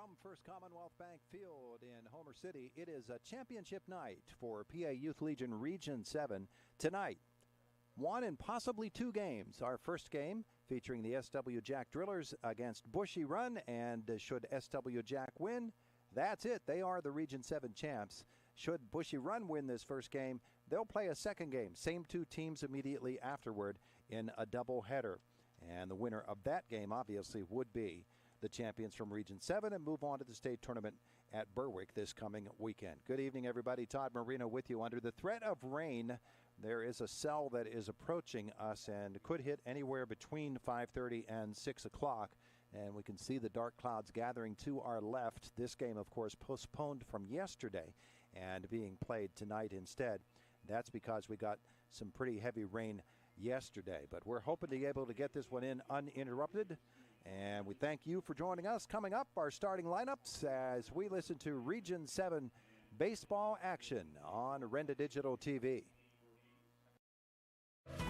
From First Commonwealth Bank Field in Homer City, it is a championship night for PA Youth Legion Region 7 tonight. One and possibly two games. Our first game featuring the SW Jack Drillers against Bushy Run, and should SW Jack win, that's it. They are the Region 7 champs. Should Bushy Run win this first game, they'll play a second game. Same two teams immediately afterward in a doubleheader. And the winner of that game, obviously, would be the champions from Region 7 and move on to the state tournament at Berwick this coming weekend. Good evening, everybody. Todd Marino with you. Under the threat of rain, there is a cell that is approaching us and could hit anywhere between 5:30 and 6 o'clock. And we can see the dark clouds gathering to our left. This game, of course, postponed from yesterday and being played tonight instead. That's because we got some pretty heavy rain yesterday. But we're hoping to be able to get this one in uninterrupted. And we thank you for joining us. Coming up, our starting lineups as we listen to Region 7 baseball action on Renda Digital TV.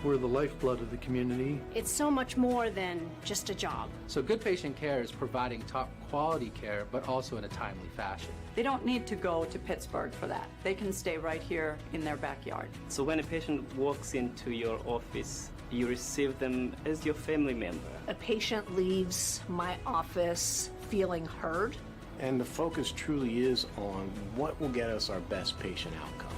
We're the lifeblood of the community. It's so much more than just a job. So good patient care is providing top quality care, but also in a timely fashion. They don't need to go to Pittsburgh for that. They can stay right here in their backyard. So when a patient walks into your office, you receive them as your family member. A patient leaves my office feeling heard. And the focus truly is on what will get us our best patient outcome.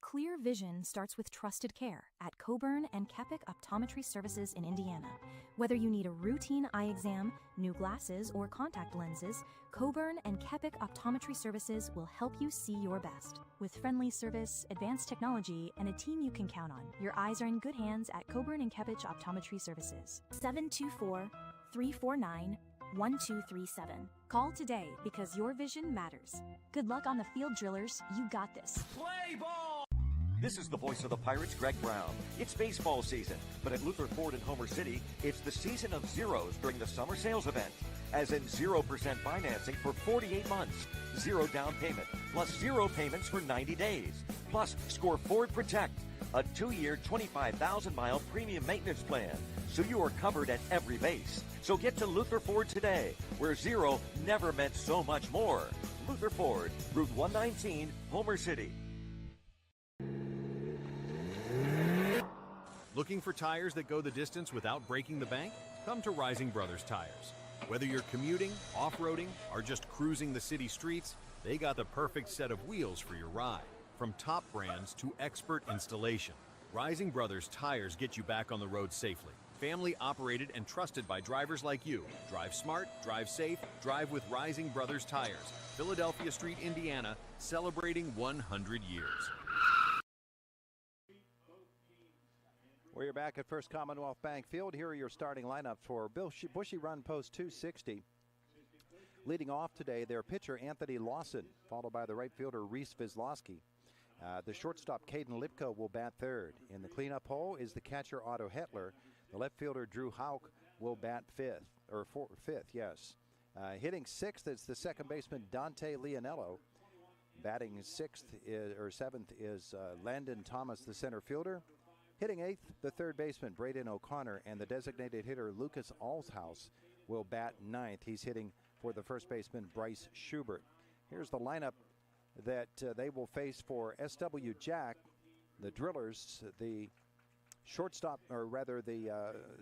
Clear vision starts with trusted care at Coburn and Kepik Optometry Services in Indiana. Whether you need a routine eye exam, new glasses, or contact lenses, Coburn and Kepik Optometry Services will help you see your best. With friendly service, advanced technology, and a team you can count on, your eyes are in good hands at Coburn and Kepik Optometry Services. 724-349-1237. Call today because your vision matters. Good luck on the field, Drillers. You got this. Play ball! This is the voice of the Pirates, Greg Brown. It's baseball season, but at Luther Ford in Homer City, it's the season of zeros during the summer sales event. As in 0% financing for 48 months, 0 down payment, plus 0 payments for 90 days. Plus, score Ford Protect, a 2-year, 25,000-mile premium maintenance plan, so you are covered at every base. So get to Luther Ford today, where 0 never meant so much more. Luther Ford, Route 119, Homer City. Looking for tires that go the distance without breaking the bank? Come to Rising Brothers Tires. Whether you're commuting, off-roading, or just cruising the city streets, they got the perfect set of wheels for your ride. From top brands to expert installation, Rising Brothers Tires get you back on the road safely. Family operated and trusted by drivers like you. Drive smart, drive safe, drive with Rising Brothers Tires. Philadelphia Street, Indiana, celebrating 100 years. We're back at First Commonwealth Bank Field. Here are your starting lineups for Bushy Run Post 260. Leading off today, their pitcher, Anthony Lawson, followed by the right fielder, Reese Vizlowski. The shortstop, Caden Lipko, will bat third. In the cleanup hole is the catcher, Otto Hetler. The left fielder, Drew Hauk, will bat fifth. Hitting sixth is the second baseman, Dante Leonello. Batting seventh is Landon Thomas, the center fielder. Hitting eighth, the third baseman, Braden O'Connor, and the designated hitter, Lucas Alshouse, will bat ninth. He's hitting for the first baseman, Bryce Schubert. Here's the lineup that they will face for SW Jack. The Drillers, the shortstop, or rather the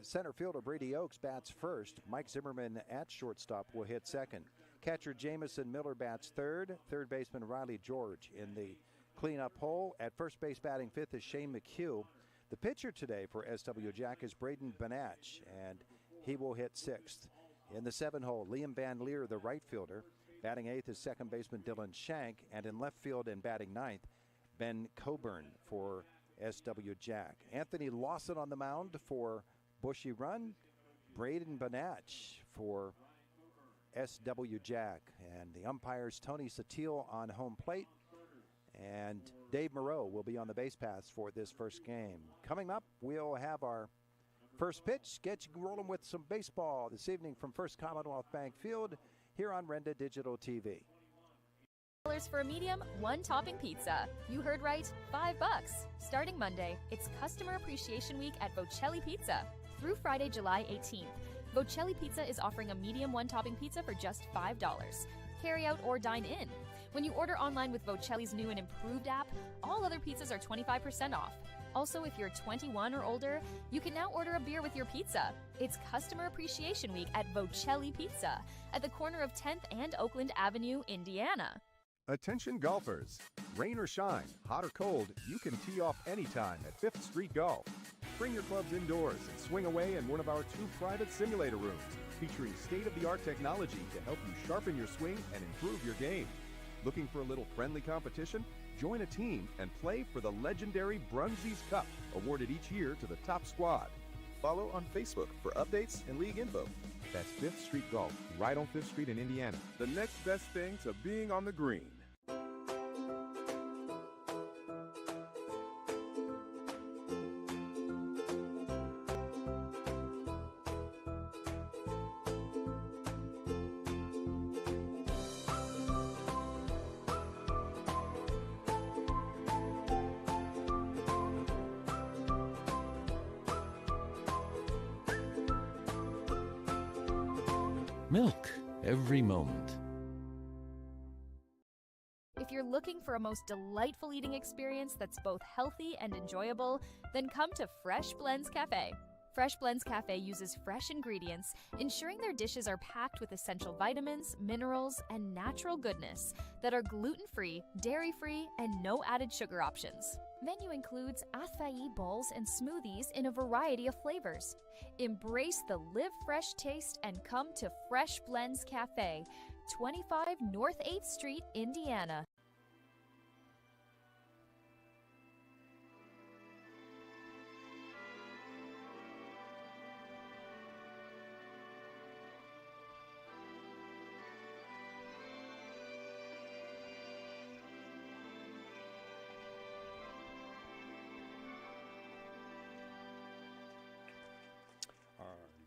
center fielder, Brady Oakes, bats first. Mike Zimmerman at shortstop will hit second. Catcher Jamison Miller bats third. Third baseman, Riley George in the cleanup hole. At first base batting fifth is Shane McHugh. The pitcher today for SW Jack is Braden Banach, and he will hit sixth. In the 7-hole, Liam Van Leer, the right fielder. Batting eighth is second baseman Dylan Shank, and in left field and batting ninth, Ben Coburn for SW Jack. Anthony Lawson on the mound for Bushy Run. Braden Banach for SW Jack. And the umpires, Tony Satil on home plate. And Dave Moreau will be on the base paths for this first game. Coming up, we'll have our first pitch. Get you rolling with some baseball this evening from First Commonwealth Bank Field here on Renda Digital TV. For a medium, 1-topping pizza. You heard right, $5. Starting Monday, it's Customer Appreciation Week at Bocelli Pizza through Friday, July 18th. Bocelli Pizza is offering a medium one-topping pizza for just $5. Carry out or dine in. When you order online with Bocelli's new and improved app, all other pizzas are 25% off. Also, if you're 21 or older, you can now order a beer with your pizza. It's Customer Appreciation Week at Bocelli Pizza at the corner of 10th and Oakland Avenue, Indiana. Attention golfers. Rain or shine, hot or cold, you can tee off anytime at 5th Street Golf. Bring your clubs indoors and swing away in one of our 2 private simulator rooms featuring state-of-the-art technology to help you sharpen your swing and improve your game. Looking for a little friendly competition? Join a team and play for the legendary Brunzies Cup, awarded each year to the top squad. Follow on Facebook for updates and league info. That's 5th Street Golf, right on 5th Street in Indiana. The next best thing to being on the green. Milk every moment. If you're looking for a most delightful eating experience that's both healthy and enjoyable, then come to Fresh Blends Cafe. Fresh Blends Cafe uses fresh ingredients, ensuring their dishes are packed with essential vitamins, minerals, and natural goodness that are gluten-free, dairy-free, and no added sugar options. Menu includes acai bowls and smoothies in a variety of flavors. Embrace the live fresh taste and come to Fresh Blends Cafe, 25 North 8th Street, Indiana.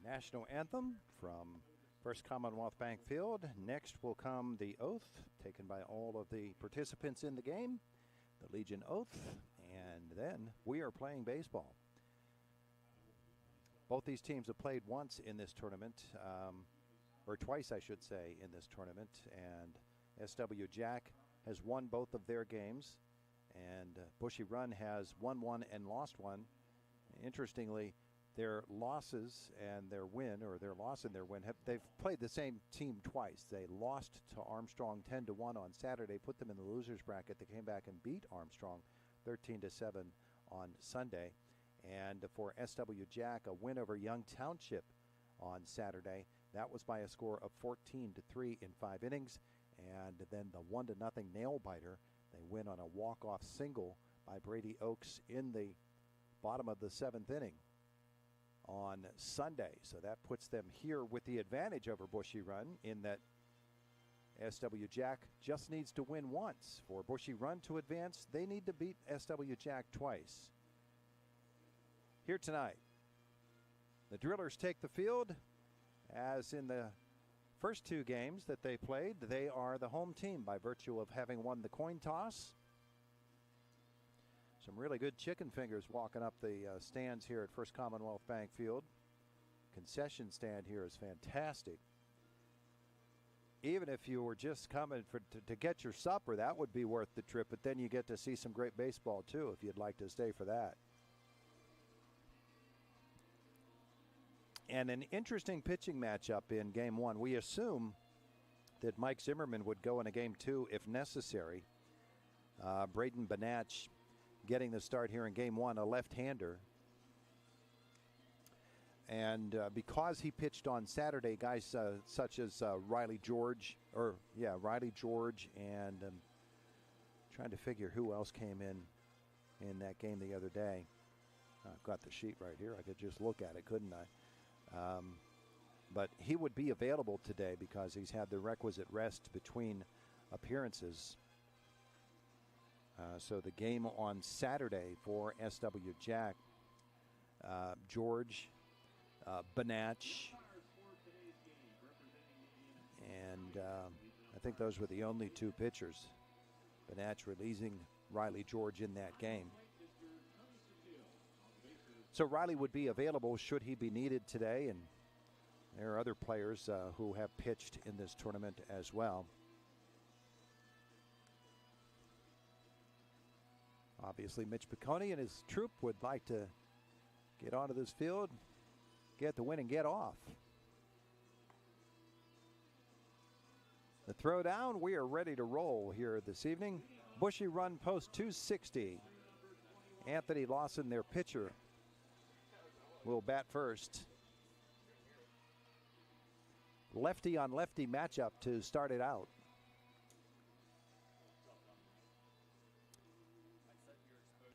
National anthem from First Commonwealth Bank Field. Next will come the oath taken by all of the participants in the game, the Legion Oath, and then we are playing baseball. Both these teams have played once in this tournament, or twice I should say, in this tournament, and SW Jack has won both of their games, and Bushy Run has won one and lost one. Interestingly, their losses and their win, or their loss and their win, they've played the same team twice. They lost to Armstrong 10-1 on Saturday, put them in the losers bracket. They came back and beat Armstrong 13-7 on Sunday. And for SW Jack, a win over Young Township on Saturday. That was by a score of 14-3 in 5 innings. And then the 1-0 nail biter, they win on a walk-off single by Brady Oaks in the bottom of the 7th inning on Sunday. So that puts them here with the advantage over Bushy Run, in that SW Jack just needs to win once. For Bushy Run to advance, they need to beat SW Jack twice. Here tonight, the Drillers take the field. As in the first 2 games that they played, they are the home team by virtue of having won the coin toss. Some really good chicken fingers walking up the stands here at First Commonwealth Bank Field. Concession stand here is fantastic. Even if you were just coming to get your supper, that would be worth the trip, but then you get to see some great baseball too if you'd like to stay for that. And an interesting pitching matchup in Game 1. We assume that Mike Zimmerman would go in a Game 2 if necessary. Braden Banach getting the start here in Game 1, a left-hander. And because he pitched on Saturday, guys such as Riley George, and trying to figure who else came in that game the other day. I've got the sheet right here. I could just look at it, couldn't I? But he would be available today because he's had the requisite rest between appearances. So the game on Saturday for SW Jack, George, Banach, and I think those were the only 2 pitchers. Banach releasing Riley George in that game. So Riley would be available should he be needed today, and There are other players who have pitched in this tournament as well. Obviously, Mitch Piccone and his troop would like to get onto this field, get the win, and get off. The throw down, we are ready to roll here this evening. Bushy run post 260. Anthony Lawson, their pitcher, will bat first. Lefty on lefty matchup to start it out.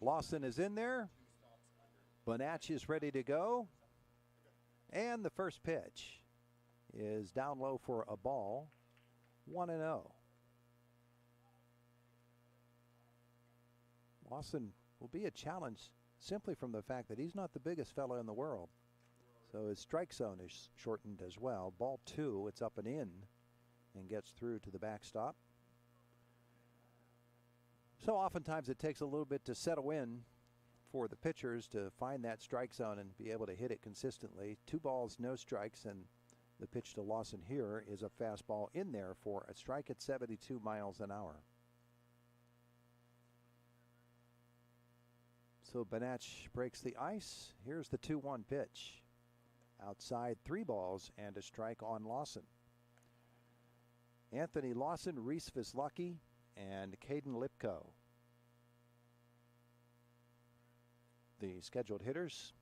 Lawson is in there. Bonach is ready to go. And the first pitch is down low for a ball. 1-0. Lawson will be a challenge simply from the fact that he's not the biggest fellow in the world. So his strike zone is shortened as well. Ball 2, it's up and in and gets through to the backstop. So oftentimes it takes a little bit to settle in for the pitchers to find that strike zone and be able to hit it consistently. 2 balls, no strikes, and the pitch to Lawson here is a fastball in there for a strike at 72 miles an hour. So Bonach breaks the ice. Here's the 2-1 pitch. Outside, 3 balls and a strike on Lawson. Anthony Lawson, Reese Vislacki, and Caden Lipko. The scheduled hitters.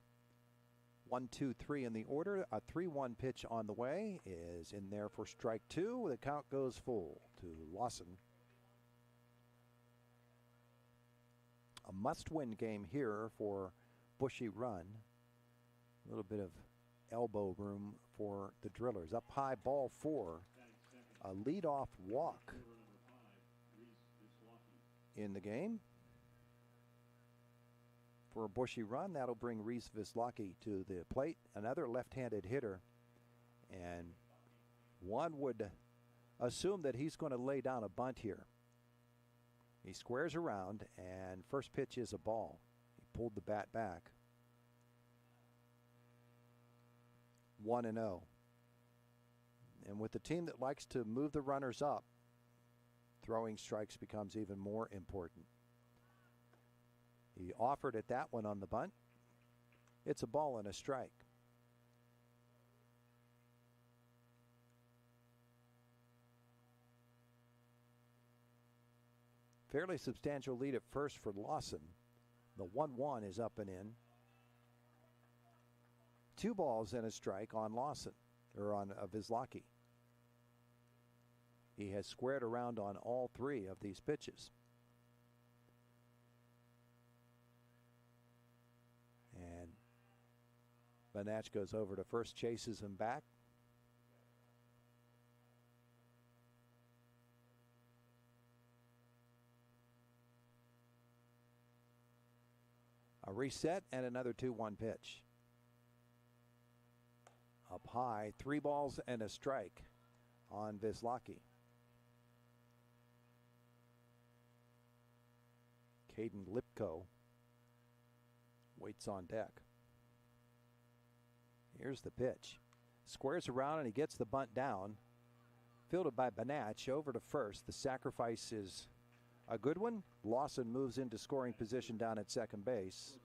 1, 2, 3 in the order. A 3-1 pitch on the way is in there for strike 2. The count goes full to Lawson. A must-win game here for Bushy Run. A little bit of elbow room for the Drillers. Up high, ball 4. A leadoff walk in the game for a Bushy Run. That'll bring Reese Vislacki to the plate, another left-handed hitter, and one would assume that he's going to lay down a bunt here. He squares around, and first pitch is a ball. He pulled the bat back. 1-0. And with the team that likes to move the runners up, throwing strikes becomes even more important. He offered at that one on the bunt. It's a ball and a strike. Fairly substantial lead at first for Lawson. The 1-1 is up and in. 2 balls and a strike on Lawson, or on Vislacki. He has squared around on all 3 of these pitches. And Bonach goes over to first, chases him back. A reset and another 2-1 pitch. Up high, 3 balls and a strike on Vislacki. Caden Lipko waits on deck. Here's the pitch. Squares around and he gets the bunt down. Fielded by Bonach over to first. The sacrifice is a good one. Lawson moves into scoring position down at second base.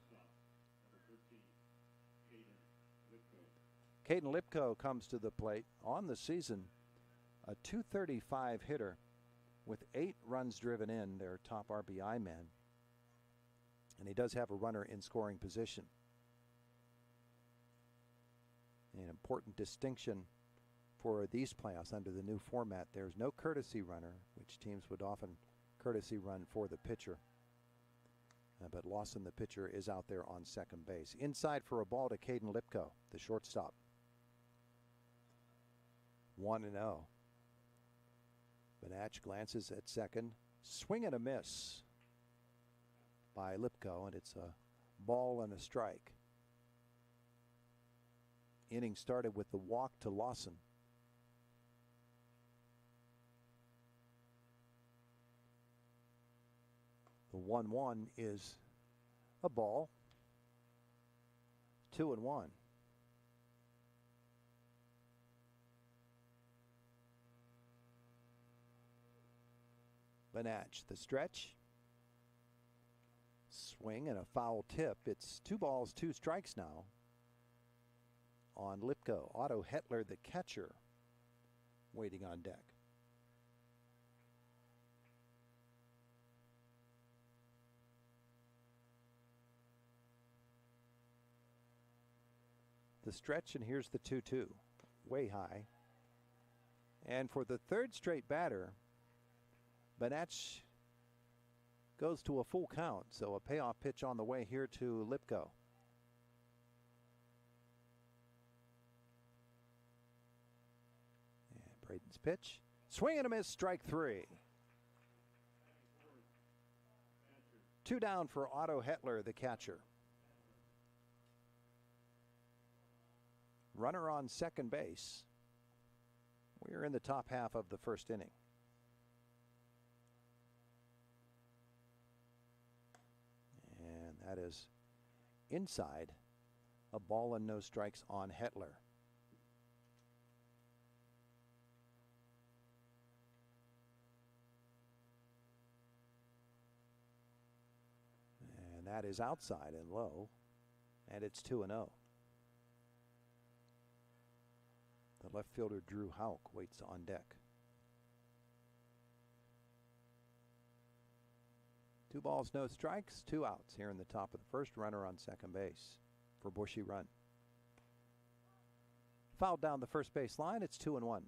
Caden Lipko comes to the plate on the season. A .235 hitter with 8 runs driven in, their top RBI man. And he does have a runner in scoring position. An important distinction for these playoffs under the new format. There's no courtesy runner, which teams would often courtesy run for the pitcher. But Lawson, the pitcher, is out there on second base. Inside for a ball to Caden Lipko, the shortstop. 1-0. Bonach glances at second. Swing and a miss by Lipko, and it's a ball and a strike. Inning started with the walk to Lawson. The 1-1 is a ball. 2-1. Benach, the stretch. Swing and a foul tip. It's 2 balls, 2 strikes now on Lipko. Otto Hetler, the catcher, waiting on deck. The stretch, and here's the 2-2, way high. And for the 3rd straight batter, Benach goes to a full count, so a payoff pitch on the way here to Lipko. And Braden's pitch. Swing and a miss, strike 3. 2 down for Otto Hetler, the catcher. Runner on second base. We're in the top half of the 1st inning. And that is inside. A ball and no strikes on Hetler. And that is outside and low. And it's 2-0. The left fielder Drew Houck waits on deck. 2 balls, no strikes, 2 outs here in the top of the 1st. Runner on second base for Bushy run. Fouled down the first base line. It's 2-1.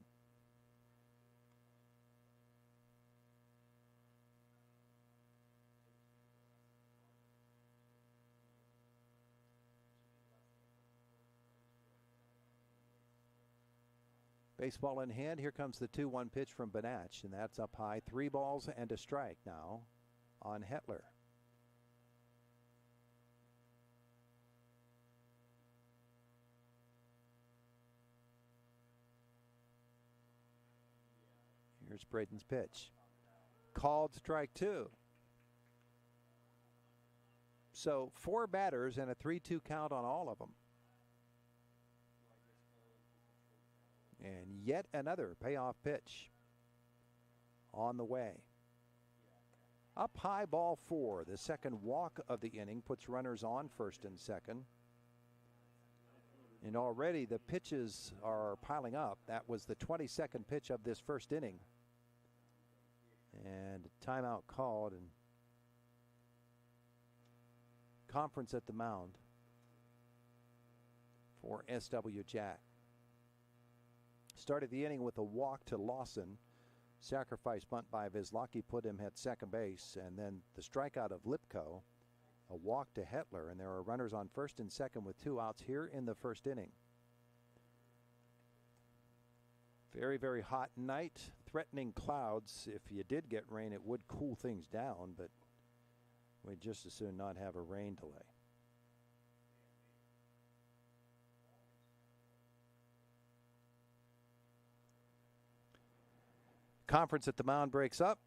Baseball in hand. Here comes the 2-1 pitch from Benach, and that's up high. 3 balls and a strike now on Hetler. Here's Braden's pitch. Called strike 2. So 4 batters and a 3-2 count on all of them. And yet another payoff pitch on the way. Up high, ball 4. The second walk of the inning puts runners on first and second. And already the pitches are piling up. That was the 22nd pitch of this 1st inning. And timeout called, and conference at the mound for S.W. Jack. Started the inning with a walk to Lawson. Sacrifice bunt by Vizlaki put him at second base, and then the strikeout of Lipko, a walk to Hetler, and there are runners on first and second with 2 outs here in the 1st inning. Very, very hot night, threatening clouds. If you did get rain, it would cool things down, but we'd just as soon not have a rain delay. Conference at the mound breaks up.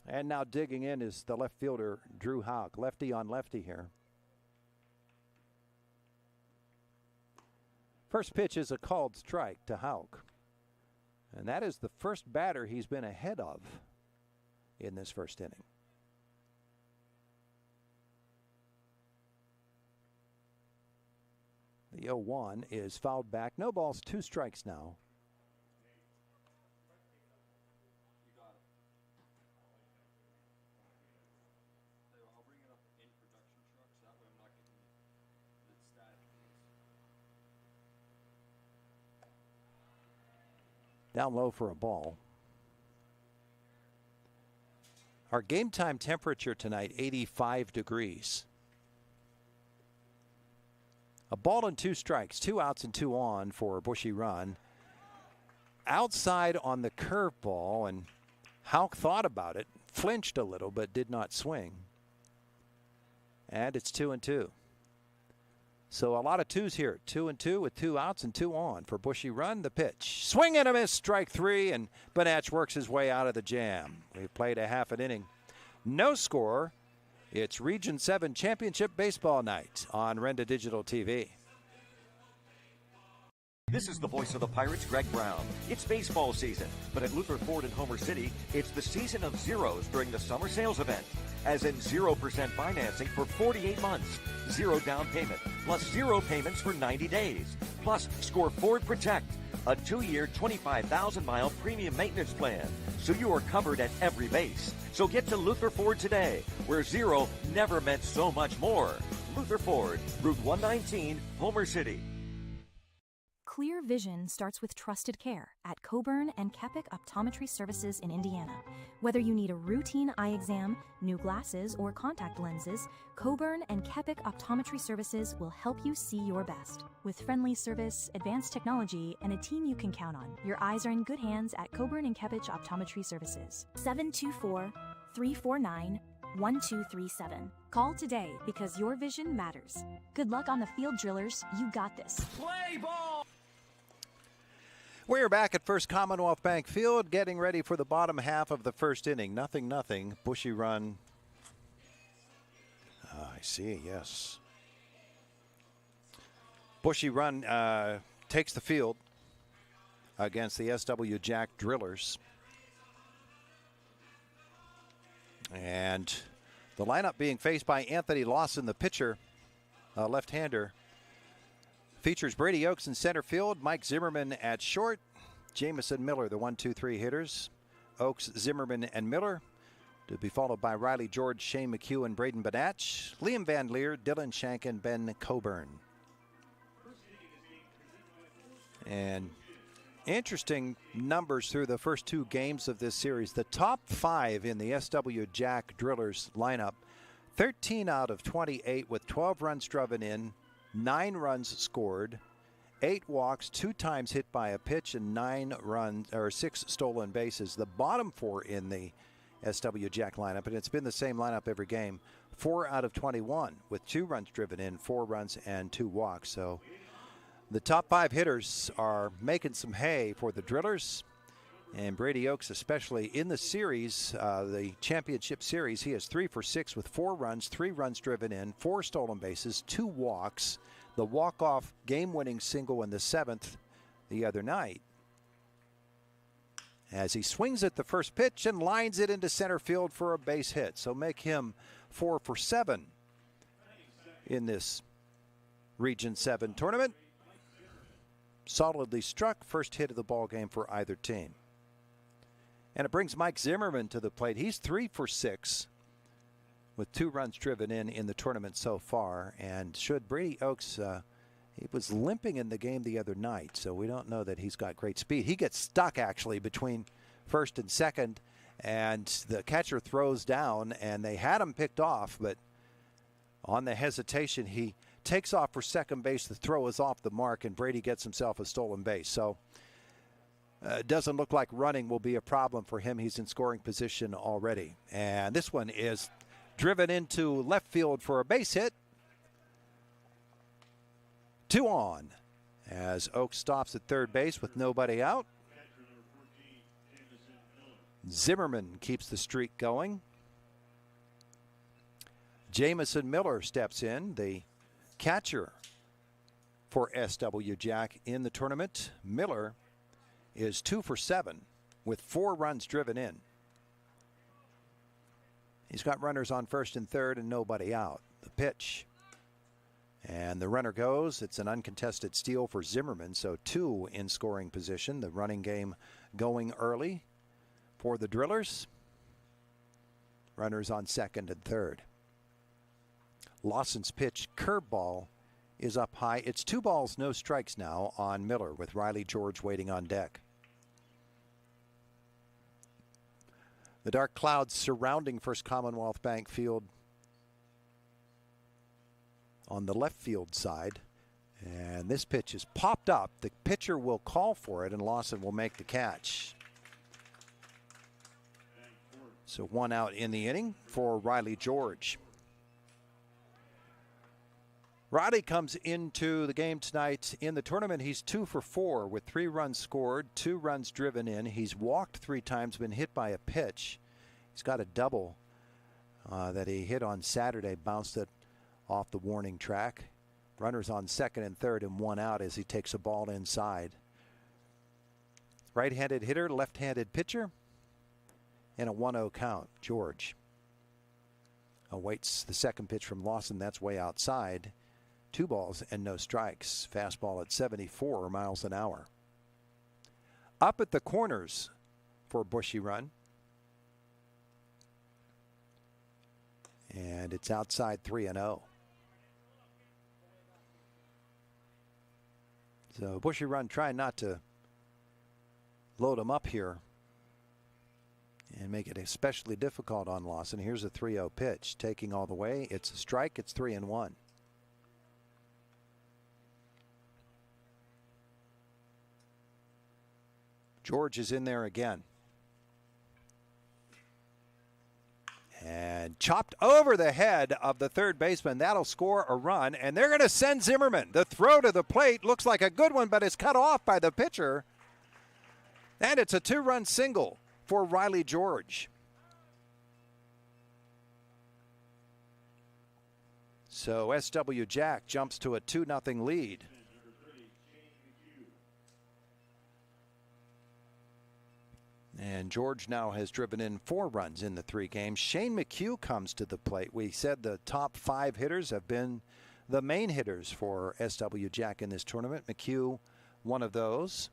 And now digging in is the left fielder, Drew Houck. Lefty on lefty here. First pitch is a called strike to Houck. And that is the first batter he's been ahead of in this 1st inning. The 0-1 is fouled back. No balls, 2 strikes now. Down low for a ball. Our game time temperature tonight, 85 degrees. A ball and 2 strikes, 2 outs and 2 on for a Bushy run. Outside on the curveball, and Houck thought about it, flinched a little, but did not swing. And it's 2-2. So a lot of twos here. 2-2 with 2 outs and 2 on for Bushy run. The pitch. Swing and a miss. Strike 3. And Bonatch works his way out of the jam. We've played a half an inning. No score. It's Region 7 Championship Baseball Night on Renda Digital TV. This is the voice of the Pirates, Greg Brown. It's baseball season, but at Luther Ford in Homer City, it's the season of zeros during the summer sales event. As in 0% financing for 48 months, 0 down payment, plus 0 payments for 90 days. Plus, score Ford Protect, a 2-year, 25,000-mile premium maintenance plan, so you are covered at every base. So get to Luther Ford today, where 0 never meant so much more. Luther Ford, Route 119, Homer City. Clear vision starts with trusted care at Coburn and Kepik Optometry Services in Indiana. Whether you need a routine eye exam, new glasses, or contact lenses, Coburn and Kepik Optometry Services will help you see your best. With friendly service, advanced technology, and a team you can count on, your eyes are in good hands at Coburn and Kepik Optometry Services. 724-349-1237. Call today because your vision matters. Good luck on the field, drillers. You got this. Play ball! We're back at First Commonwealth Bank Field, getting ready for the bottom half of the first inning. 0-0. Bushy run. I see, yes. Bushy run takes the field against the SW Jack Drillers. And the lineup being faced by Anthony Lawson, the pitcher, left-hander. Features Brady Oakes in center field, Mike Zimmerman at short, Jamison Miller, the 1-2-3 hitters. Oakes, Zimmerman, and Miller to be followed by Riley George, Shane McHugh, and Braden Bonatch, Liam Van Leer, Dylan Shank, and Ben Coburn. And interesting numbers through the first 2 games of this series. The top 5 in the SW Jack Drillers lineup, 13 out of 28 with 12 runs driven in, 9 runs scored, 8 walks, 2 times hit by a pitch, and 6 stolen bases. The bottom 4 in the SW Jack lineup, and it's been the same lineup every game, 4 out of 21 with 2 runs driven in, 4 runs, and 2 walks. So the top 5 hitters are making some hay for the Drillers. And Brady Oakes, especially in the series, the championship series, he is 3 for 6 with 4 runs, 3 runs driven in, 4 stolen bases, 2 walks, the walk-off game-winning single in the 7th the other night. As he swings at the first pitch and lines it into center field for a base hit. So make him 4 for 7 in this Region 7 tournament. Solidly struck, first hit of the ball game for either team. And it brings Mike Zimmerman to the plate. He's 3 for 6 with 2 runs driven in the tournament so far. And should Brady Oakes, he was limping in the game the other night, so we don't know that he's got great speed. He gets stuck actually between first and second, and the catcher throws down, and they had him picked off, but on the hesitation, he takes off for second base. The throw is off the mark, and Brady gets himself a stolen base. So it doesn't look like running will be a problem for him. He's in scoring position already. And this one is driven into left field for a base hit. 2 on as Oakes stops at third base with nobody out. Zimmerman keeps the streak going. Jamison Miller steps in, the catcher for SW Jack in the tournament. Miller is 2 for 7 with 4 runs driven in. He's got runners on first and third and nobody out. The pitch. And the runner goes. It's an uncontested steal for Zimmerman, so 2 in scoring position. The running game going early for the Drillers. Runners on second and third. Lawson's pitch, curveball, is up high. It's 2 balls, no strikes now on Miller with Riley George waiting on deck. The dark clouds surrounding First Commonwealth Bank Field on the left field side. And this pitch is popped up. The pitcher will call for it, and Lawson will make the catch. So 1 out in the inning for Riley George. Riley comes into the game tonight. In the tournament, he's 2 for 4 with 3 runs scored, 2 runs driven in. He's walked 3 times, been hit by a pitch. He's got a double that he hit on Saturday, bounced it off the warning track. Runners on second and third and 1 out as he takes a ball inside. Right-handed hitter, left-handed pitcher, and a 1-0 count. George awaits the second pitch from Lawson. That's way outside. 2 balls and no strikes. Fastball at 74 miles an hour. Up at the corners for Bushy run. And it's outside 3-0. So Bushy run trying not to load him up here and make it especially difficult on Lawson. Here's a 3-0 pitch. Taking all the way. It's a strike. It's 3-1. George is in there again. And chopped over the head of the third baseman. That'll score a run, and they're going to send Zimmerman. The throw to the plate looks like a good one, but it's cut off by the pitcher. And it's a 2-run single for Riley George. So SW Jack jumps to a 2-0 lead. And George now has driven in 4 runs in the 3 games. Shane McHugh comes to the plate. We said the top 5 hitters have been the main hitters for SW Jack in this tournament. McHugh, one of those.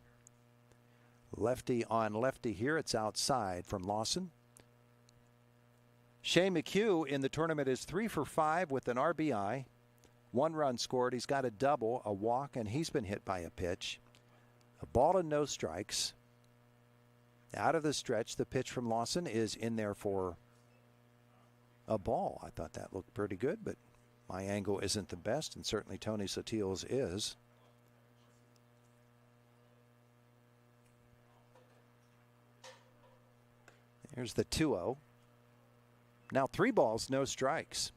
Lefty on lefty here. It's outside from Lawson. Shane McHugh in the tournament is 3 for 5 with an RBI. 1 run scored. He's got a double, a walk, and he's been hit by a pitch. A ball and no strikes. Out of the stretch, the pitch from Lawson is in there for a ball. I thought that looked pretty good, but my angle isn't the best, and certainly Tony Sotil's is. Here's the 2-0. Now 3 balls, no strikes.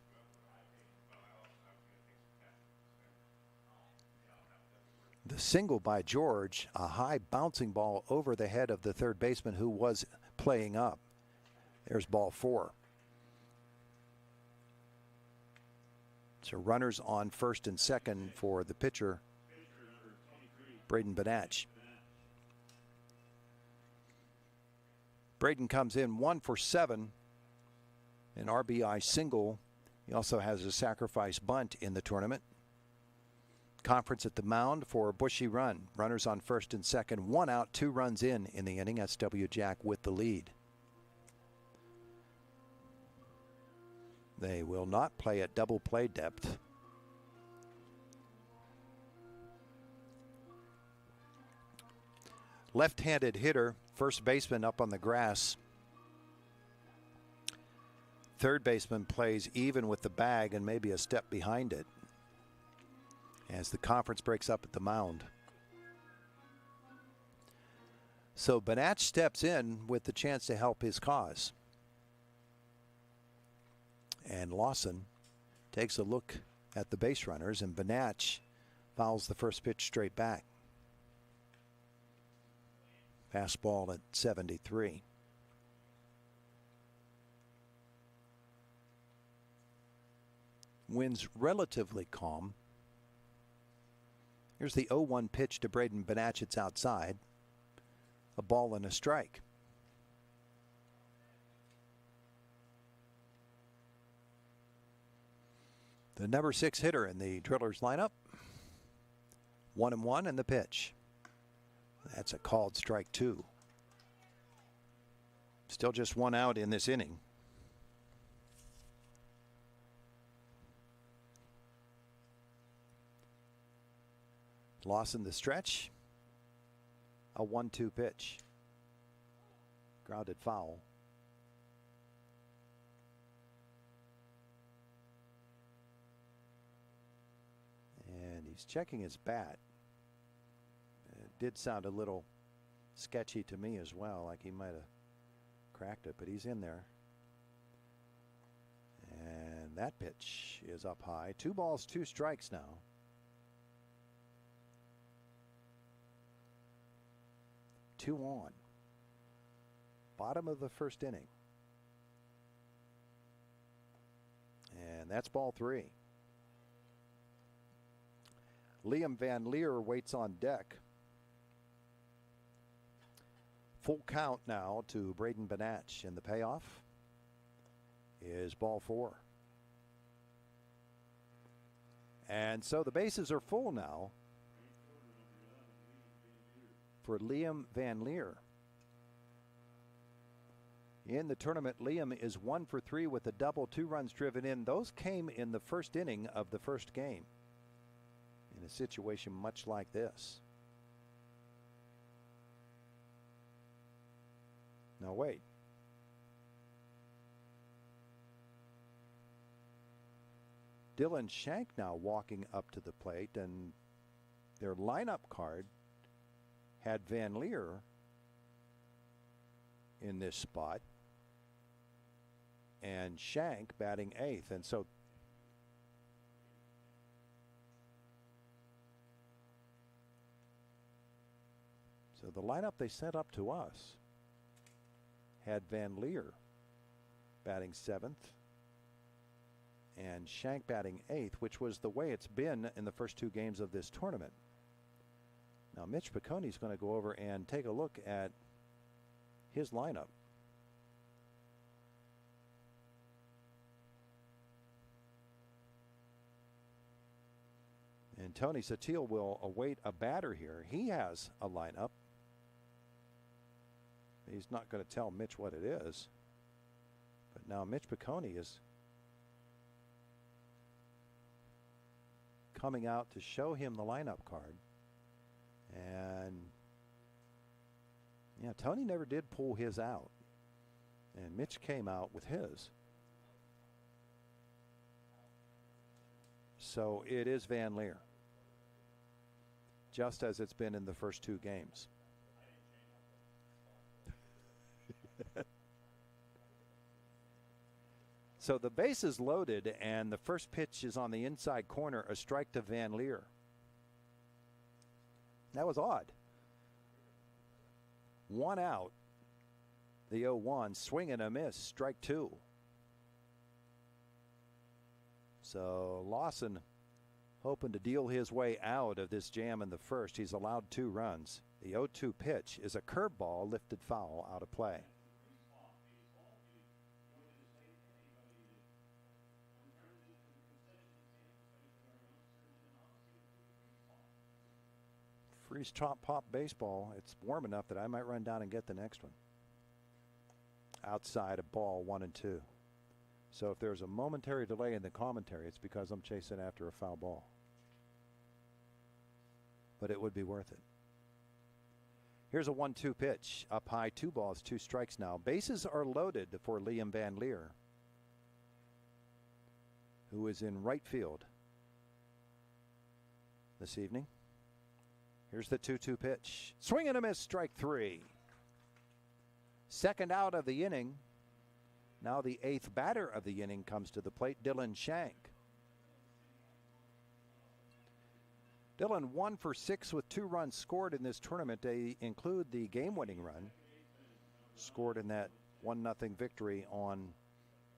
The single by George, a high bouncing ball over the head of the third baseman who was playing up. There's ball 4. So runners on first and second for the pitcher, Braden Benach. Braden comes in 1 for 7, an RBI single. He also has a sacrifice bunt in the tournament. Conference at the mound for Bushy run. Runners on first and second, 1 out, 2 runs in the inning. SW Jack with the lead. They will not play at double play depth. Left-handed hitter, first baseman up on the grass. Third baseman plays even with the bag and maybe a step behind it as the conference breaks up at the mound. So Benach steps in with the chance to help his cause. And Lawson takes a look at the base runners, and Benach fouls the first pitch straight back. Fastball at 73. Wind's relatively calm. Here's the 0-1 pitch to Braden Benach. It's outside. A ball and a strike. The number 6 hitter in the Drillers lineup. 1-1 and the pitch. That's a called strike 2. Still just 1 out in this inning. Lawson the stretch. A 1-2 pitch. Grounded foul. And he's checking his bat. It did sound a little sketchy to me as well, like he might have cracked it, but he's in there. And that pitch is up high. 2 balls, 2 strikes now. Two on. Bottom of the first inning. And that's ball 3. Liam Van Leer waits on deck. Full count now to Braden Benach, and the payoff is ball 4. And so the bases are full now for Liam Van Leer. In the tournament, Liam is 1 for 3 with a double, 2 runs driven in. Those came in the first inning of the first game in a situation much like this. Now wait. Dylan Shank now walking up to the plate, and their lineup card had Van Leer in this spot and Shank batting 8th. And so the lineup they sent up to us had Van Leer batting 7th and Shank batting 8th, which was the way it's been in the first 2 games of this tournament. Now Mitch Piccone is going to go over and take a look at his lineup. And Tony Satil will await a batter here. He has a lineup. He's not going to tell Mitch what it is. But now Mitch Piccone is coming out to show him the lineup card. And yeah, Tony never did pull his out. And Mitch came out with his. So it is Van Leer, just as it's been in the first 2 games. So the base is loaded, and the first pitch is on the inside corner, a strike to Van Leer. That was odd. 1 out. The 0-1, swing and a miss, strike 2. So Lawson hoping to deal his way out of this jam in the first. He's allowed 2 runs. The 0-2 pitch is a curveball lifted foul out of play. Freeze top pop baseball. It's warm enough that I might run down and get the next one. Outside of ball 1 and 2. So if there's a momentary delay in the commentary, it's because I'm chasing after a foul ball. But it would be worth it. Here's a 1-2 pitch. Up high, 2 balls, 2 strikes now. Bases are loaded for Liam Van Leer, who is in right field this evening. Here's the 2-2 pitch. Swing and a miss, strike 3. Second out of the inning. Now the 8th batter of the inning comes to the plate, Dylan Shank. Dylan 1 for 6 with 2 runs scored in this tournament. They include the game-winning run scored in that 1-0 victory on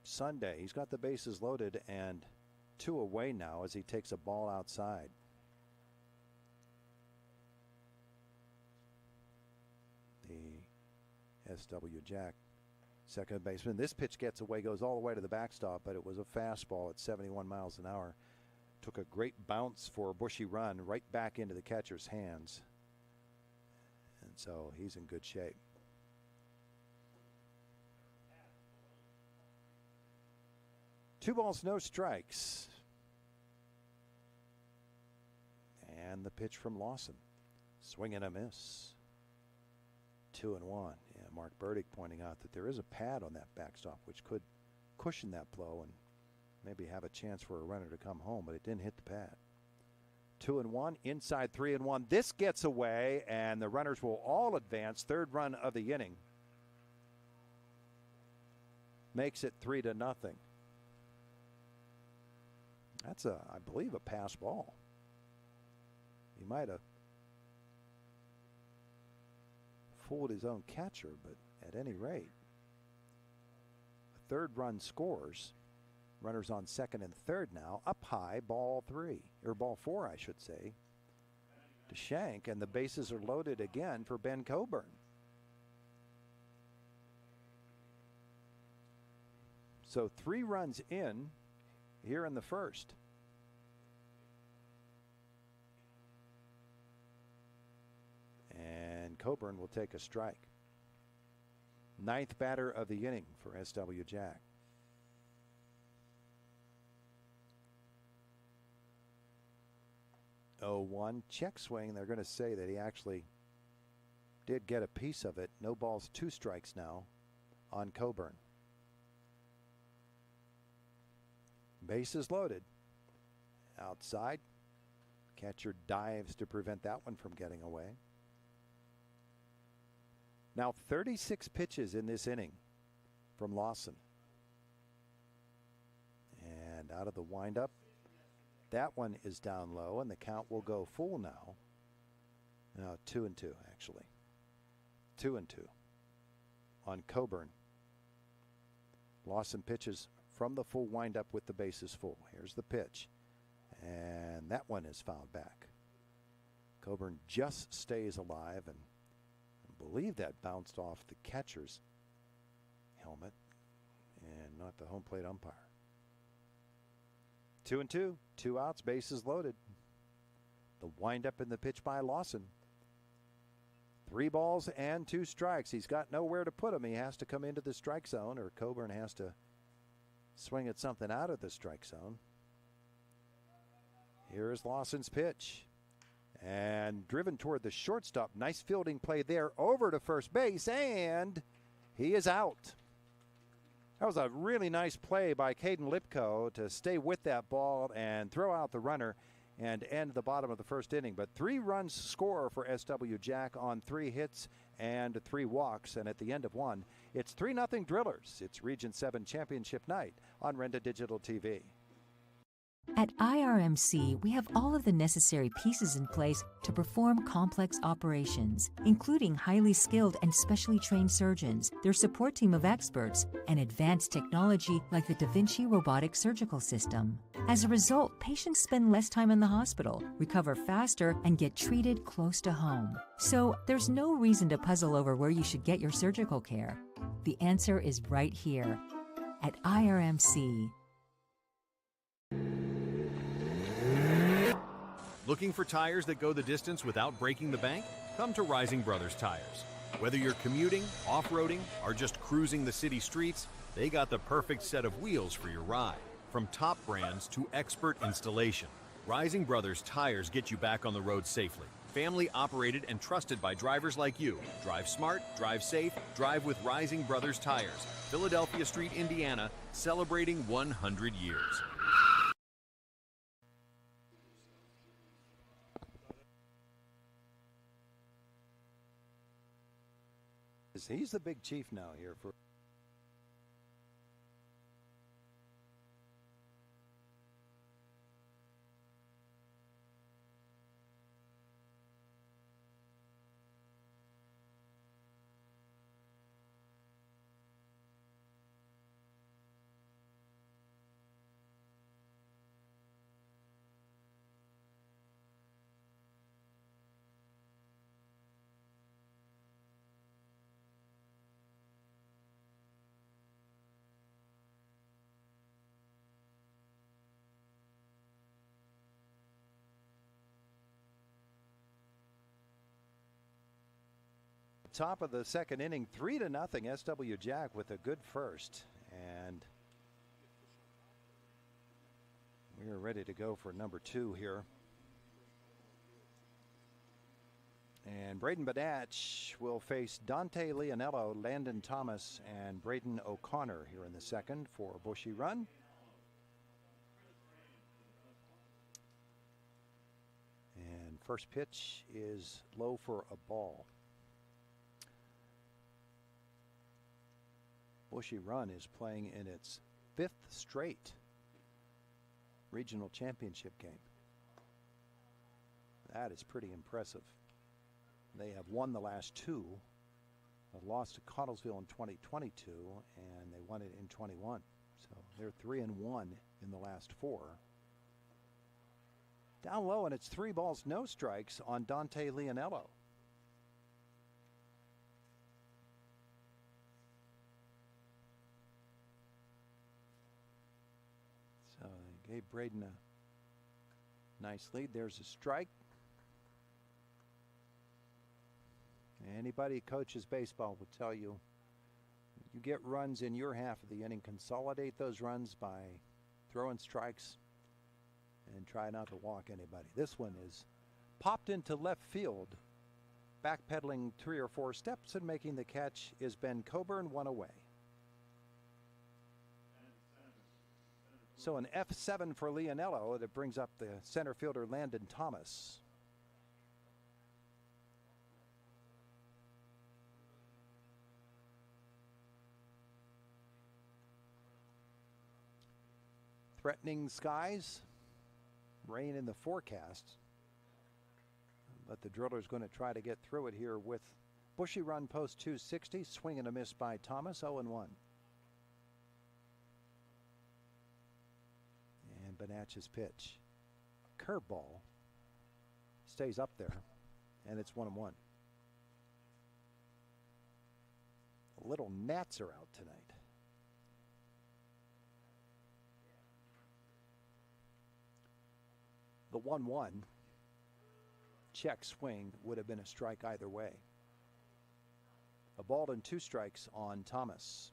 Sunday. He's got the bases loaded and 2 away now as he takes a ball outside. The SW Jack, second baseman. This pitch gets away, goes all the way to the backstop, but it was a fastball at 71 miles an hour. Took a great bounce for a Bushy run right back into the catcher's hands. And so he's in good shape. Two balls, no strikes. And the pitch from Lawson. Swing and a miss. 2-1. Yeah, Mark Burdick pointing out that there is a pad on that backstop which could cushion that blow and maybe have a chance for a runner to come home, but it didn't hit the pad. 2-1, inside 3-1. This gets away, and the runners will all advance. Third run of the inning makes it 3-0. That's I believe, a pass ball. He might have fooled his own catcher, but at any rate, a third run scores. Runners on second and third now. Up high, ball four, I should say, to Shank, and the bases are loaded again for Ben Coburn. So 3 runs in here in the first. And Coburn will take a strike. 9th batter of the inning for SW Jack. Oh, 1 check swing. They're going to say that he actually did get a piece of it. No balls, 2 strikes now on Coburn. Bases loaded. Outside. Catcher dives to prevent that one from getting away. Now 36 pitches in this inning from Lawson. And out of the windup, that one is down low, and the count will go full now. Now 2-2, actually. 2-2 on Coburn. Lawson pitches from the full windup with the bases full. Here's the pitch. And that one is fouled back. Coburn just stays alive, and I believe that bounced off the catcher's helmet and not the home plate umpire. 2-2, 2 outs, bases loaded. The windup in the pitch by Lawson. 3 balls and 2 strikes. He's got nowhere to put them. He has to come into the strike zone, or Coburn has to swing at something out of the strike zone. Here is Lawson's pitch. And driven toward the shortstop. Nice fielding play there over to first base, and he is out. That was a really nice play by Caden Lipko to stay with that ball and throw out the runner and end the bottom of the first inning. But 3 runs score for SW Jack on 3 hits and 3 walks. And at the end of 1, it's 3-0 Drillers. It's Region 7 Championship night on Renda Digital TV. At IRMC, we have all of the necessary pieces in place to perform complex operations, including highly skilled and specially trained surgeons, their support team of experts, and advanced technology like the Da Vinci robotic surgical system. As a result, patients spend less time in the hospital, recover faster, and get treated close to home. So there's no reason to puzzle over where you should get your surgical care. The answer is right here at IRMC. Looking for tires that go the distance without breaking the bank? Come to Rising Brothers Tires. Whether you're commuting, off-roading, or just cruising the city streets, they got the perfect set of wheels for your ride. From top brands to expert installation, Rising Brothers Tires get you back on the road safely. Family operated and trusted by drivers like you. Drive smart, drive safe, drive with Rising Brothers Tires. Philadelphia Street, Indiana, celebrating 100 years. He's the big chief now here for top of the second inning, 3-0 SW Jack with a good first, and we are ready to go for number 2 here. And Braden Badach will face Dante Leonello, Landon Thomas, and Braden O'Connor here in the second for Bushy run. And first pitch is low for a ball. Bushy run is playing in its 5th straight regional championship game. That is pretty impressive. They have won the last two. They lost to Cottlesville in 2022, and they won it in 21. So they're 3-1 in the last four. Down low, and it's 3 balls, no strikes on Dante Leonello. So they gave Braden a nice lead. There's a strike. Anybody who coaches baseball will tell you, you get runs in your half of the inning, consolidate those runs by throwing strikes and try not to walk anybody. This one is popped into left field. Backpedaling 3 or 4 steps and making the catch is Ben Coburn, 1 away. So an F7 for Leonello that brings up the center fielder Landon Thomas. Threatening skies, rain in the forecast, but the driller's going to try to get through it here with Bushy run post 260, swing and a miss by Thomas, 0-1. And Bonacci's pitch, curveball, stays up there, and it's 1-1. The little gnats are out tonight. The 1-1 check swing would have been a strike either way. A ball and 2 strikes on Thomas.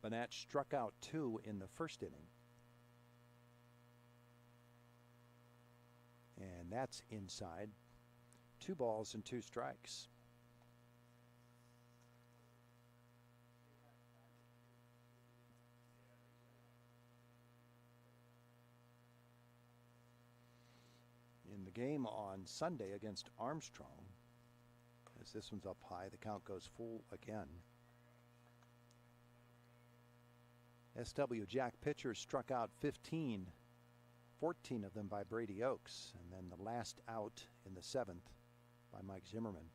Bonacci struck out 2 in the first inning. And that's inside. 2 balls and 2 strikes. In the game on Sunday against Armstrong, as this one's up high, the count goes full again. SW Jack pitchers struck out 15, 14 of them by Brady Oaks, and then the last out in the 7th by Mike Zimmerman.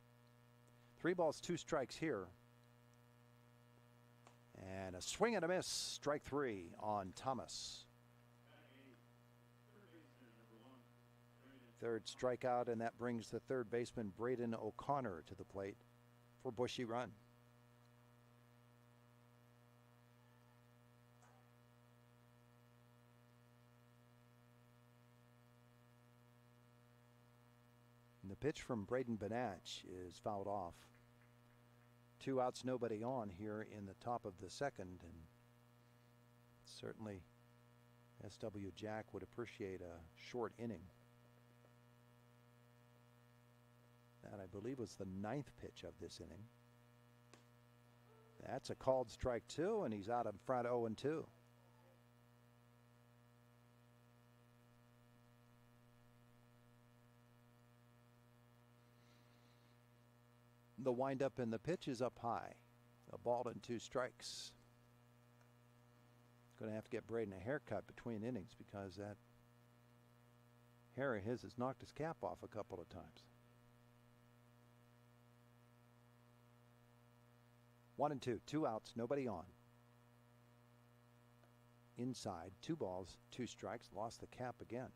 3 balls, 2 strikes here. And a swing and a miss, strike 3 on Thomas. Third strikeout, and that brings the third baseman Braden O'Connor to the plate for Bushy run. And the pitch from Braden Bonacci is fouled off. 2 outs, nobody on here in the top of the second, and certainly SW Jack would appreciate a short inning. That, I believe, was the 9th pitch of this inning. That's a called strike 2, and he's out in front 0-2. The windup in the pitch is up high. A ball and 2 strikes. Going to have to get Braden a haircut between innings because that hair of his has knocked his cap off a couple of times. 1-2, 2 outs, nobody on. Inside, 2 balls, 2 strikes, lost the cap again.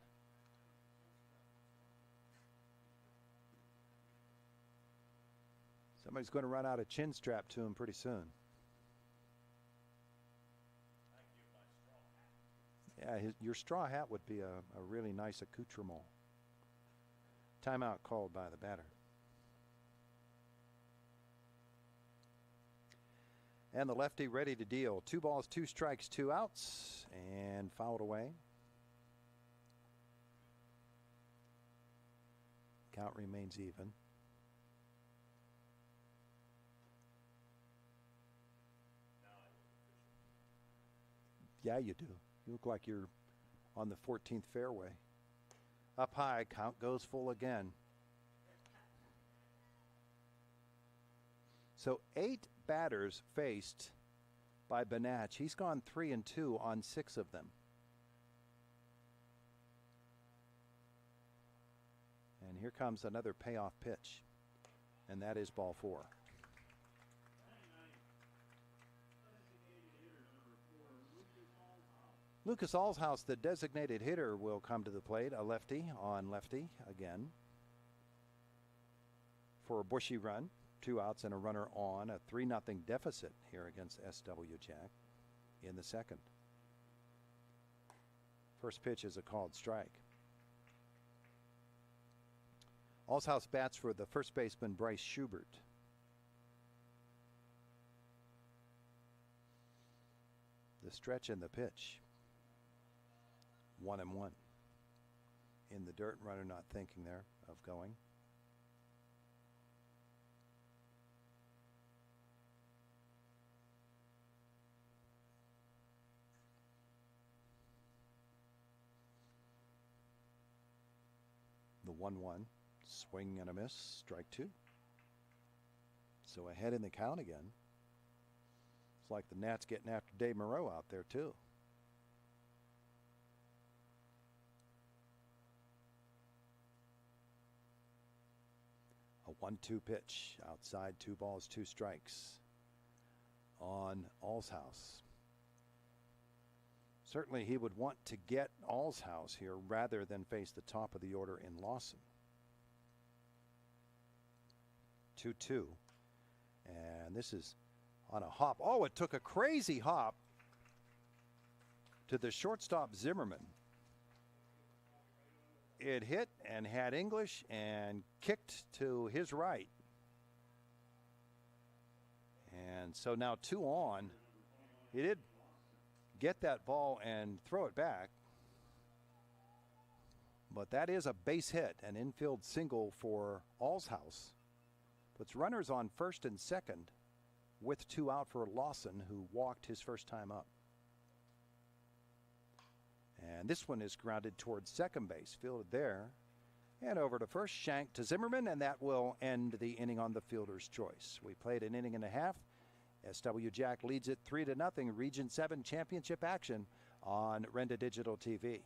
Somebody's going to run out a chin strap to him pretty soon. Yeah, your straw hat would be a really nice accoutrement. Timeout called by the batter. And the lefty ready to deal. 2 balls, 2 strikes, 2 outs, and fouled away. Count remains even. Yeah, you do. You look like you're on the 14th fairway. Up high, count goes full again. So 8 batters faced by Benach. He's gone 3 and 2 on 6 of them. And here comes another payoff pitch, and that is ball 4. Lucas Allshouse, the designated hitter, will come to the plate. A lefty on lefty again for a Bushy run. 2 outs and a runner on. A 3-0 deficit here against SW Jack in the second. First pitch is a called strike. Allshouse bats for the first baseman, Bryce Schubert. The stretch and the pitch. 1-1. In the dirt, runner not thinking there of going. The 1-1. Swing and a miss, strike 2. So ahead in the count again. It's like the Nats getting after Dave Moreau out there too. A 1-2 pitch outside, 2 balls, 2 strikes on Allshouse. Certainly he would want to get Allshouse here rather than face the top of the order in Lawson. 2-2. And this is on a hop. Oh, it took a crazy hop to the shortstop Zimmerman. It hit and had English and kicked to his right. And so now 2 on. He did get that ball and throw it back. But that is a base hit, an infield single for Allshouse. Puts runners on first and second with 2 out for Lawson, who walked his first time up. And this one is grounded towards second base, fielded there. And over to first, shank to Zimmerman, and that will end the inning on the fielder's choice. We played an inning and a half. SW Jack leads it 3-0, Region 7 championship action on Renda Digital TV.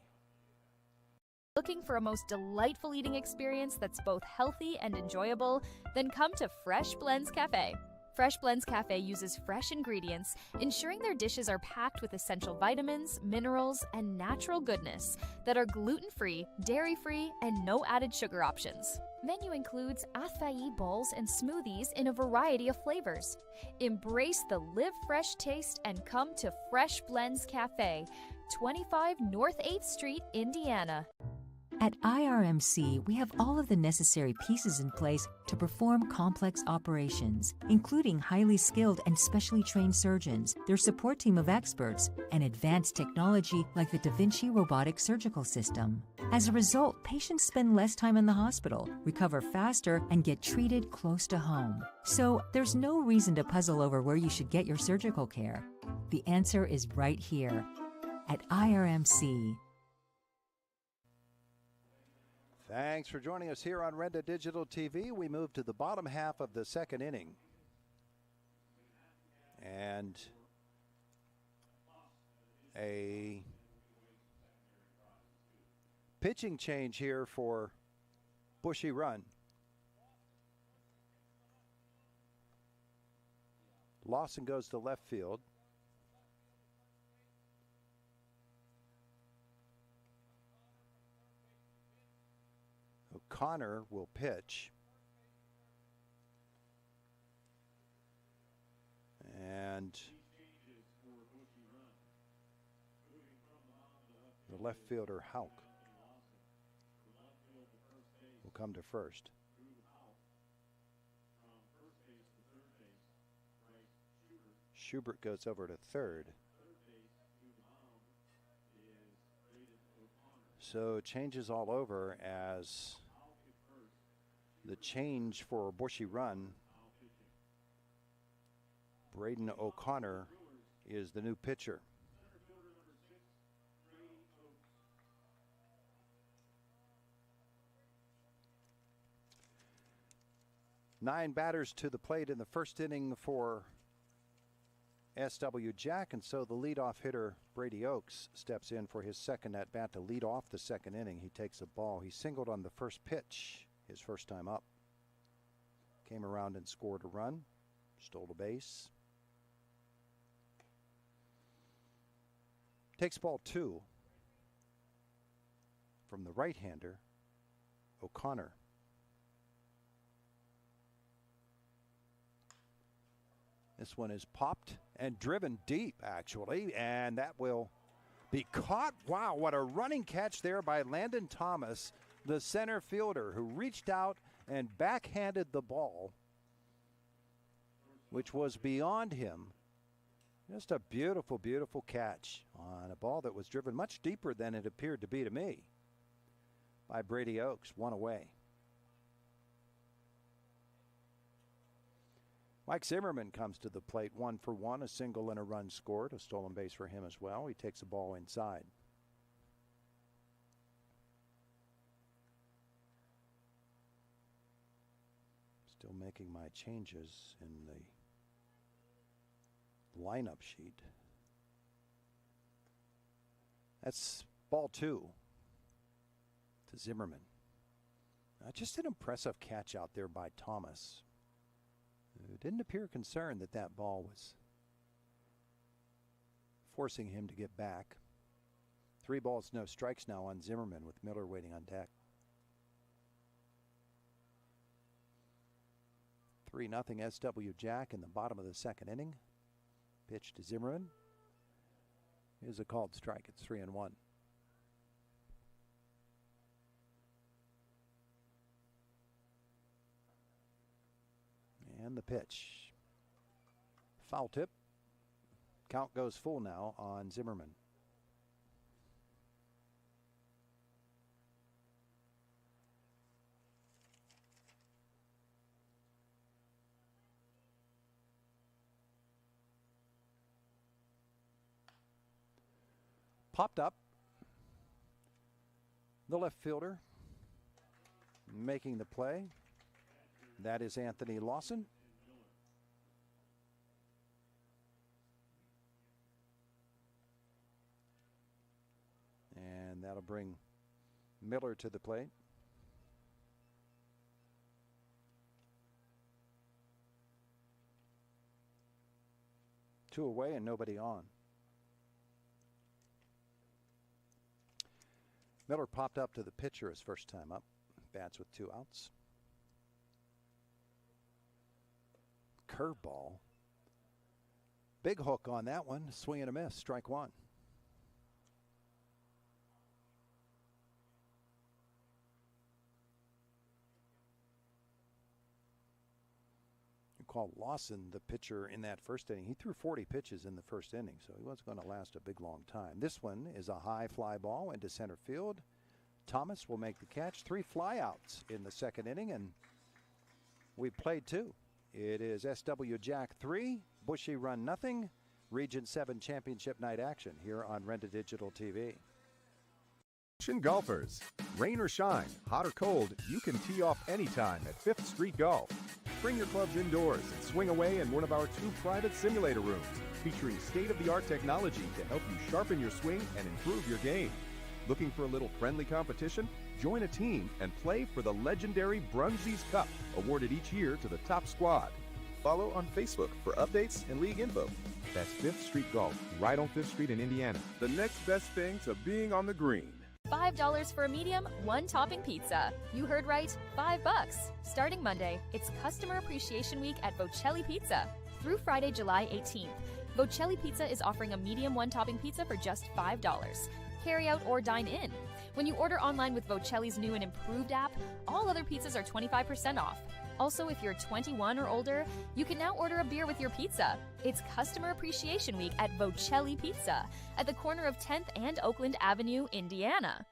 Looking for a most delightful eating experience that's both healthy and enjoyable? Then come to Fresh Blends Cafe. Fresh Blends Cafe uses fresh ingredients, ensuring their dishes are packed with essential vitamins, minerals, and natural goodness that are gluten-free, dairy-free, and no added sugar options. Menu includes acai bowls and smoothies in a variety of flavors. Embrace the live fresh taste and come to Fresh Blends Cafe, 25 North 8th Street, Indiana. At IRMC, we have all of the necessary pieces in place to perform complex operations, including highly skilled and specially trained surgeons, their support team of experts, and advanced technology like the Da Vinci robotic surgical system. As a result, patients spend less time in the hospital, recover faster, and get treated close to home. So there's no reason to puzzle over where you should get your surgical care. The answer is right here at IRMC. Thanks for joining us here on Renda Digital TV. We move to the bottom half of the second inning. And a pitching change here for Bushy run. Lawson goes to left field. O'Connor will pitch. And the left fielder, Hauk, will come to first. Schubert goes over to third. So changes all over as the change for Bushy run. Braden O'Connor is the new pitcher. Nine batters to the plate in the first inning for SW Jack, and so the leadoff hitter Brady Oakes steps in for his second at bat to lead off the second inning. He takes a ball. He singled on the first pitch, his first time up. Came around and scored a run, stole a base. Takes ball 2 from the right-hander, O'Connor. This one is popped and driven deep, actually, and that will be caught. Wow, what a running catch there by Landon Thomas, the center fielder, who reached out and backhanded the ball, which was beyond him. Just a beautiful, beautiful catch on a ball that was driven much deeper than it appeared to be to me by Brady Oakes, one away. Mike Zimmerman comes to the plate, 1 for 1, a single and a run scored, a stolen base for him as well. He takes the ball inside. Still making my changes in the lineup sheet. That's ball 2 to Zimmerman. Just an impressive catch out there by Thomas. Didn't appear concerned that that ball was forcing him to get back. 3 balls, no strikes now on Zimmerman with Miller waiting on deck. 3-0 SW Jack in the bottom of the second inning. Pitch to Zimmerman. Here's a called strike. It's 3-1. And the pitch. Foul tip. Count goes full now on Zimmerman. Popped up. The left fielder making the play. That is Anthony Lawson. And that'll bring Miller to the plate. Two away and nobody on. Miller popped up to the pitcher his first time up. Bats with 2 outs. Curveball. Big hook on that one. Swing and a miss. Strike 1. You call Lawson the pitcher in that first inning. He threw 40 pitches in the first inning, so he wasn't going to last a big long time. This one is a high fly ball into center field. Thomas will make the catch. 3 flyouts in the second inning, and we played 2. It is SW Jack 3, Bushy run nothing. Region 7 Championship Night action here on Renta Digital TV. Golfers, rain or shine, hot or cold, you can tee off anytime at 5th Street Golf. Bring your clubs indoors and swing away in one of our 2 private simulator rooms featuring state-of-the-art technology to help you sharpen your swing and improve your game. Looking for a little friendly competition? Join a team and play for the legendary Brunsies Cup, awarded each year to the top squad. Follow on Facebook for updates and league info. That's 5th Street Golf, right on 5th Street in Indiana. The next best thing to being on the green. $5 for a medium, 1 topping pizza. You heard right, $5. Starting Monday, it's Customer Appreciation Week at Bocelli Pizza. Through Friday, July 18th, Bocelli Pizza is offering a medium 1 topping pizza for just $5. Carry out or dine in. When you order online with Bocelli's new and improved app, all other pizzas are 25% off. Also, if you're 21 or older, you can now order a beer with your pizza. It's Customer Appreciation Week at Bocelli Pizza at the corner of 10th and Oakland Avenue, Indiana.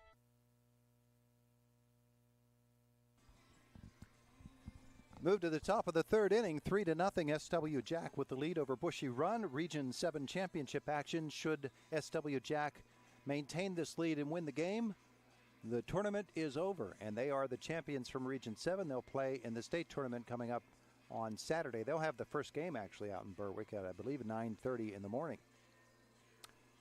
Move to the top of the third inning, 3-0 SW Jack with the lead over Bushy Run. Region 7 Championship action. Should SW Jack maintain this lead and win the game, the tournament is over, and they are the champions from Region 7. They'll play in the state tournament coming up on Saturday. They'll have the first game actually out in Berwick at, I believe, 9:30 in the morning.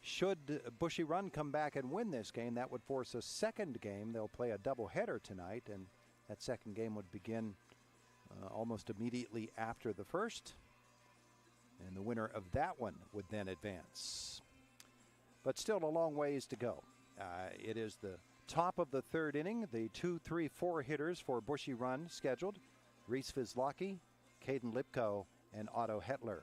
Should Bushy Run come back and win this game, that would force a second game. They'll play a doubleheader tonight, and that second game would begin almost immediately after the first. And the winner of that one would then advance. But still a long ways to go. It is the top of the third inning. The 2, 3, 4 hitters for Bushy Run scheduled: Reese Vizlaki, Caden Lipko, and Otto Hetler.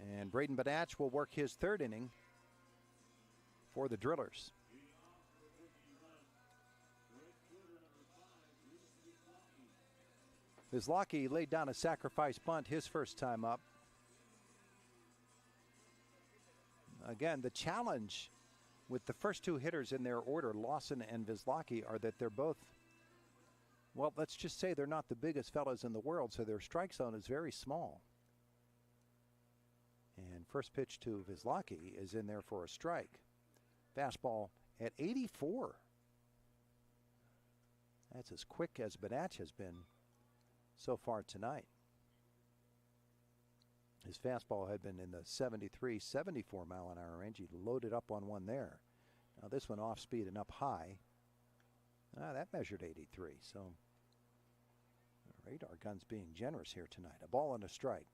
And Braden Banach will work his third inning for the Drillers. Vizlaki laid down a sacrifice bunt his first time up. Again, the challenge with the first two hitters in their order, Lawson and Vizlaki, are that they're both, well, let's just say they're not the biggest fellas in the world, so their strike zone is very small. And first pitch to Vizlaki is in there for a strike. Fastball at 84. That's as quick as Banach has been so far tonight. His fastball had been in the 73, 74 mile an hour range. He loaded up on one there. Now this one off speed and up high. That measured 83. So the radar gun's being generous here tonight. A ball and a strike.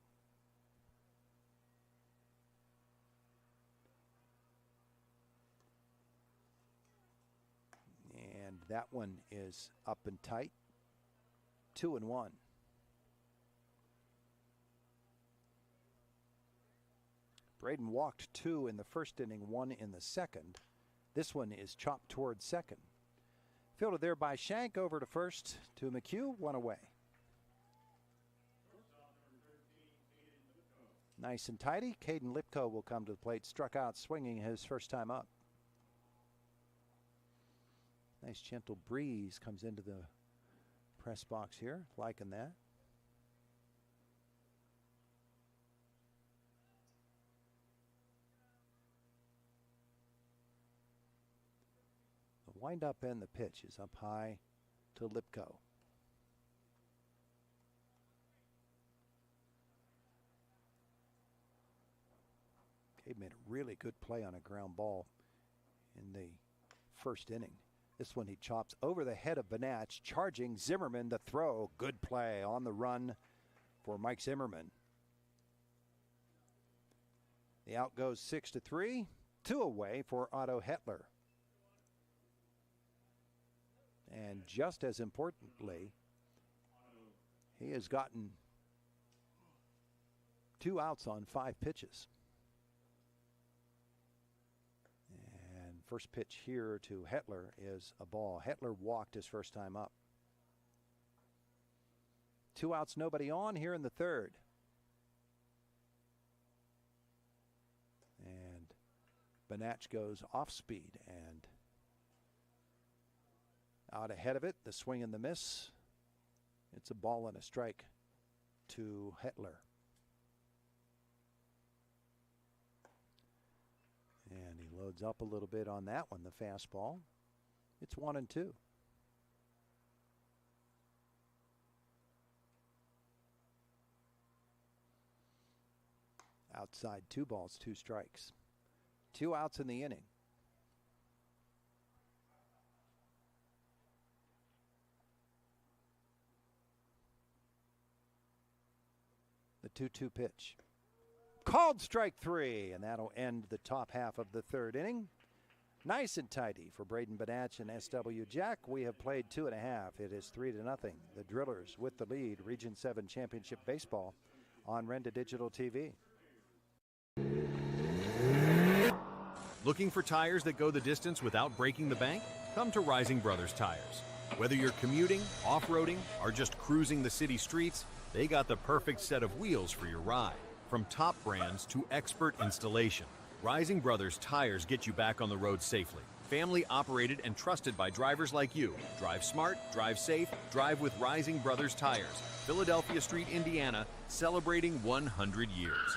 And that one is up and tight. 2-1. Braden walked 2 in the first inning, 1 in the second. This one is chopped towards second. Fielded there by Shank, over to first to McHugh, 1 away. Nice and tidy. Caden Lipko will come to the plate, struck out swinging his first time up. Nice gentle breeze comes into the press box here, liking that. The windup and the pitch is up high to Lipko. Gabe made a really good play on a ground ball in the first inning. This one he chops over the head of Banach, charging Zimmerman the throw. Good play on the run for Mike Zimmerman. The out goes 6-3, 2 away for Otto Hetler. And just as importantly, he has gotten 2 outs on 5 pitches. First pitch here to Hetler is a ball. Hetler walked his first time up. 2 outs, nobody on here in the third. And Banach goes off speed and out ahead of it, the swing and the miss. It's a ball and a strike to Hetler. And he loads up a little bit on that one, the fastball. It's 1-2. Outside, 2 balls, 2 strikes. 2 outs in the inning. The 2-2 pitch. Called strike 3, and that'll end the top half of the third inning. Nice and tidy for Braden Banach and SW Jack. We have played 2.5. It is 3-0. The Drillers with the lead. Region 7 Championship Baseball on Renda Digital TV. Looking for tires that go the distance without breaking the bank? Come to Rising Brothers Tires. Whether you're commuting, off-roading, or just cruising the city streets, they got the perfect set of wheels for your ride. From top brands to expert installation, Rising Brothers Tires get you back on the road safely. Family operated and trusted by drivers like you. Drive smart, drive safe, drive with Rising Brothers Tires. Philadelphia Street, Indiana, celebrating 100 years.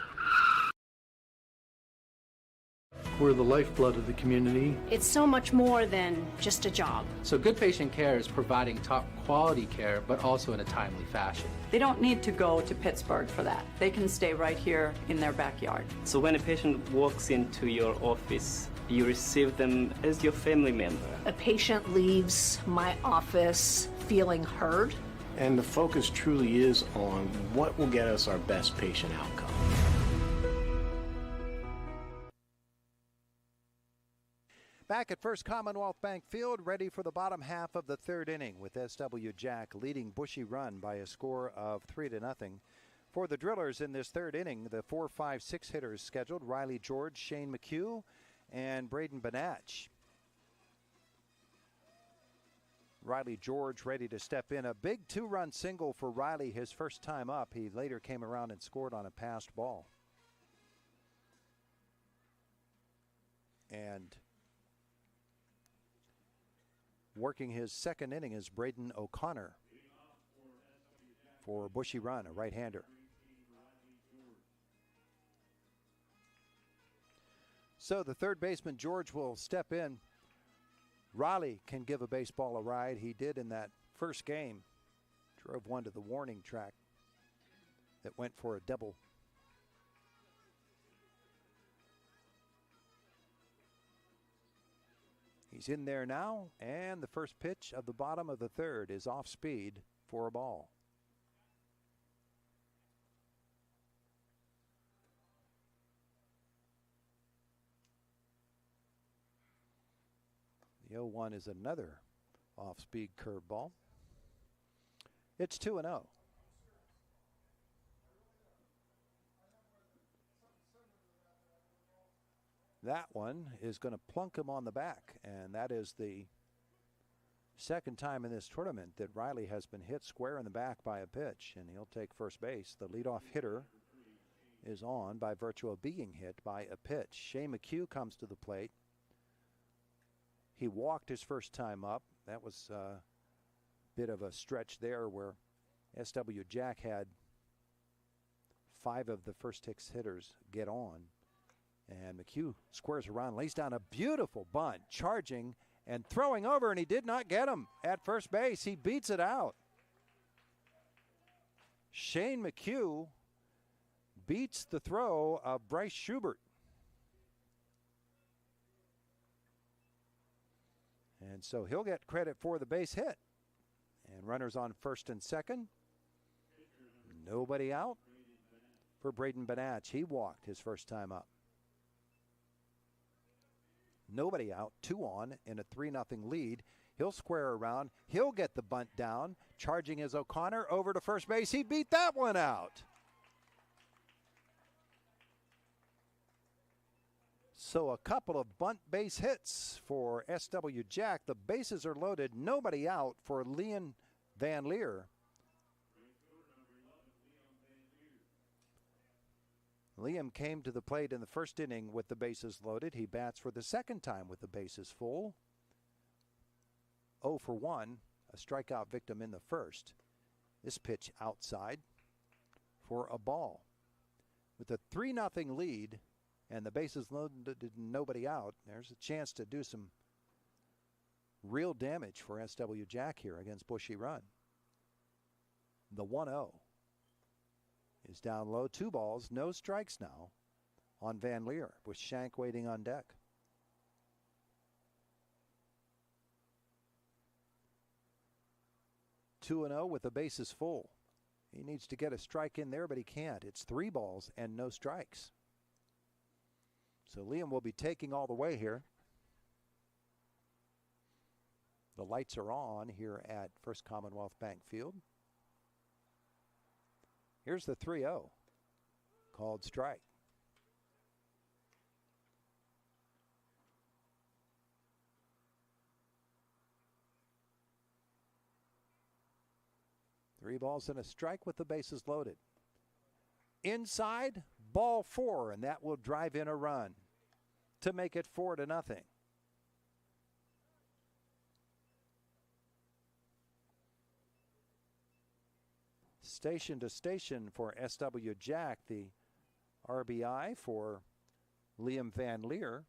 We're the lifeblood of the community. It's so much more than just a job. So good patient care is providing top quality care, but also in a timely fashion. They don't need to go to Pittsburgh for that. They can stay right here in their backyard. So when a patient walks into your office, you receive them as your family member. A patient leaves my office feeling heard. And the focus truly is on what will get us our best patient outcome. Back at First Commonwealth Bank Field, ready for the bottom half of the third inning with SW Jack leading Bushy Run by a score of 3-0. For the Drillers in this third inning, the 4, 5, 6 hitters scheduled: Riley George, Shane McHugh, and Braden Banach. Riley George ready to step in. A big 2-run single for Riley his first time up. He later came around and scored on a passed ball. And working his second inning is Braden O'Connor for Bushy Run, a right-hander. So the third baseman, George, will step in. Riley can give a baseball a ride. He did in that first game. Drove one to the warning track that went for a double. He's in there now, and the first pitch of the bottom of the third is off speed for a ball. The 0-1 is another off-speed curveball. It's 2-0. That one is going to plunk him on the back, and that is the second time in this tournament that Riley has been hit square in the back by a pitch, and he'll take first base. The leadoff hitter is on by virtue of being hit by a pitch. Shane McHugh comes to the plate. He walked his first time up. That was a bit of a stretch there where SW Jack had 5 of the first 6 hitters get on. And McHugh squares around, lays down a beautiful bunt, charging and throwing over, and he did not get him at first base. He beats it out. Shane McHugh beats the throw of Bryce Schubert. And so he'll get credit for the base hit. And runners on first and second. Nobody out for Braden Banach. He walked his first time up. Nobody out, 2 on in a 3-0 lead. He'll square around. He'll get the bunt down. Charging is O'Connor over to first base. He beat that one out. So a couple of bunt base hits for SW Jack. The bases are loaded. Nobody out for Liam Van Leer. Liam came to the plate in the first inning with the bases loaded. He bats for the second time with the bases full. 0 for 1, a strikeout victim in the first. This pitch outside for a ball. With a 3-0 lead and the bases loaded, nobody out, there's a chance to do some real damage for SW Jack here against Bushy Run. The 1-0 is down low. 2 balls, no strikes now on Van Leer with Shank waiting on deck. Two and 0 with the bases full. He needs to get a strike in there, but he can't. It's 3 balls and no strikes. So Liam will be taking all the way here. The lights are on here at First Commonwealth Bank Field. Here's the 3-0, called strike. Three balls and a strike with the bases loaded. Inside, ball 4, and that will drive in a run to make it 4-0. Station to station for SW Jack, the RBI for Liam Van Leer.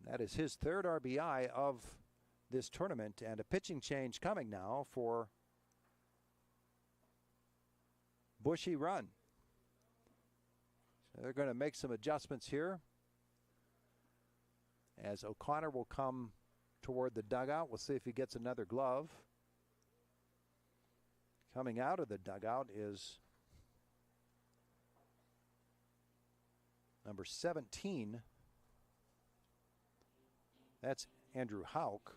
That is his third RBI of this tournament, and a pitching change coming now for Bushy Run. So they're going to make some adjustments here as O'Connor will come toward the dugout. We'll see if he gets another glove. Coming out of the dugout is number 17. That's Andrew Houck.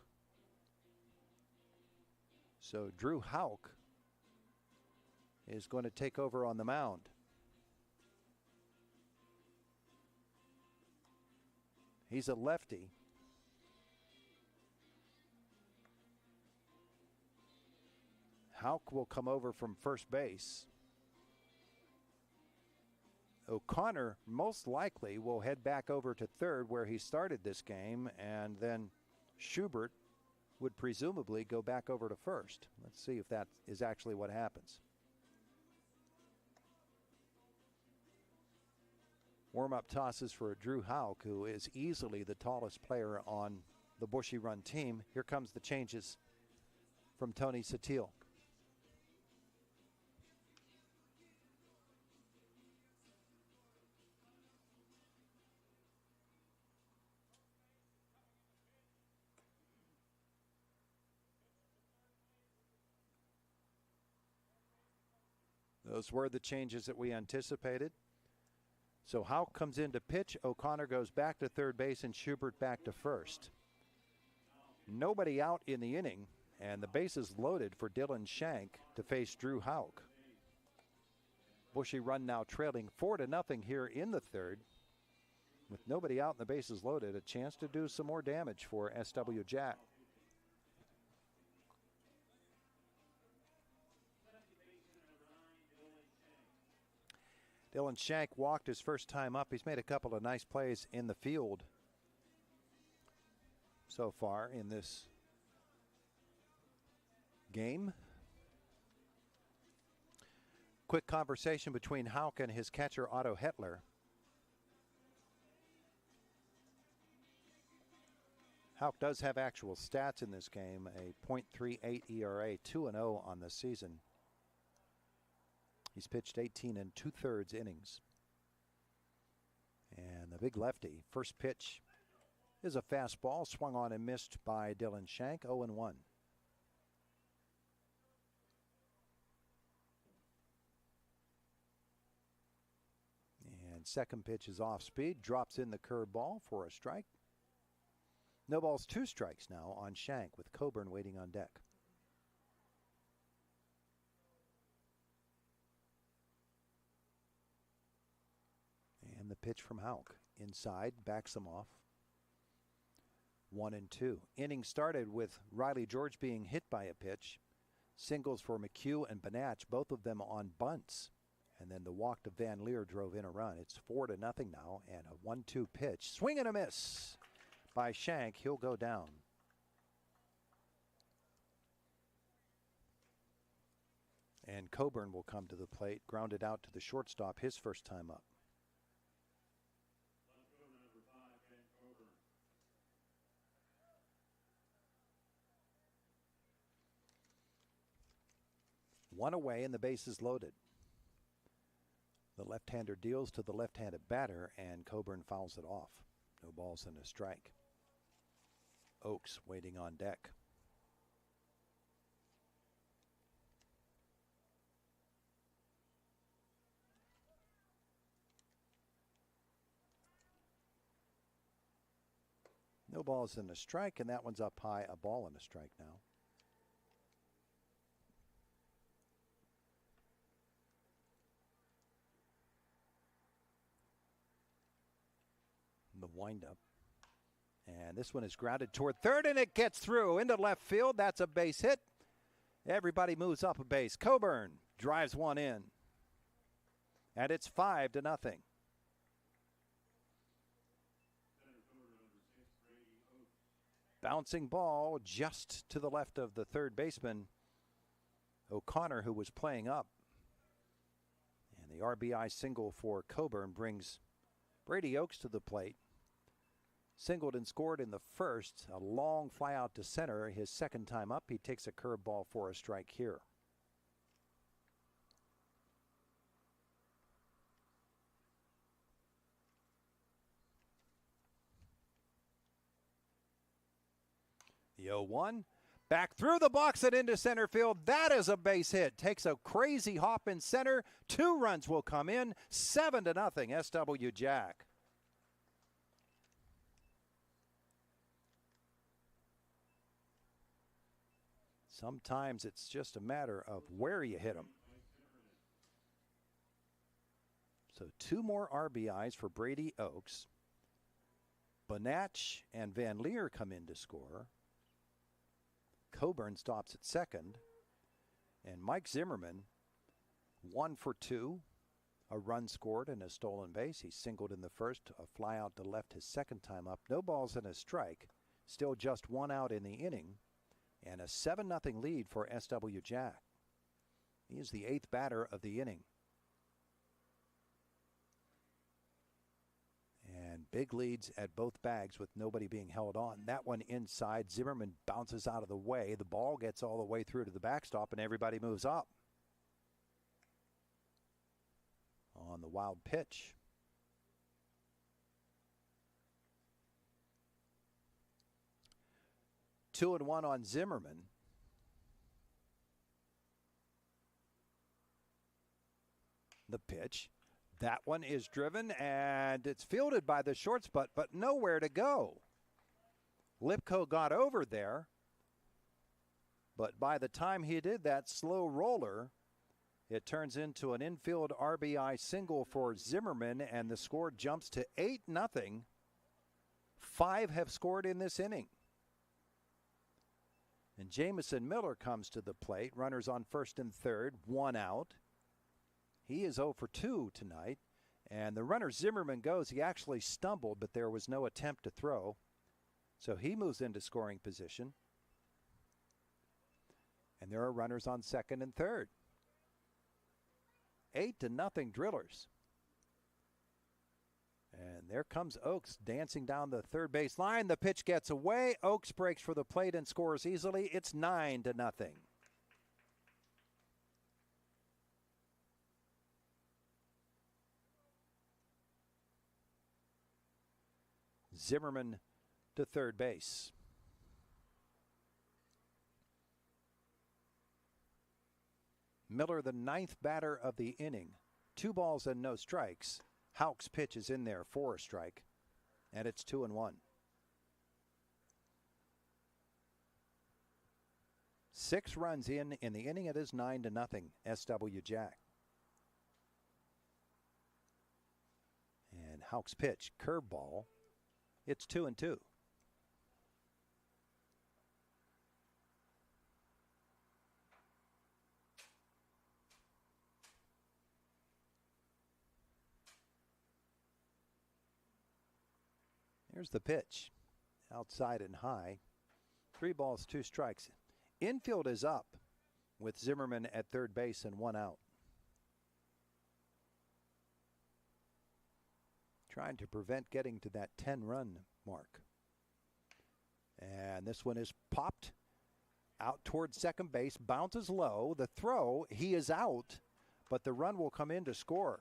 So Drew Houck is going to take over on the mound. He's a lefty. Houck will come over from first base. O'Connor most likely will head back over to third where he started this game, and then Schubert would presumably go back over to first. Let's see if that is actually what happens. Warm-up tosses for Drew Houck, who is easily the tallest player on the Bushy Run team. Here comes the changes from Tony Satil. Those were the changes that we anticipated. So Houck comes in to pitch, O'Connor goes back to third base, and Schubert back to first. Nobody out in the inning, and the bases loaded for Dylan Shank to face Drew Houck. Bushy Run now trailing 4-0 here in the third. With nobody out and the bases loaded, a chance to do some more damage for SW Jack. Dylan Shank walked his first time up. He's made a couple of nice plays in the field so far in this game. Quick conversation between Houck and his catcher Otto Hetler. Houck does have actual stats in this game, a .38 ERA, 2-0 on the season. He's pitched 18 2/3 innings. And the big lefty, first pitch is a fastball, swung on and missed by Dylan Shank, 0-1. And second pitch is off speed, drops in the curveball for a strike. No balls, 2 strikes now on Shank with Coburn waiting on deck. And the pitch from Houck. Inside, backs him off. 1-2. Inning started with Riley George being hit by a pitch. Singles for McHugh and Banach, both of them on bunts. And then the walk to Van Leer drove in a run. It's 4-0 now, and a 1-2 pitch. Swing and a miss by Shank. He'll go down. And Coburn will come to the plate, grounded out to the shortstop his first time up. One away and the bases loaded. The left-hander deals to the left-handed batter, and Coburn fouls it off. No balls and a strike. Oakes waiting on deck. No balls and a strike, and that one's up high, a ball and a strike now. The windup. And this one is grounded toward third, and it gets through into left field. That's a base hit. Everybody moves up a base. Coburn drives one in. And it's 5-0. Bouncing ball just to the left of the third baseman, O'Connor, who was playing up. And the RBI single for Coburn brings Brady Oakes to the plate. Singled and scored in the first. A long fly out to center. His second time up, he takes a curveball for a strike here. The 0-1. Back through the box and into center field. That is a base hit. Takes a crazy hop in center. 2 runs will come in. 7-0 SW Jack. Sometimes it's just a matter of where you hit them. So 2 more RBIs for Brady Oaks. Bonatch and Van Leer come in to score. Coburn stops at second. And Mike Zimmerman, 1 for 2. A run scored and a stolen base. He singled in the first, a fly out to left his second time up. No balls and a strike. Still just 1 out in the inning. And a 7-0 lead for SW Jack. He is the 8th batter of the inning. And big leads at both bags with nobody being held on. That one inside. Zimmerman bounces out of the way. The ball gets all the way through to the backstop and everybody moves up. On the wild pitch. 2-1 on Zimmerman. The pitch. That one is driven and it's fielded by the shortstop, but nowhere to go. Lipko got over there, but by the time he did that slow roller, it turns into an infield RBI single for Zimmerman, and the score jumps to 8-0. 5 have scored in this inning. And Jamison Miller comes to the plate. Runners on first and third, 1 out. He is 0 for 2 tonight. And the runner Zimmerman goes. He actually stumbled, but there was no attempt to throw. So he moves into scoring position. And there are runners on second and third. 8-0 Drillers. And there comes Oaks dancing down the third base line. The pitch gets away. Oaks breaks for the plate and scores easily. It's 9-0. Zimmerman to third base. Miller, the 9th batter of the inning. 2 balls and no strikes. Houck's pitch is in there for a strike, and it's 2-1. 6 runs in the inning. It is 9-0 SW Jack. And Houck's pitch, curveball. It's 2-2. Here's the pitch. Outside and high. 3 balls, 2 strikes. Infield is up with Zimmerman at third base and 1 out. Trying to prevent getting to that 10-run mark. And this one is popped out towards second base. Bounces low. The throw, he is out, but the run will come in to score.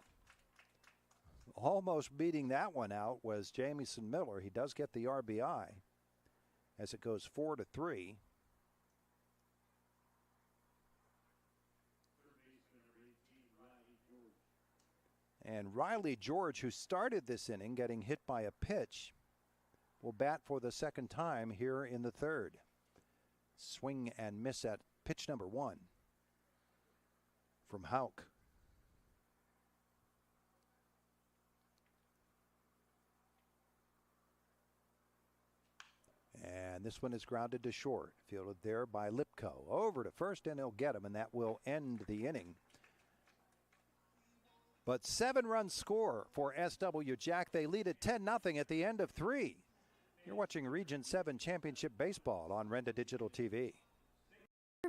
Almost beating that one out was Jamison Miller. He does get the RBI as it goes 4-3. And Riley George, who started this inning getting hit by a pitch, will bat for the second time here in the third. Swing and miss at pitch number 1 from Houck. And this one is grounded to short. Fielded there by Lipko. Over to first, and he'll get him, and that will end the inning. But 7-run score for SW Jack. They lead at 10-0 at the end of 3. You're watching Region 7 Championship Baseball on Renda Digital TV.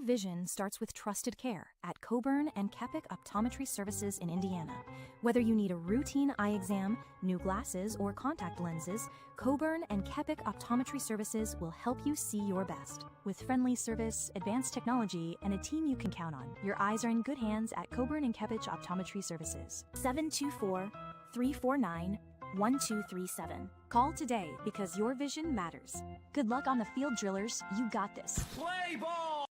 Vision starts with trusted care at Coburn and Kepik Optometry Services in Indiana. Whether you need a routine eye exam, new glasses, or contact lenses, Coburn and Kepik Optometry Services will help you see your best. With friendly service, advanced technology, and a team you can count on, your eyes are in good hands at Coburn and Kepik Optometry Services. 724-349-1237. Call today because your vision matters. Good luck on the field, drillers. You got this. Play ball!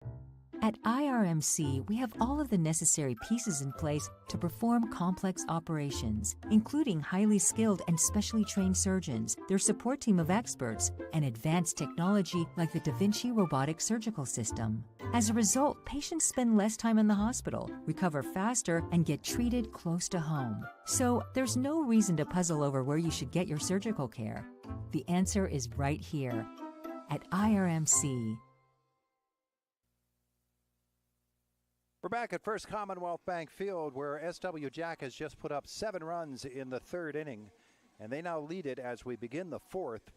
At IRMC, we have all of the necessary pieces in place to perform complex operations, including highly skilled and specially trained surgeons, their support team of experts, and advanced technology like the Da Vinci robotic surgical system. As a result, patients spend less time in the hospital, recover faster, and get treated close to home. So there's no reason to puzzle over where you should get your surgical care. The answer is right here at IRMC. We're back at First Commonwealth Bank Field, where SW Jack has just put up 7 runs in the 3rd inning, and they now lead it as we begin the 4th,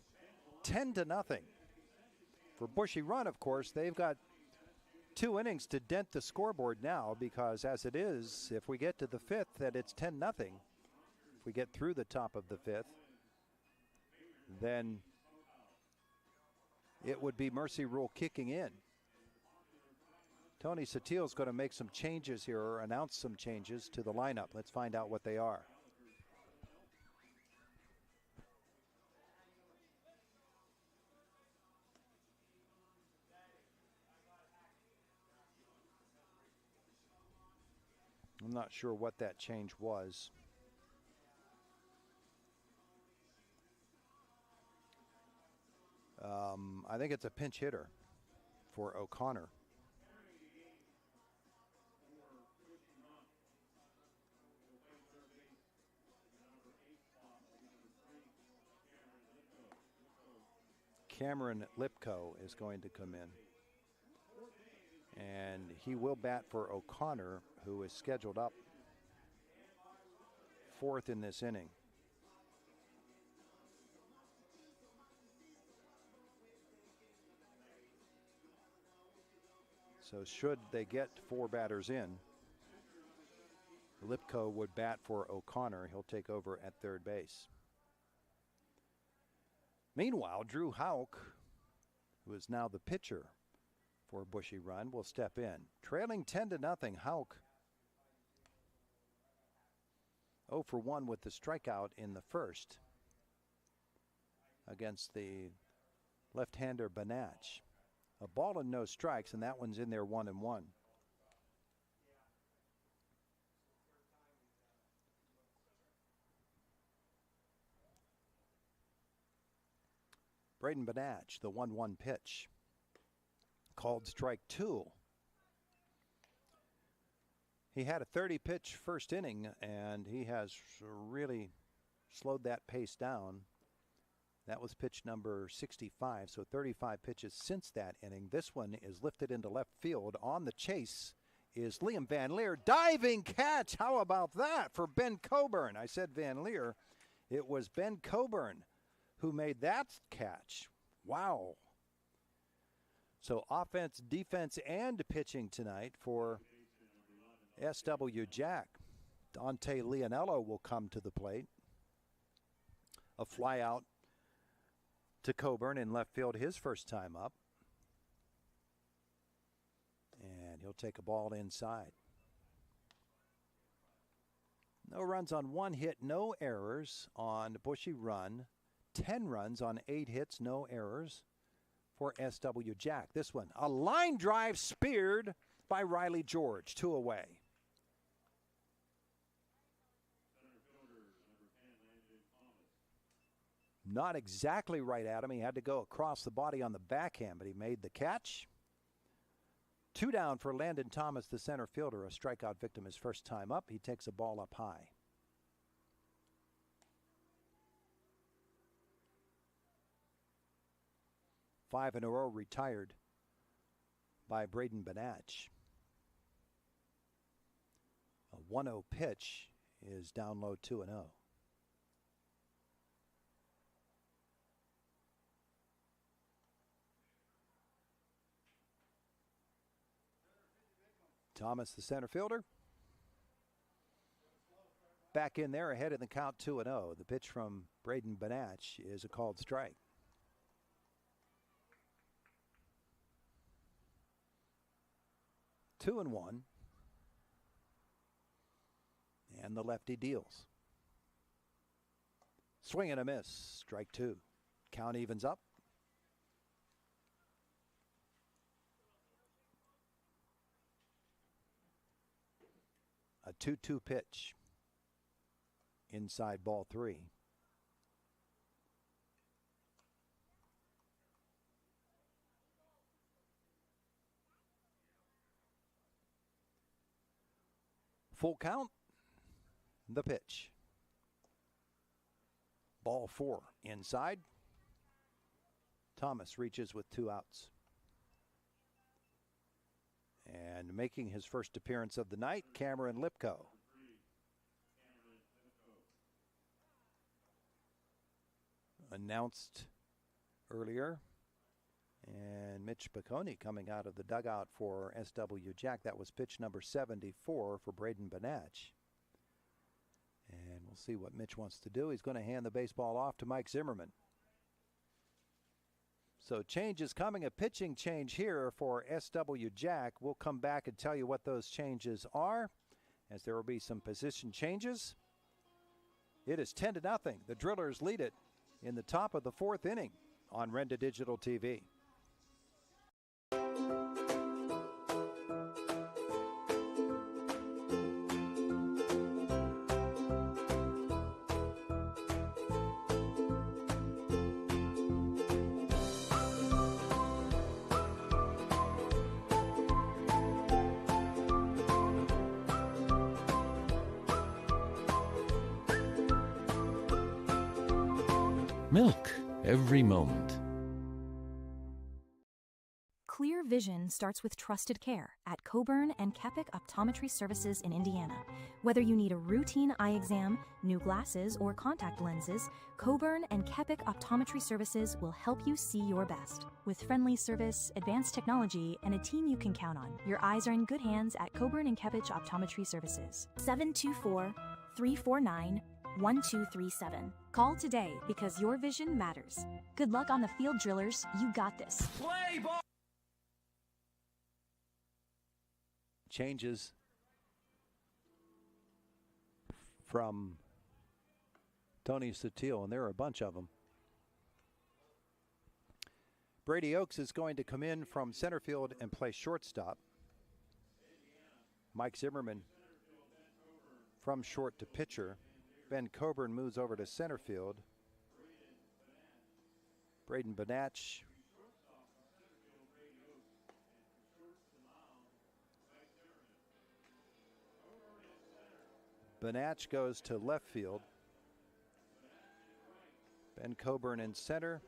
10-0. For Bushy Run, of course, they've got 2 innings to dent the scoreboard now, because as it is, if we get to the 5th, that it's 10-0. If we get through the top of the 5th, then it would be mercy rule kicking in. Tony Satil's going to make some changes here, or announce some changes to the lineup. Let's find out what they are. I'm not sure what that change was. I think it's a pinch hitter for O'Connor. Cameron Lipko is going to come in, and he will bat for O'Connor, who is scheduled up 4th in this inning. So should they get 4 batters in, Lipko would bat for O'Connor. He'll take over at 3rd base. Meanwhile, Drew Houck, who is now the pitcher for Bushy Run, will step in. Trailing 10-0, Houck 0 for 1 with the strikeout in the 1st against the left-hander Banach. A ball and no strikes, and that one's in there 1-1. Braden Banach, the 1-1 pitch. Called strike 2. He had a 30-pitch first inning, and he has really slowed that pace down. That was pitch number 65, so 35 pitches since that inning. This one is lifted into left field. On the chase is Liam Van Leer. Diving catch! How about that for Ben Coburn? I said Van Leer. It was Ben Coburn who made that catch. Wow. So offense, defense, and pitching tonight for SW Jack. Dante Leonello will come to the plate. A fly out to Coburn in left field, his first time up. And he'll take a ball inside. No runs on 1 hit, no errors on Bushy Run. 10 runs on 8 hits, no errors for SW Jack. This one, a line drive speared by Riley George, 2 away. Not exactly right at him. He had to go across the body on the backhand, but he made the catch. 2 down for Landon Thomas, the center fielder, a strikeout victim his first time up. He takes a ball up high. Five in a row retired by Braden Banach. A 1-0 pitch is down low 2-0. Thomas, the center fielder. Back in there ahead in the count 2-0. The pitch from Braden Banach is a called strike. Two and one. And the lefty deals. Swing and a miss. Strike two. Count evens up. A 2-2 pitch. Inside ball three. Full count. The pitch. Ball four. Inside. Thomas reaches with 2 outs. And making his first appearance of the night, Cameron Lipko. Announced earlier. And Mitch Piccone coming out of the dugout for SW Jack. That was pitch number 74 for Braden Banach. And we'll see what Mitch wants to do. He's going to hand the baseball off to Mike Zimmerman. So change is coming, a pitching change here for SW Jack. We'll come back and tell you what those changes are, as there will be some position changes. It is 10-0. The Drillers lead it in the top of the 4th inning on Renda Digital TV. Milk every moment. Clear vision starts with trusted care at Coburn and Kepik Optometry Services in Indiana. Whether you need a routine eye exam, new glasses, or contact lenses, Coburn and Kepik Optometry Services will help you see your best. With friendly service, advanced technology, and a team you can count on, your eyes are in good hands at Coburn and Kepik Optometry Services. 724-349-1237. Call today because your vision matters. Good luck on the field, Drillers. You got this. Play ball! Changes from Tony Sutil, and there are a bunch of them. Brady Oakes is going to come in from center field and play shortstop. Mike Zimmerman from short to pitcher. Ben Coburn moves over to center field. Braden Banach goes to left field. Ben Coburn in center.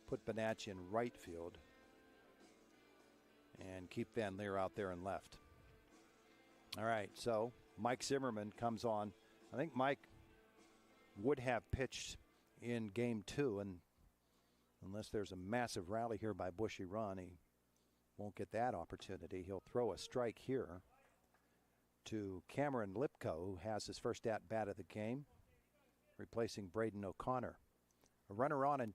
Put Banach in right field. And keep Van Leer out there in left. All right, so Mike Zimmerman comes on. I think Mike would have pitched in game 2, and unless there's a massive rally here by Bushy Run, he won't get that opportunity. He'll throw a strike here to Cameron Lipko, who has his first at-bat of the game, replacing Braden O'Connor. A runner on and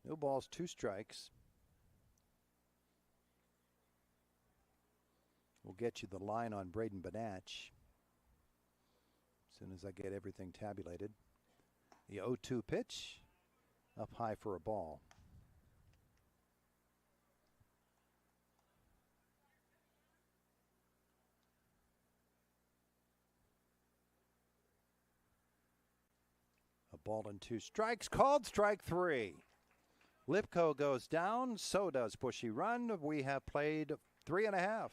no balls, 2 strikes. We'll get you the line on Braden Banach as soon as I get everything tabulated. The 0-2 pitch up high for a ball. A ball and 2 strikes, called strike 3. Lipko goes down, so does Bushy Run. We have played 3.5.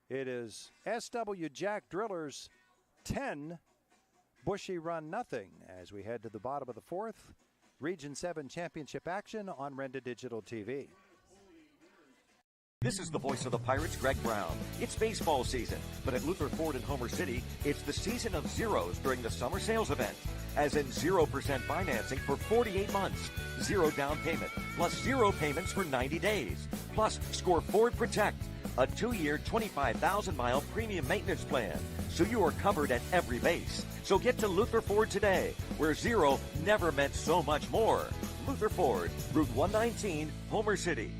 It is SW Jack Drillers 10, Bushy Run nothing. As we head to the bottom of the 4th, Region 7 championship action on Renda Digital TV. This is the voice of the Pirates, Greg Brown. It's baseball season, but at Luther Ford in Homer City, it's the season of zeros during the summer sales event. As in 0% financing for 48 months, 0 down payment, plus 0 payments for 90 days. Plus, score Ford Protect, a 2-year, 25,000-mile premium maintenance plan, so you are covered at every base. So get to Luther Ford today, where 0 never meant so much more. Luther Ford, Route 119, Homer City.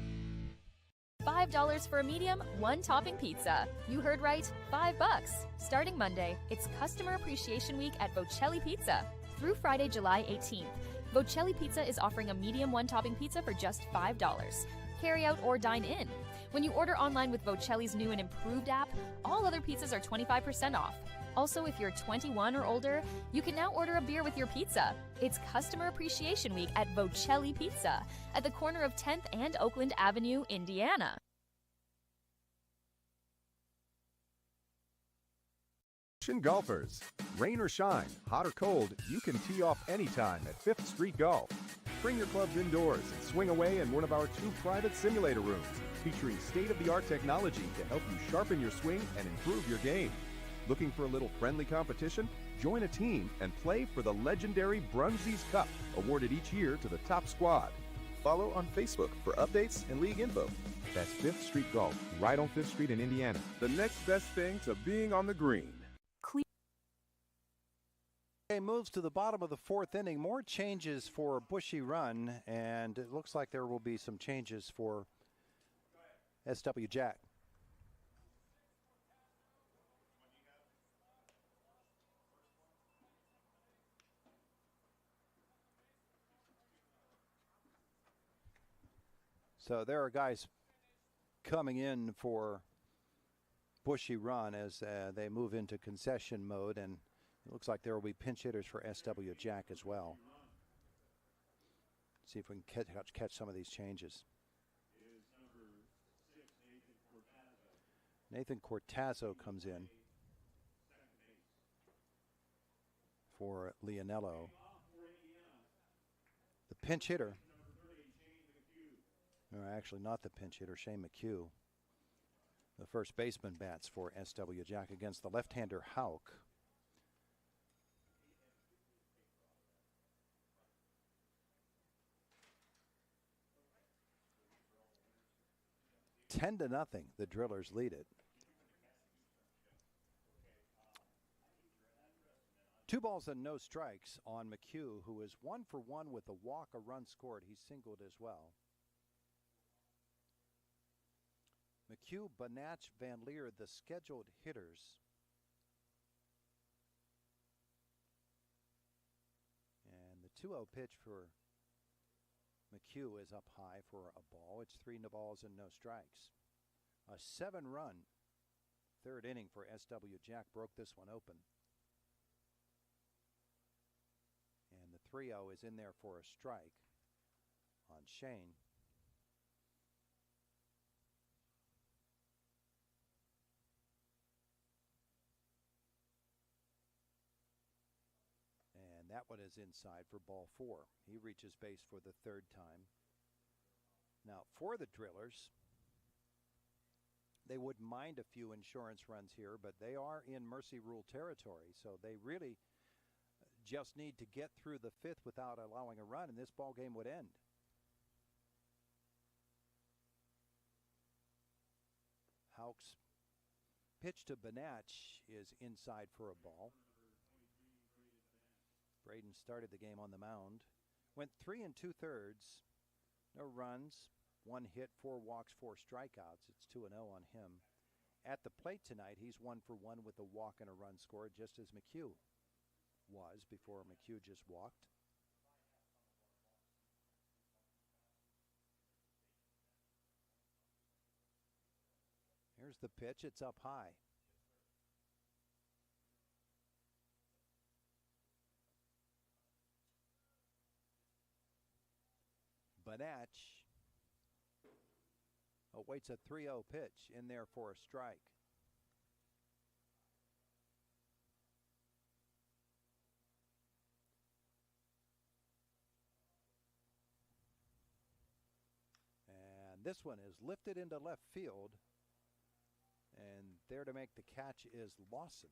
$5 for a medium, 1 topping pizza. You heard right, $5. Starting Monday, it's Customer Appreciation Week at Vocelli Pizza. Through Friday, July 18th, Vocelli Pizza is offering a medium 1 topping pizza for just $5. Carry out or dine in. When you order online with Vocelli's new and improved app, all other pizzas are 25% off. Also, if you're 21 or older, you can now order a beer with your pizza. It's Customer Appreciation Week at Vocelli Pizza at the corner of 10th and Oakland Avenue, Indiana. Golfers. Rain or shine, hot or cold, you can tee off anytime at 5th Street Golf. Bring your clubs indoors and swing away in one of our 2 private simulator rooms featuring state-of-the-art technology to help you sharpen your swing and improve your game. Looking for a little friendly competition? Join a team and play for the legendary Brunzies Cup, awarded each year to the top squad. Follow on Facebook for updates and league info. That's 5th Street Golf, right on 5th Street in Indiana. The next best thing to being on the green. Moves to the bottom of the 4th inning. More changes for Bushy run, and it looks like there will be some changes for SW Jack. So there are guys coming in for Bushy run as they move into concession mode, and it looks like there will be pinch hitters for SW Jack as well. See if we can catch some of these changes. Nathan Cortazzo comes in for Leonello. The pinch hitter, or actually not the pinch hitter, Shane McHugh. The first baseman bats for SW Jack against the left-hander Hauk. 10-0, the Drillers lead it. 2 balls and no strikes on McHugh, who is 1 for 1 with a walk, a run scored. He's singled as well. McHugh, Banach, Van Leer, the scheduled hitters. And the 2-0 pitch for McHugh is up high for a ball. It's 3 balls and no strikes. A 7-run 3rd inning for SW Jack broke this one open. And the 3-0 is in there for a strike on Shane. And that one is inside for ball 4. He reaches base for the 3rd time. Now, for the Drillers, they wouldn't mind a few insurance runs here, but they are in mercy rule territory, so they really just need to get through the 5th without allowing a run, and this ball game would end. Hauk's pitch to Banach is inside for a ball. Braden started the game on the mound. Went 3 2/3, no runs, 1 hit, 4 walks, 4 strikeouts. It's 2-0 on him. At the plate tonight, he's 1 for 1 with a walk and a run scored, just as McHugh was before McHugh just walked. Here's the pitch. It's up high. Banach awaits a 3-0 pitch in there for a strike. And this one is lifted into left field. And there to make the catch is Lawson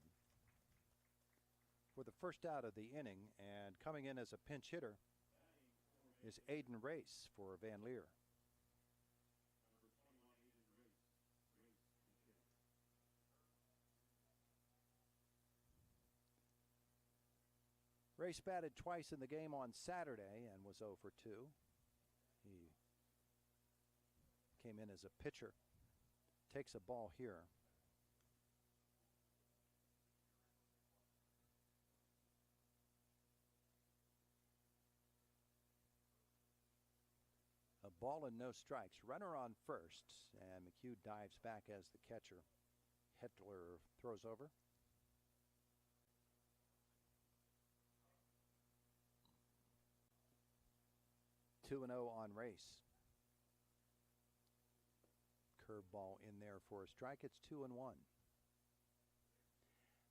for the first out of the inning. And coming in as a pinch hitter is Aiden Race for Van Leer. Race batted twice in the game on Saturday and was 0 for 2. He came in as a pitcher. Takes a ball here. A ball and no strikes. Runner on first, and McHugh dives back as the catcher. Hetler throws over. Two and 0 on Race. Curveball in there for a strike. It's 2-1.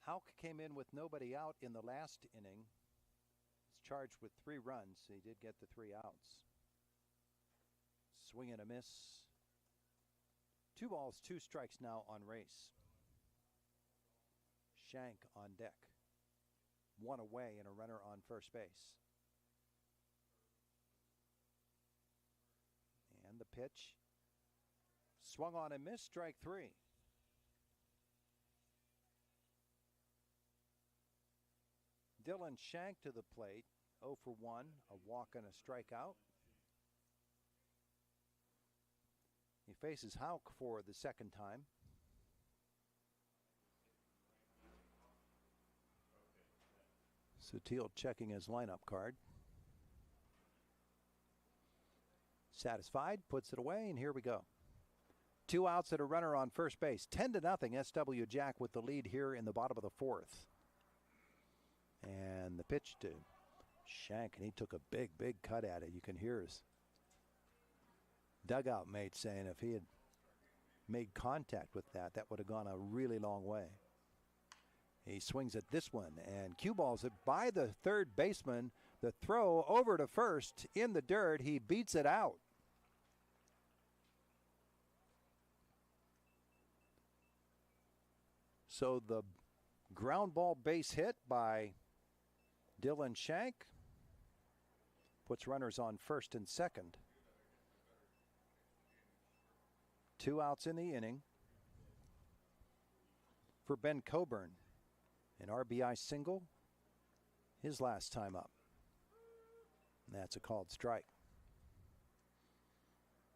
Hauk came in with nobody out in the last inning. He's charged with 3 runs. He did get the 3 outs. Swing and a miss. 2 balls, 2 strikes now on Race. Shank on deck. 1 away and a runner on first base. And the pitch. Swung on and missed, strike 3. Dylan Shank to the plate, 0 for 1, a walk and a strikeout. He faces Hauk for the second time. Sutil checking his lineup card. Satisfied, puts it away, and here we go. 2 outs and a runner on first base. 10-0 SW Jack with the lead here in the bottom of the 4th. And the pitch to Shank, and he took a big, big cut at it. You can hear his dugout mate saying if he had made contact with that, that would have gone a really long way. He swings at this one and cue balls it by the third baseman. The throw over to first in the dirt. He beats it out. So the ground ball base hit by Dylan Shank puts runners on first and second. 2 outs in the inning for Ben Coburn. An RBI single, his last time up. And that's a called strike.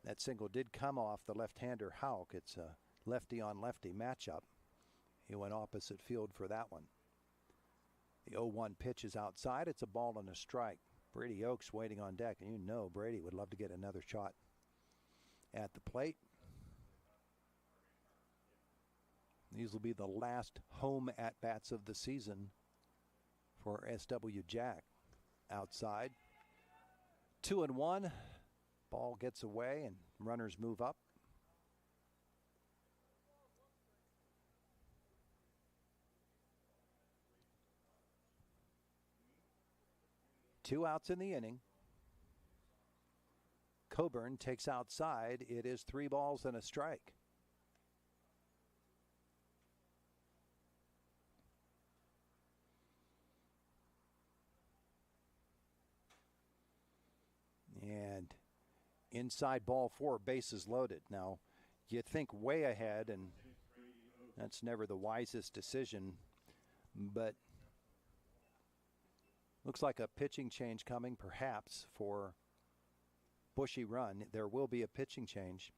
That single did come off the left-hander Hauk. It's a lefty-on-lefty matchup. He went opposite field for that one. The 0-1 pitch is outside. It's a ball and a strike. Brady Oakes waiting on deck, and you know Brady would love to get another shot at the plate. These will be the last home at-bats of the season for SW Jack. Outside. 2-1. Ball gets away and runners move up. Two outs in the inning. Coburn takes outside. It is 3 balls and a strike. And inside ball 4, bases loaded. Now, you think way ahead, and that's never the wisest decision, but looks like a pitching change coming, perhaps, for Bushy run. There will be a pitching change.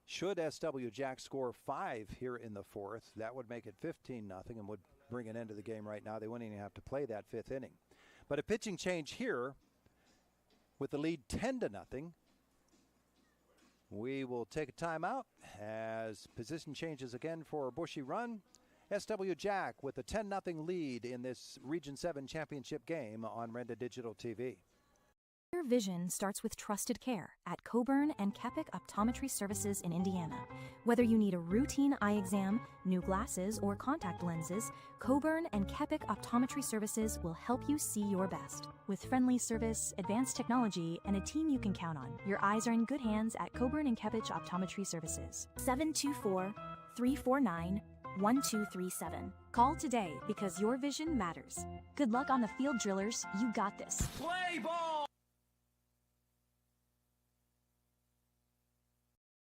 Should SW Jack score 5 here in the 4th, that would make it 15-0 and would bring an end to the game right now. They wouldn't even have to play that 5th inning. But a pitching change here with the lead 10-0. We will take a timeout as position changes again for Bushy run. SW Jack with a 10-0 lead in this Region 7 championship game on Renda Digital TV. Clear vision starts with trusted care at Coburn and Kepik Optometry Services in Indiana. Whether you need a routine eye exam, new glasses, or contact lenses, Coburn and Kepik Optometry Services will help you see your best. With friendly service, advanced technology, and a team you can count on, your eyes are in good hands at Coburn and Kepik Optometry Services. 724-349-1237. Call today because your vision matters. Good luck on the field, drillers. You got this. Play ball!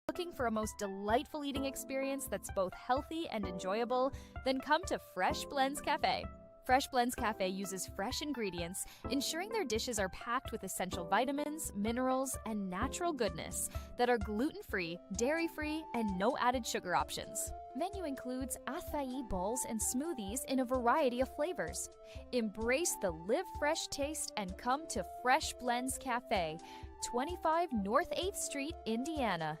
Looking for a most delightful eating experience that's both healthy and enjoyable? Then come to Fresh Blends Cafe. Fresh Blends Cafe uses fresh ingredients, ensuring their dishes are packed with essential vitamins, minerals, and natural goodness that are gluten-free, dairy-free, and no added sugar options. Menu includes acai bowls and smoothies in a variety of flavors. Embrace the live fresh taste and come to Fresh Blends Cafe, 25 North 8th Street, Indiana.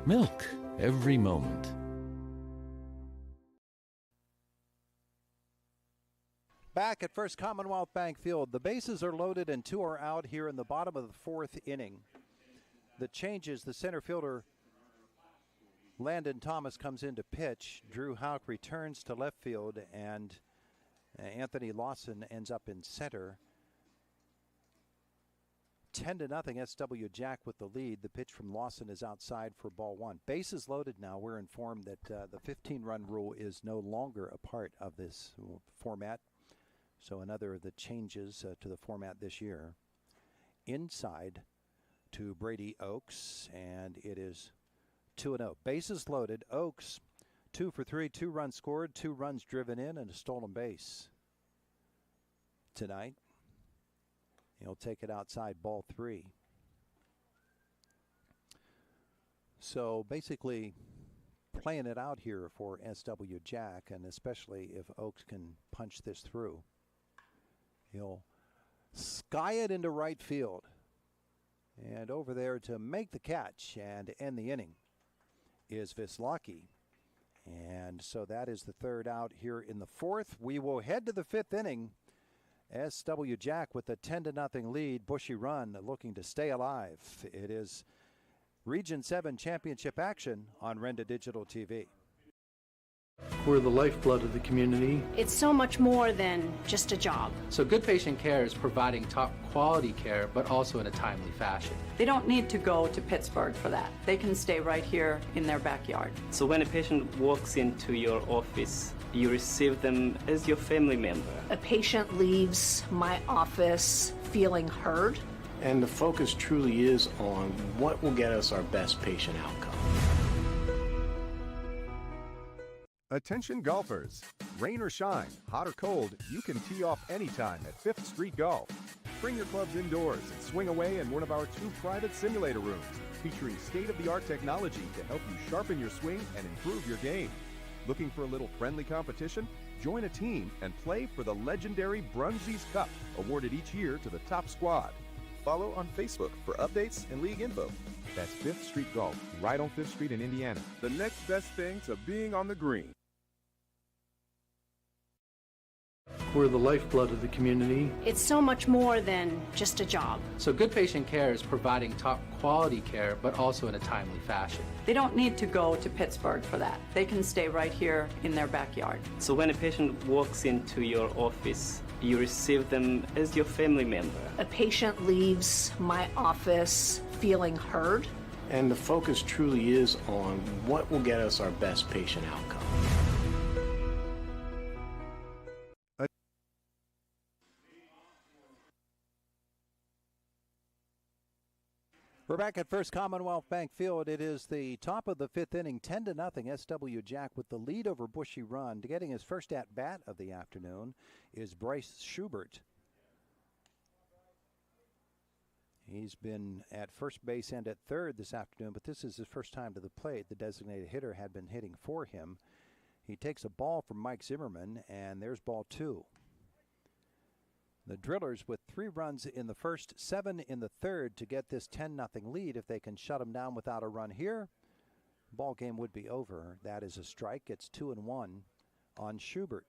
Milk every moment. Back at First Commonwealth Bank Field, the bases are loaded and two are out here in the bottom of the fourth inning. The changes, the center fielder Landon Thomas comes in to pitch. Drew Houck returns to left field, and Anthony Lawson ends up in center. 10-0 SW Jack with the lead. The pitch from Lawson is outside for ball one. Bases loaded now. We're informed that the 15-run rule is no longer a part of this format. So another of the changes to the format this year. Inside to Brady Oaks, and it is 2-0. Bases loaded. Oaks 2 for 3, 2 runs scored, 2 runs driven in, and a stolen base tonight. He'll take it outside ball 3. So basically playing it out here for SW Jack, and especially if Oaks can punch this through. He'll sky it into right field. And over there to make the catch and end the inning is Vislaki. And so that is the third out here in the fourth. We will head to the fifth inning. SW Jack with a 10-0 lead. Bushy run looking to stay alive. It is Region 7 championship action on Renda Digital TV. We're the lifeblood of the community. It's so much more than just a job. So good patient care is providing top quality care, but also in a timely fashion. They don't need to go to Pittsburgh for that. They can stay right here in their backyard. So when a patient walks into your office, you receive them as your family member. A patient leaves my office feeling heard. And the focus truly is on what will get us our best patient outcome. Attention golfers. Rain or shine, hot or cold, you can tee off anytime at 5th Street Golf. Bring your clubs indoors and swing away in one of our 2 private simulator rooms featuring state-of-the-art technology to help you sharpen your swing and improve your game. Looking for a little friendly competition? Join a team and play for the legendary Brunzies Cup, awarded each year to the top squad. Follow on Facebook for updates and league info. That's 5th Street Golf, right on 5th Street in Indiana. The next best thing to being on the green. We're the lifeblood of the community. It's so much more than just a job. So good patient care is providing top quality care, but also in a timely fashion. They don't need to go to Pittsburgh for that. They can stay right here in their backyard. So when a patient walks into your office, you receive them as your family member. A patient leaves my office feeling heard. And the focus truly is on what will get us our best patient outcome. We're back at First Commonwealth Bank Field. It is the top of the fifth inning, 10-0 SW Jack with the lead over Bushy Run. Getting his first at-bat of the afternoon is Bryce Schubert. He's been at first base and at third this afternoon, but this is his first time to the plate. The designated hitter had been hitting for him. He takes a ball from Mike Zimmerman, and there's ball 2. The Drillers with 3 runs in the first, 7 in the third to get this 10-0 lead. If they can shut them down without a run here, ball game would be over. That is a strike. It's 2-1 on Schubert.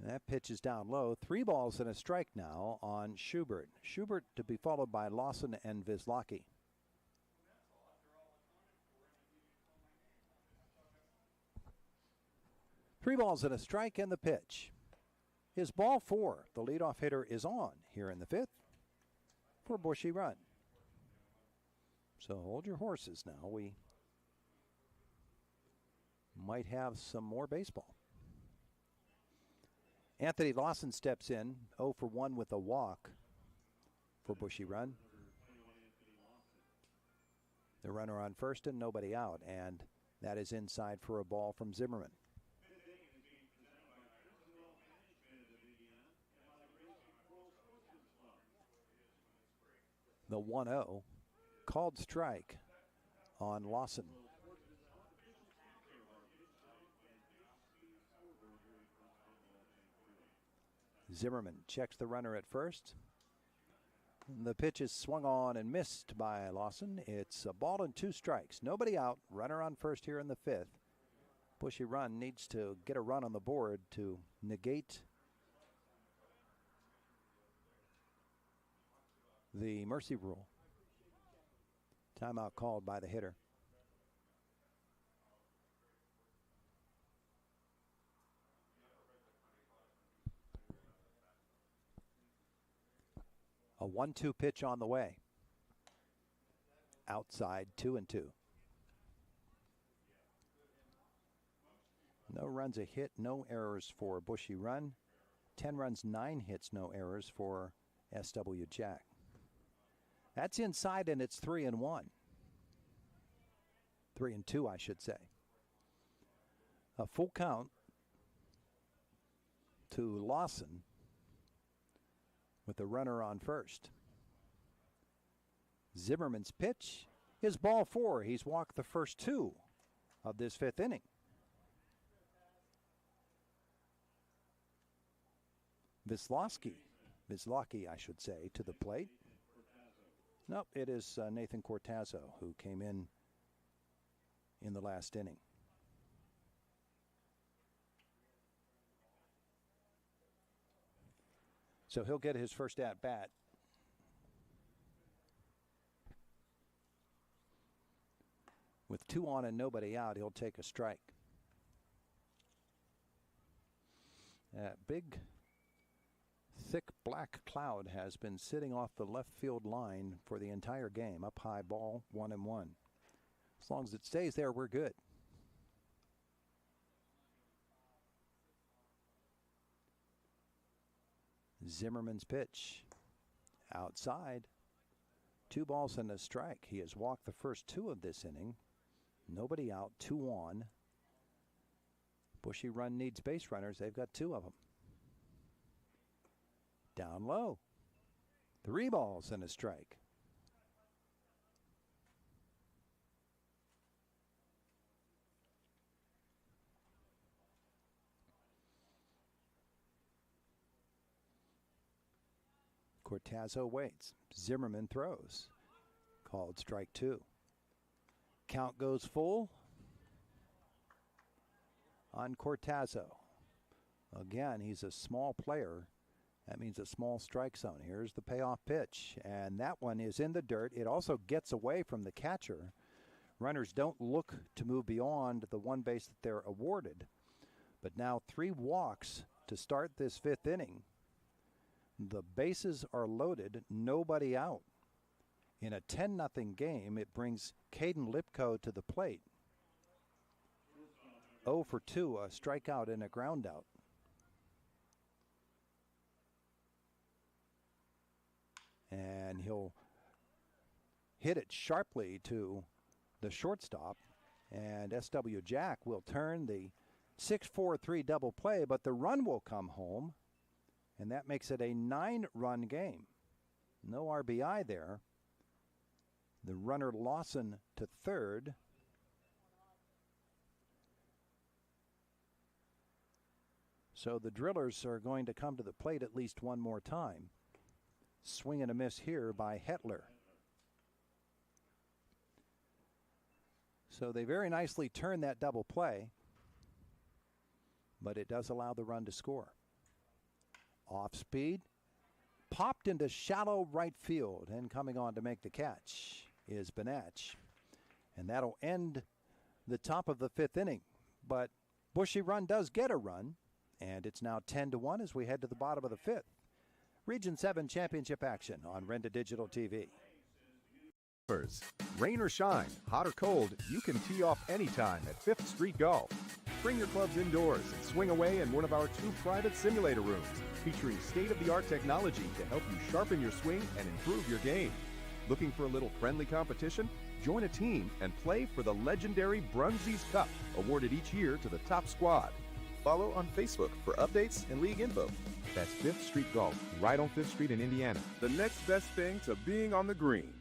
That pitch is down low. 3 balls and a strike now on Schubert. Schubert to be followed by Lawson and Vislaki. Three balls and a strike, and the pitch is ball 4. The leadoff hitter is on here in the 5th for Bushy run. So hold your horses now. We might have some more baseball. Anthony Lawson steps in, 0 for 1 with a walk for Bushy run. The runner on first and nobody out, and that is inside for a ball from Zimmerman. The 1-0 called strike on Lawson. Zimmerman checks the runner at first. The pitch is swung on and missed by Lawson. It's a ball and 2 strikes. Nobody out. Runner on first here in the 5th. Bushy run needs to get a run on the board to negate the mercy rule. Timeout called by the hitter. A 1-2 pitch on the way. Outside, 2-2. No runs, a hit, no errors for Bushy run. 10 runs, 9 hits, no errors for S.W. Jack. That's inside, and it's 3-1. 3-2, I should say. A full count to Lawson with the runner on first. Zimmerman's pitch is ball 4. He's walked the first 2 of this 5th inning. Vislaki, I should say, to the plate. Nope, it is Nathan Cortazzo who came in the last inning. So he'll get his first at-bat. With 2 on and nobody out, he'll take a strike. That big, thick black cloud has been sitting off the left field line for the entire game. Up high ball, 1-1. As long as it stays there, we're good. Zimmerman's pitch. Outside. 2 balls and a strike. He has walked the first 2 of this inning. Nobody out, 2 on. Bushy run needs base runners. They've got 2 of them. Down low. 3 balls and a strike. Cortazzo waits. Zimmerman throws. Called strike 2. Count goes full on Cortazzo. Again, he's a small player. That means a small strike zone. Here's the payoff pitch, and that one is in the dirt. It also gets away from the catcher. Runners don't look to move beyond the 1 base that they're awarded. But now 3 walks to start this 5th inning. The bases are loaded, nobody out. In a 10-0 game, it brings Caden Lipko to the plate. 0 for 2, a strikeout and a ground out. And he'll hit it sharply to the shortstop. And S.W. Jack will turn the 6-4-3 double play, but the run will come home, and that makes it a 9-run game. No RBI there. The runner Lawson to third. So the Drillers are going to come to the plate at least one more time. Swing and a miss here by Hetler. So they very nicely turn that double play, but it does allow the run to score. Off speed, popped into shallow right field, and coming on to make the catch is Benach. And that'll end the top of the 5th inning. But Bushy Run does get a run, and it's now 10-1 as we head to the bottom of the 5th. Region 7 championship action on Renda Digital TV. Rain or shine, hot or cold, you can tee off anytime at 5th Street Golf. Bring your clubs indoors and swing away in one of our 2 private simulator rooms featuring state-of-the-art technology to help you sharpen your swing and improve your game. Looking for a little friendly competition? Join a team and play for the legendary Brunzies Cup, awarded each year to the top squad. Follow on Facebook for updates and league info. That's 5th Street Golf, right on 5th Street in Indiana. The next best thing to being on the green.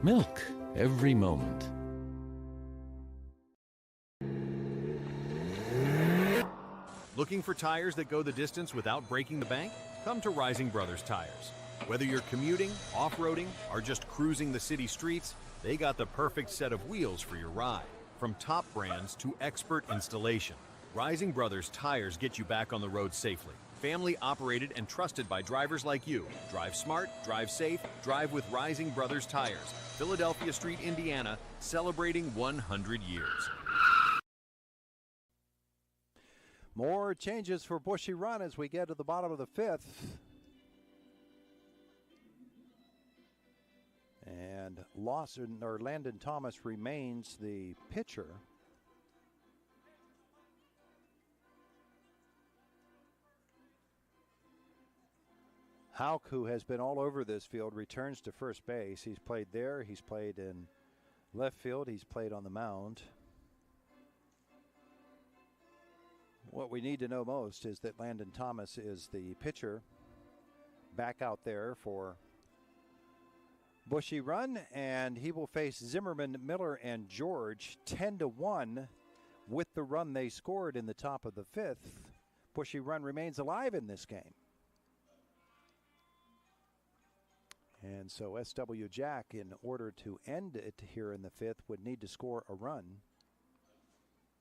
Milk every moment. Looking for tires that go the distance without breaking the bank? Come to Rising Brothers Tires. Whether you're commuting, off-roading, or just cruising the city streets, they got the perfect set of wheels for your ride. From top brands to expert installation, Rising Brothers Tires get you back on the road safely. Family operated and trusted by drivers like you. Drive smart, drive safe, drive with Rising Brothers Tires. Philadelphia Street, Indiana, celebrating 100 years. More changes for Bushy Run as we get to the bottom of the 5th. And Landon Thomas remains the pitcher. Hauk, who has been all over this field, returns to first base. He's played there. He's played in left field. He's played on the mound. What we need to know most is that Landon Thomas is the pitcher back out there for Bushy Run, and he will face Zimmerman, Miller, and George 10-1 with the run they scored in the top of the 5th. Bushy Run remains alive in this game. And so SW Jack, in order to end it here in the 5th, would need to score a run.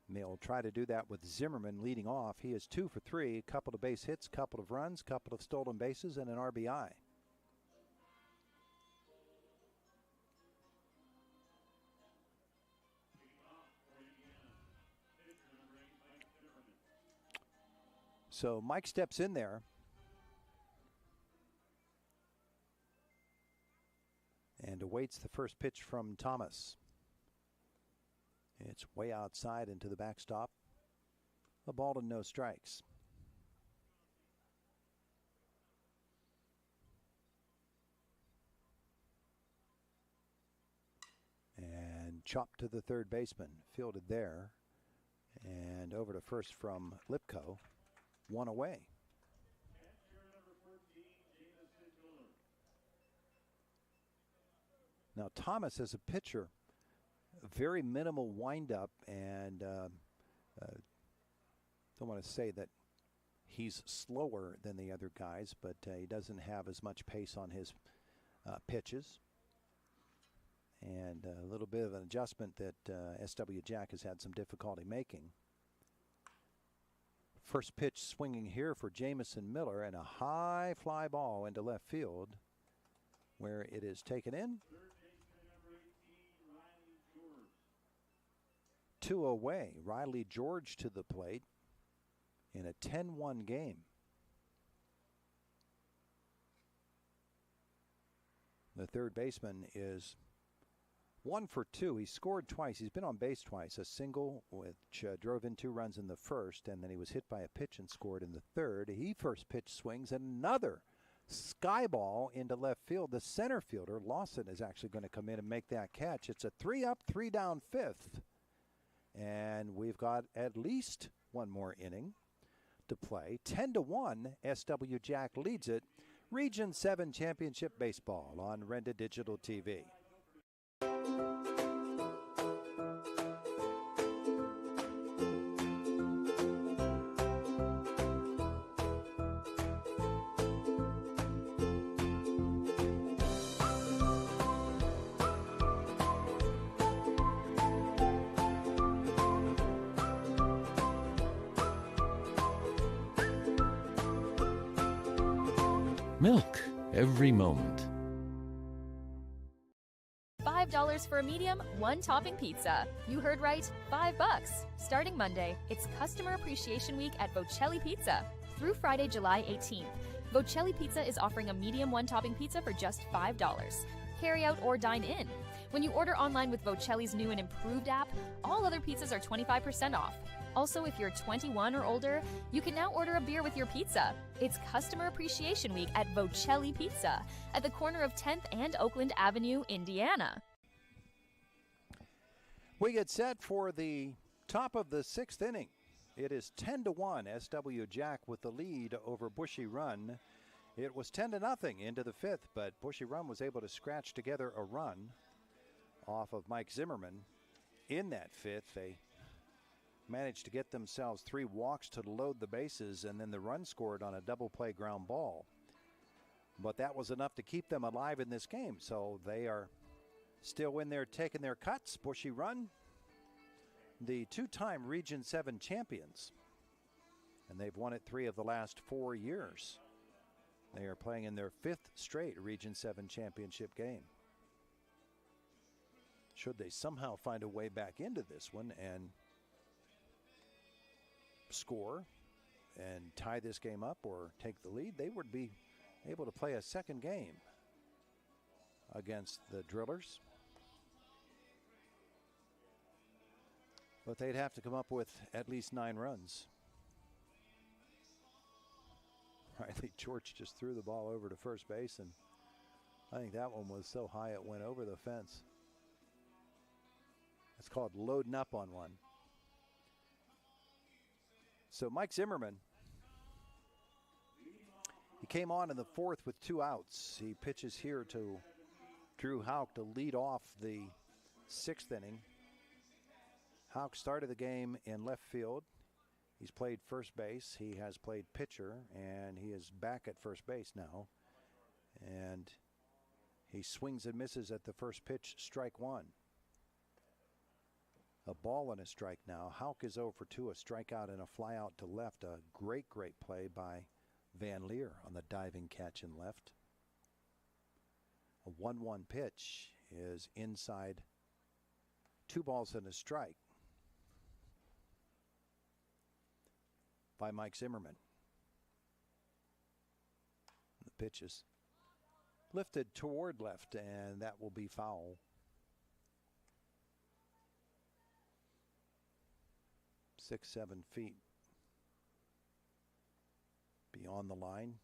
And they'll try to do that with Zimmerman leading off. He is 2 for 3, couple of base hits, couple of runs, couple of stolen bases, and an RBI. So Mike steps in there. And awaits the first pitch from Thomas. It's way outside into the backstop. A ball and no strikes. And chopped to the third baseman. Fielded there. And over to first from Lipko. One away. Now, Thomas, as a pitcher, very minimal windup, and don't want to say that he's slower than the other guys, but he doesn't have as much pace on his pitches. And a little bit of an adjustment that SW Jack has had some difficulty making. First pitch swinging here for Jamison Miller, and a high fly ball into left field, where it is taken in. 2 away. Riley George to the plate in a 10-1 game. The third baseman is 1 for 2. He scored twice. He's been on base twice. A single, which drove in 2 runs in the first, and then he was hit by a pitch and scored in the third. He first pitch swings, and another sky ball into left field. The center fielder, Lawson, is actually going to come in and make that catch. It's a 3-up, 3-down fifth. And we've got at least one more inning to play. 10-1, SW Jack leads it. Region 7 Championship Baseball on Renda Digital TV. Milk every moment. $5 for a medium, 1 topping pizza. You heard right, $5. Starting Monday, it's Customer Appreciation Week at Vocelli Pizza. Through Friday, July 18th, Vocelli Pizza is offering a medium 1 topping pizza for just $5. Carry out or dine in. When you order online with Vocelli's new and improved app, all other pizzas are 25% off. Also, if you're 21 or older, you can now order a beer with your pizza. It's Customer Appreciation Week at Vocelli Pizza at the corner of 10th and Oakland Avenue, Indiana. We get set for the top of the 6th inning. It is 10-1, SW Jack with the lead over Bushy Run. It was 10-0 into the 5th, but Bushy Run was able to scratch together a run off of Mike Zimmerman. In that 5th, they managed to get themselves 3 walks to load the bases, and then the run scored on a double play ground ball. But that was enough to keep them alive in this game, so they are still in there taking their cuts. Bushy Run, the 2-time Region 7 champions, and they've won it 3 of the last 4 years. They are playing in their 5th straight Region 7 championship game. Should they somehow find a way back into this one and score and tie this game up or take the lead, they would be able to play a second game against the Drillers. But they'd have to come up with at least 9 runs. Riley George just threw the ball over to first base, and I think that one was so high it went over the fence. It's called loading up on one. So Mike Zimmerman, he came on in the 4th with 2 outs. He pitches here to Drew Houck to lead off the 6th inning. Houck started the game in left field. He's played first base. He has played pitcher, and he is back at first base now. And he swings and misses at the first pitch, strike 1. A ball and a strike now. Houck is 0 for 2, a strikeout and a fly out to left. A great play by Van Leer on the diving catch in left. A 1-1 pitch is inside. 2 balls and a strike by Mike Zimmerman. The pitch is lifted toward left, and that will be foul. 6-7 feet beyond the line.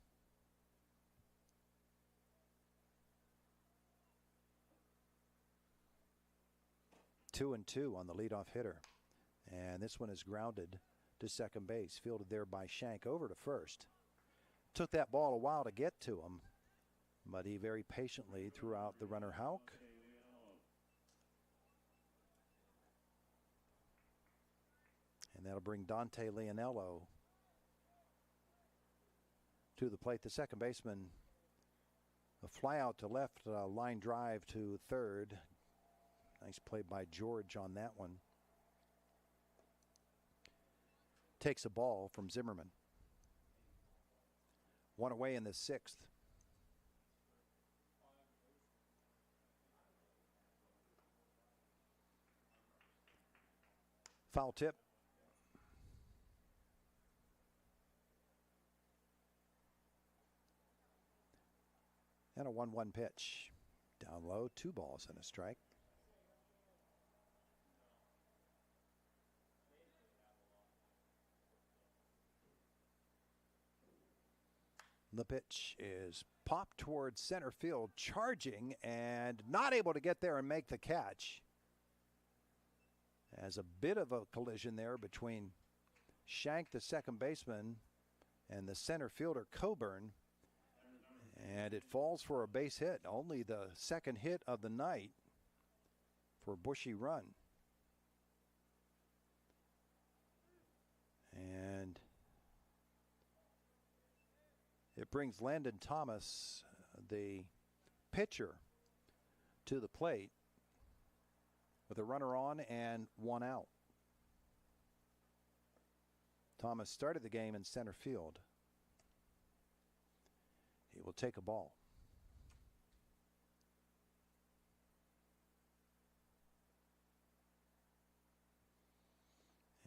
Two and 2 on the leadoff hitter, and this one is grounded to second base, fielded there by Shank over to first. Took that ball a while to get to him, but he very patiently threw out the runner Houck. And that'll bring Dante Leonello to the plate. The second baseman, a fly out to left, a line drive to third. Nice play by George on that one. Takes a ball from Zimmerman. 1 away in the 6th. Foul tip. And a 1-1 pitch. Down low, 2 balls and a strike. The pitch is popped towards center field, charging and not able to get there and make the catch. As a bit of a collision there between Shank, the second baseman, and the center fielder, Coburn. And it falls for a base hit. Only the second hit of the night for Bushy run. And it brings Landon Thomas, the pitcher, to the plate with a runner on and 1 out. Thomas started the game in center field. He will take a ball.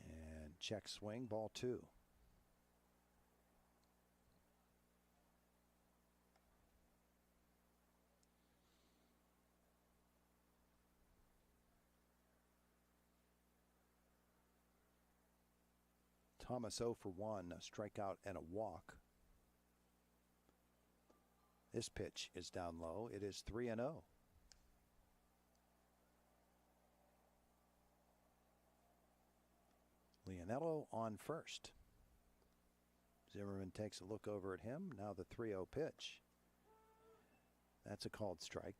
And check swing, ball 2. Thomas 0 for 1, a strikeout and a walk. This pitch is down low. It is 3-0. Leonello on first. Zimmerman takes a look over at him. Now the 3-0 pitch. That's a called strike.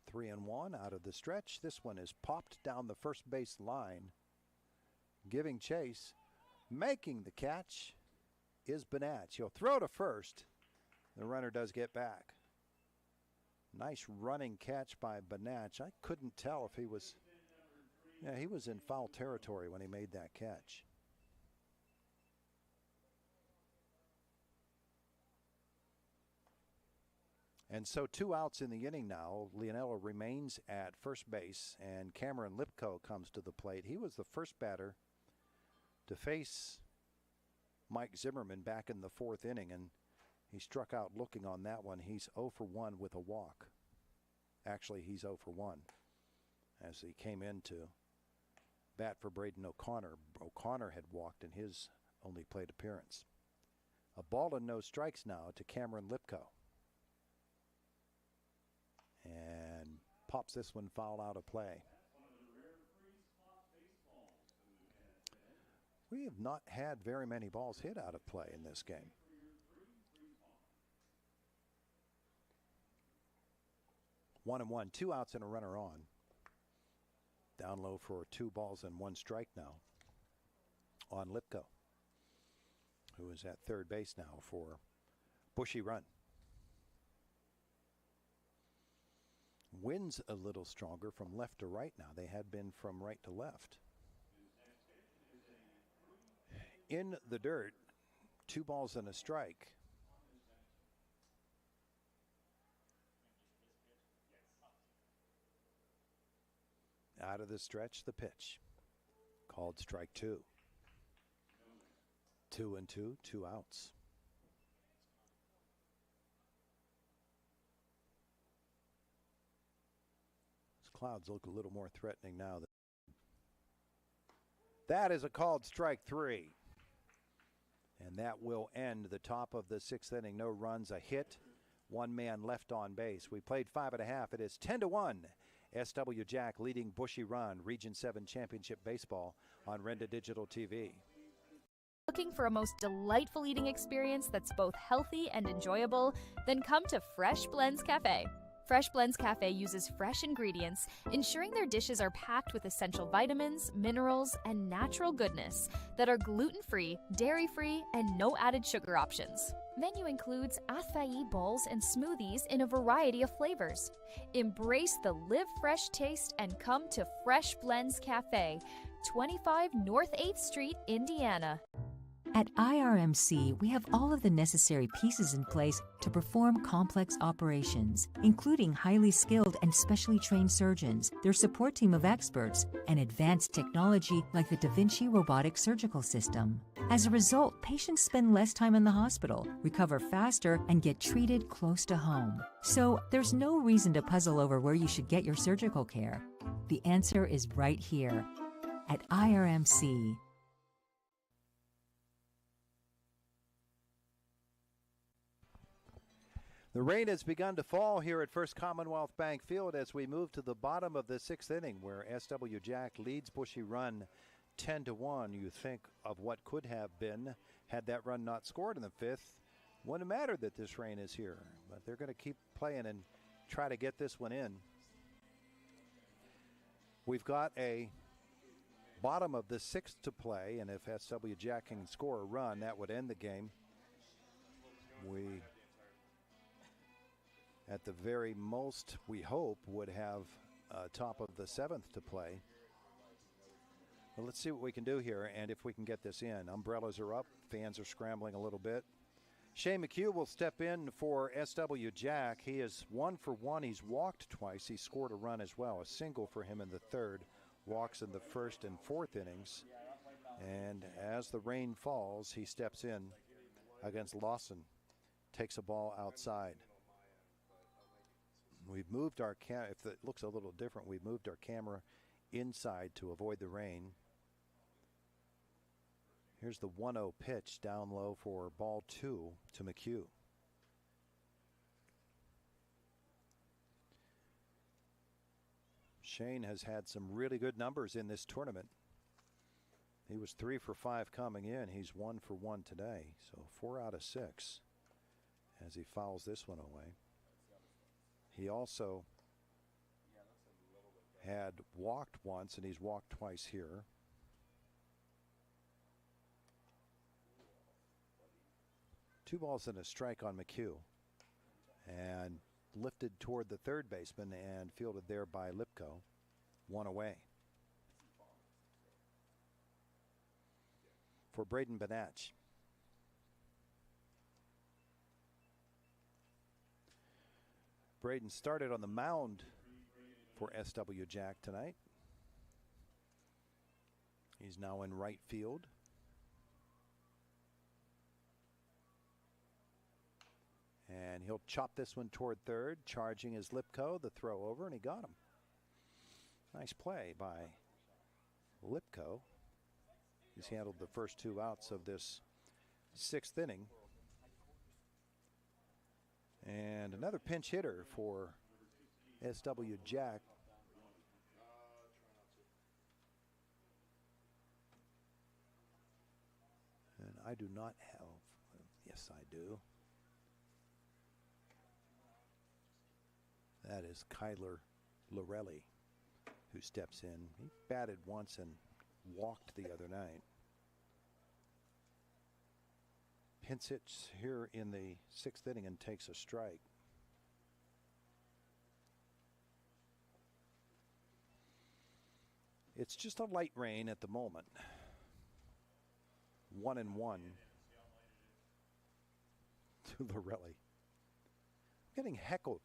Three and one out of the stretch. This one is popped down the first base line. Giving chase. Making the catch is Banach. He'll throw to first. The runner does get back. Nice running catch by Banach. I couldn't tell if he was... Yeah, he was in foul territory when he made that catch. And so 2 outs in the inning now. Leonello remains at first base, and Cameron Lipko comes to the plate. He was the first batter to face Mike Zimmerman back in the 4th inning, and he struck out looking on that one. He's 0 for 1 with a walk. Actually, he's 0 for 1 as he came in to bat for Braden O'Connor. O'Connor had walked in his only plate appearance. A ball and no strikes now to Cameron Lipko. And pops this one foul out of play. We have not had very many balls hit out of play in this game. One and one, 2 outs and a runner on. Down low for 2 balls and 1 strike now on Lipko, who is at third base now for Bushy run. Winds a little stronger from left to right now. They had been from right to left. In the dirt, 2 balls and a strike. Out of the stretch, the pitch. Called strike 2. 2 and 2, 2 outs. Clouds look a little more threatening now. That is a called strike 3. And that will end the top of the 6th inning. No runs, a hit, 1 man left on base. We played 5 1/2. It is 10-1. SW Jack leading Bushy Run, Region 7 Championship Baseball on Renda Digital TV. Looking for a most delightful eating experience that's both healthy and enjoyable? Then come to Fresh Blends Cafe. Fresh Blends Cafe uses fresh ingredients, ensuring their dishes are packed with essential vitamins, minerals, and natural goodness that are gluten-free, dairy-free, and no added sugar options. Menu includes acai bowls and smoothies in a variety of flavors. Embrace the live fresh taste and come to Fresh Blends Cafe, 25 North 8th Street, Indiana. At IRMC, we have all of the necessary pieces in place to perform complex operations, including highly skilled and specially trained surgeons, their support team of experts, and advanced technology like the Da Vinci robotic surgical system. As a result, patients spend less time in the hospital, recover faster, and get treated close to home. So there's no reason to puzzle over where you should get your surgical care. The answer is right here at IRMC. The rain has begun to fall here at First Commonwealth Bank Field as we move to the bottom of the sixth inning, where SW Jack leads Bushy Run 10-1. You think of what could have been had that run not scored in the fifth. Wouldn't matter that this rain is here, but they're going to keep playing and try to get this one in. We've got a bottom of the sixth to play, and if SW Jack can score a run, that would end the game. We, at the very most, we hope, would have top of the seventh to play. Well, let's see what we can do here, and if we can get this in. Umbrellas are up. Fans are scrambling a little bit. Shane McHugh will step in for SW Jack. He is 1 for 1. He's walked twice. He scored a run as well. A single for him in the third. Walks in the first and fourth innings. And as the rain falls, he steps in against Lawson. Takes a ball outside. We've moved our camera. If it looks a little different, we've moved our camera inside to avoid the rain. Here's the 1-0 pitch down low for ball 2 to McHugh. Shane has had some really good numbers in this tournament. He was 3 for 5 coming in. He's 1 for 1 today. So 4 out of 6 as he fouls this one away. He also had walked once, and he's walked twice here. Two balls and a strike on McHugh, and lifted toward the third baseman and fielded there by Lipko. 1 away. For Braden Benach. Braden started on the mound for SW Jack tonight. He's now in right field. And he'll chop this one toward third, charging his Lipko, the throw over, and he got him. Nice play by Lipko. He's handled the first 2 outs of this sixth inning. And another pinch hitter for SW Jack. And I do not have, yes I do. That is Kyler Lorelli, who steps in. He batted once and walked the other night. Pinch hits here in the sixth inning and takes a strike. It's just a light rain at the moment. 1-1 to Lorelli. Getting heckled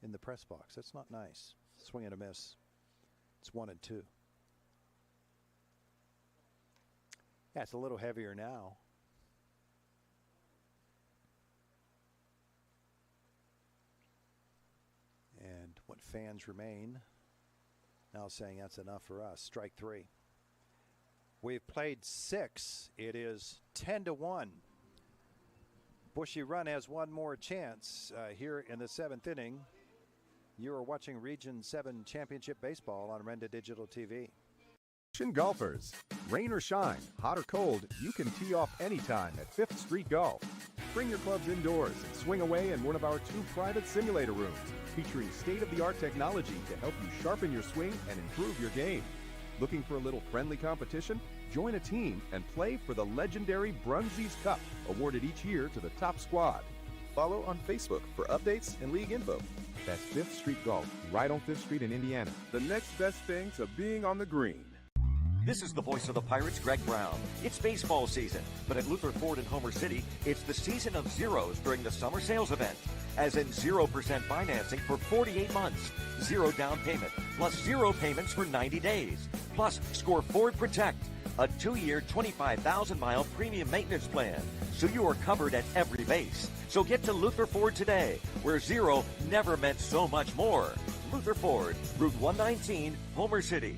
in the press box. That's not nice. Swing and a miss. It's 1-2. Yeah, it's a little heavier now. And what fans remain now saying that's enough for us. Strike 3. We've played 6. It is 10-1. Bushy Run has one more chance here in the 7th inning. You are watching Region 7 Championship Baseball on Renda Digital TV. Golfers, rain or shine, hot or cold, you can tee off anytime at 5th Street Golf. Bring your clubs indoors and swing away in one of our 2 private simulator rooms featuring state-of-the-art technology to help you sharpen your swing and improve your game. Looking for a little friendly competition? Join a team and play for the legendary Brunzies Cup, awarded each year to the top squad. Follow on Facebook for updates and league info. That's 5th Street Golf, right on 5th Street in Indiana. The next best thing to being on the green. This is the voice of the Pirates, Greg Brown. It's baseball season, but at Luther Ford in Homer City, it's the season of zeros during the summer sales event. As in 0% financing for 48 months, 0 down payment, plus 0 payments for 90 days. Plus, score Ford Protect, a 2-year, 25,000-mile premium maintenance plan, so you are covered at every base. So get to Luther Ford today, where 0 never meant so much more. Luther Ford, Route 119, Homer City.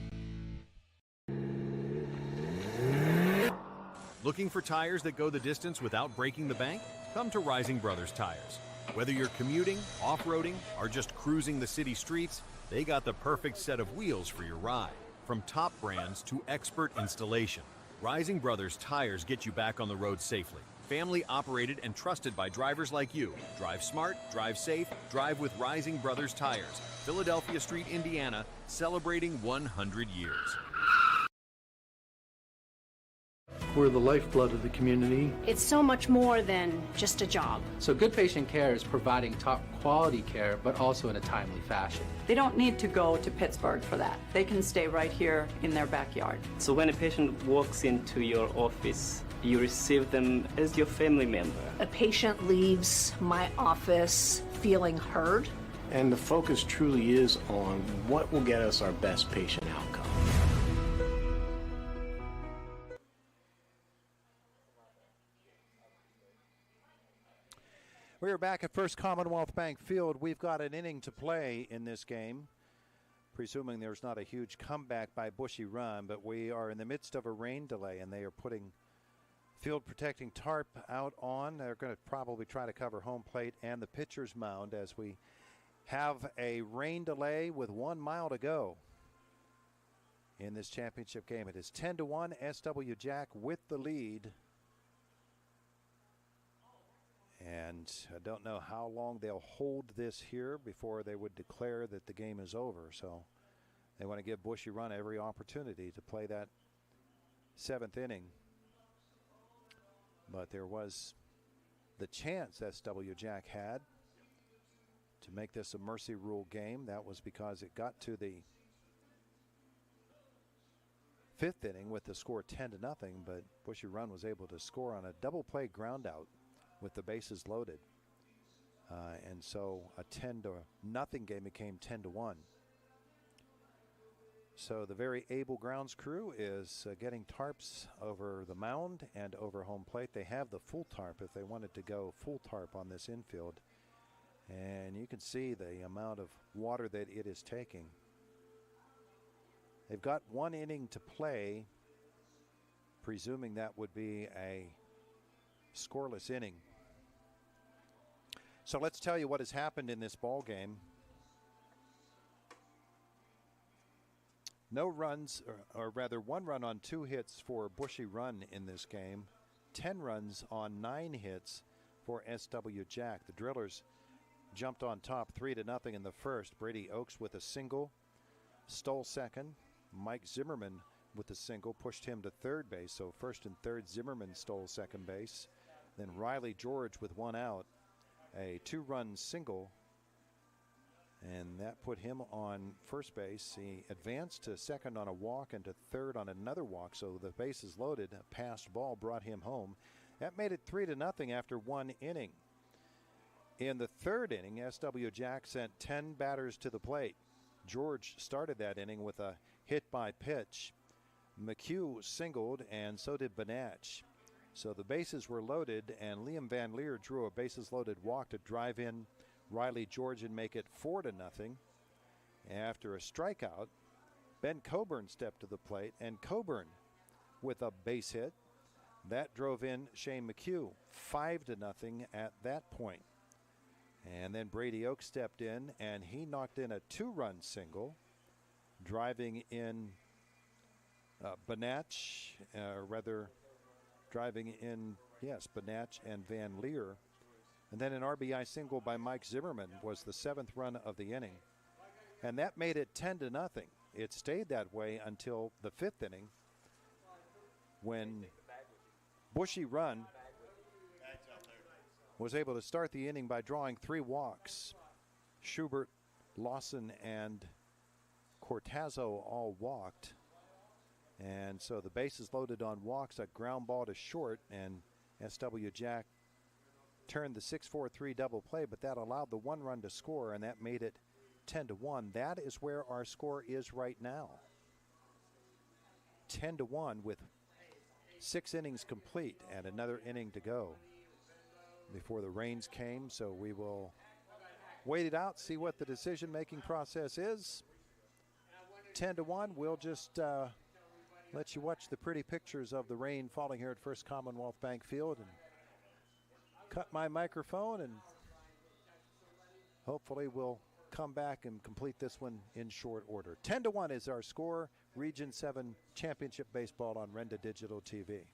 Looking for tires that go the distance without breaking the bank? Come to Rising Brothers Tires. Whether you're commuting, off-roading, or just cruising the city streets, they got the perfect set of wheels for your ride. From top brands to expert installation, Rising Brothers Tires get you back on the road safely. Family operated and trusted by drivers like you. Drive smart, drive safe, drive with Rising Brothers Tires. Philadelphia Street, Indiana, celebrating 100 years. We're the lifeblood of the community. It's so much more than just a job. So good patient care is providing top quality care, but also in a timely fashion. They don't need to go to Pittsburgh for that. They can stay right here in their backyard. So when a patient walks into your office, you receive them as your family member. A patient leaves my office feeling heard. And the focus truly is on what will get us our best patient outcome. We are back at First Commonwealth Bank Field. We've got an inning to play in this game, presuming there's not a huge comeback by Bushy Run, but we are in the midst of a rain delay, and they are putting field protecting tarp out on. They're going to probably try to cover home plate and the pitcher's mound as we have a rain delay with 1 mile to go in this championship game. It is 10-1, SW Jack with the lead. And I don't know how long they'll hold this here before they would declare that the game is over. So they want to give Bushy Run every opportunity to play that 7th inning. But there was the chance SW Jack had to make this a mercy rule game. That was because it got to the 5th inning with the score 10-0, but Bushy Run was able to score on a double play ground out with the bases loaded. And so a 10-0 game became 10-1. So the very able grounds crew is getting tarps over the mound and over home plate. They have the full tarp if they wanted to go full tarp on this infield. And you can see the amount of water that it is taking. They've got 1 inning to play, presuming that would be a scoreless inning. So let's tell you what has happened in this ball game. No runs, or rather 1 run on 2 hits for Bushy Run in this game. 10 runs on 9 hits for SW Jack. The Drillers jumped on top 3-0 in the first. Brady Oakes with a single stole second. Mike Zimmerman with a single pushed him to third base. So first and third, Zimmerman stole second base. Then Riley George with 1 out, a 2-run single, and that put him on first base. He advanced to second on a walk and to third on another walk, so the bases loaded. A passed ball brought him home. That made it 3-0 after 1 inning. In the 3rd inning, SW Jack sent 10 batters to the plate. George started that inning with a hit by pitch. McHugh singled, and so did Bonatch. So the bases were loaded, and Liam Van Leer drew a bases-loaded walk to drive in Riley George and make it 4-0. After a strikeout, Ben Coburn stepped to the plate, and Coburn with a base hit. That drove in Shane McHugh, 5-0 at that point. And then Brady Oakes stepped in, and he knocked in a 2-run single, driving in Bonatch, driving in, yes, Bonatch and Van Leer. And then an RBI single by Mike Zimmerman was the 7th run of the inning. And that made it 10-0. It stayed that way until the 5th inning when Bushy Run was able to start the inning by drawing 3 walks. Schubert, Lawson, and Cortazzo all walked. And so the bases loaded on walks, a ground ball to short, and S.W. Jack turned the 6-4-3 double play, but that allowed the 1 run to score, and that made it 10-1. That is where our score is right now. 10-1 with 6 innings complete and another inning to go before the rains came. So we will wait it out, see what the decision-making process is. 10-1. We'll just let you watch the pretty pictures of the rain falling here at First Commonwealth Bank Field and cut my microphone, and hopefully we'll come back and complete this one in short order. 10-1 is our score. Region 7 Championship Baseball on Renda Digital TV.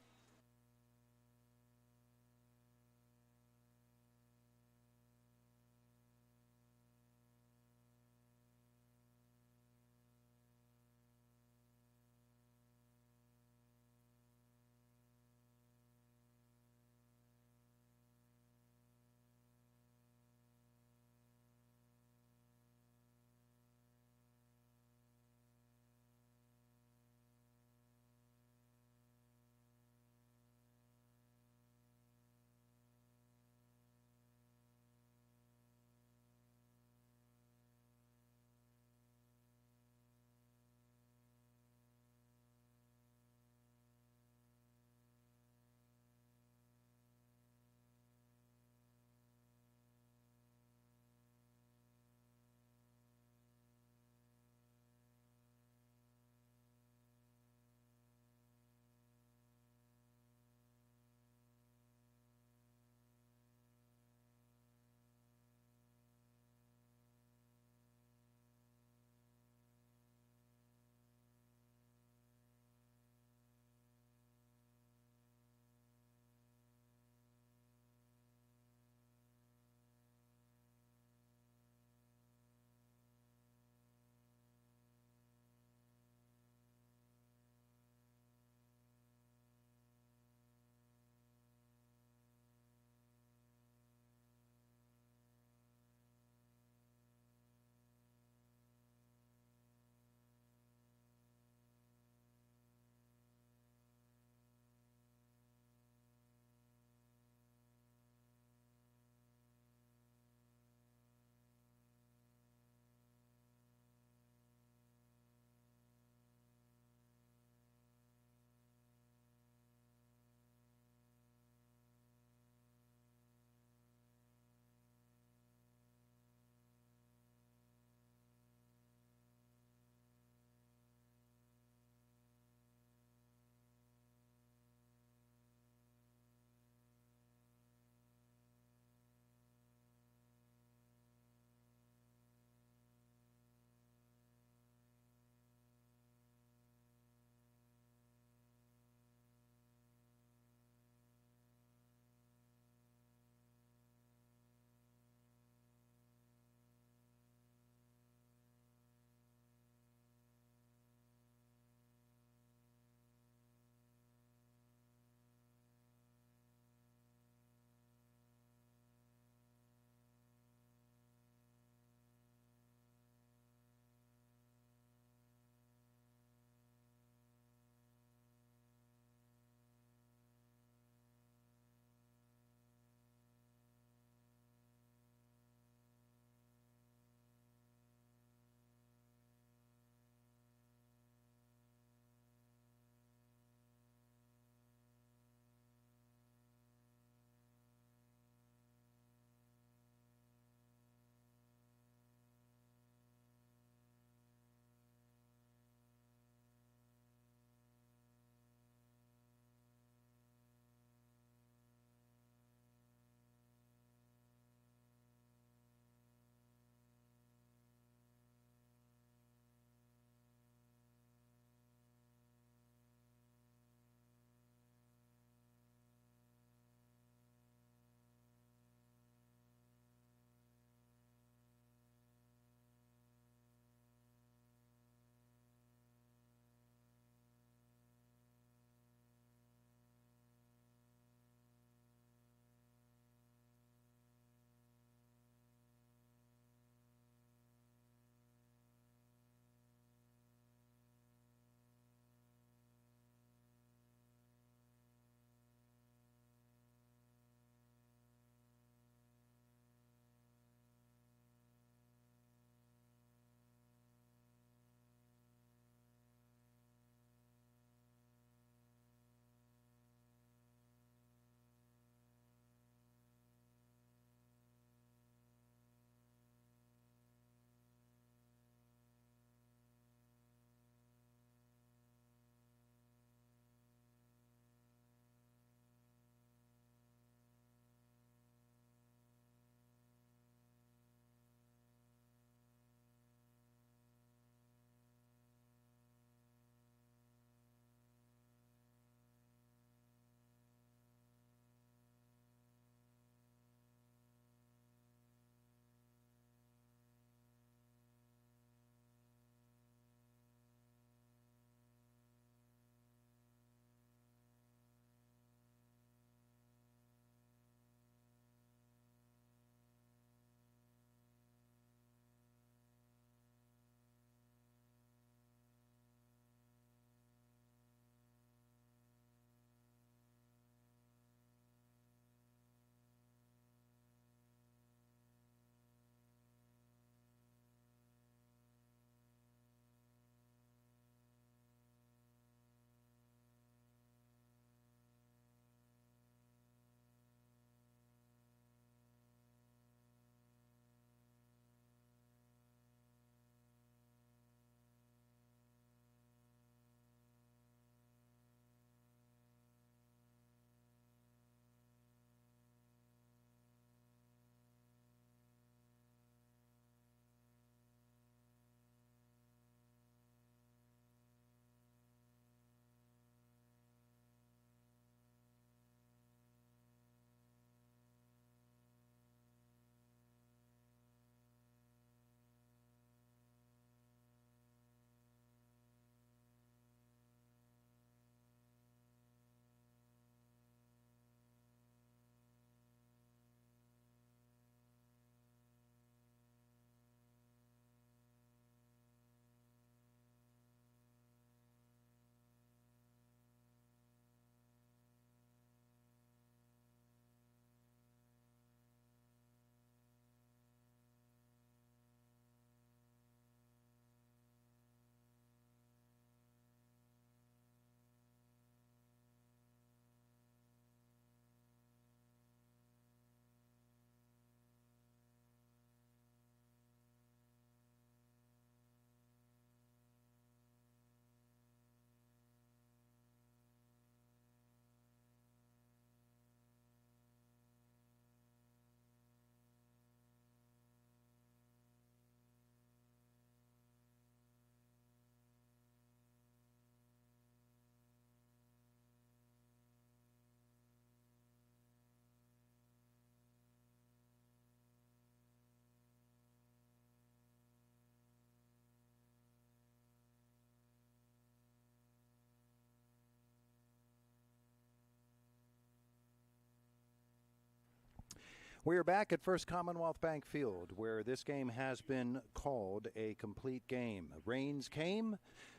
We're back at First Commonwealth Bank Field, where this game has been called a complete game. Rains came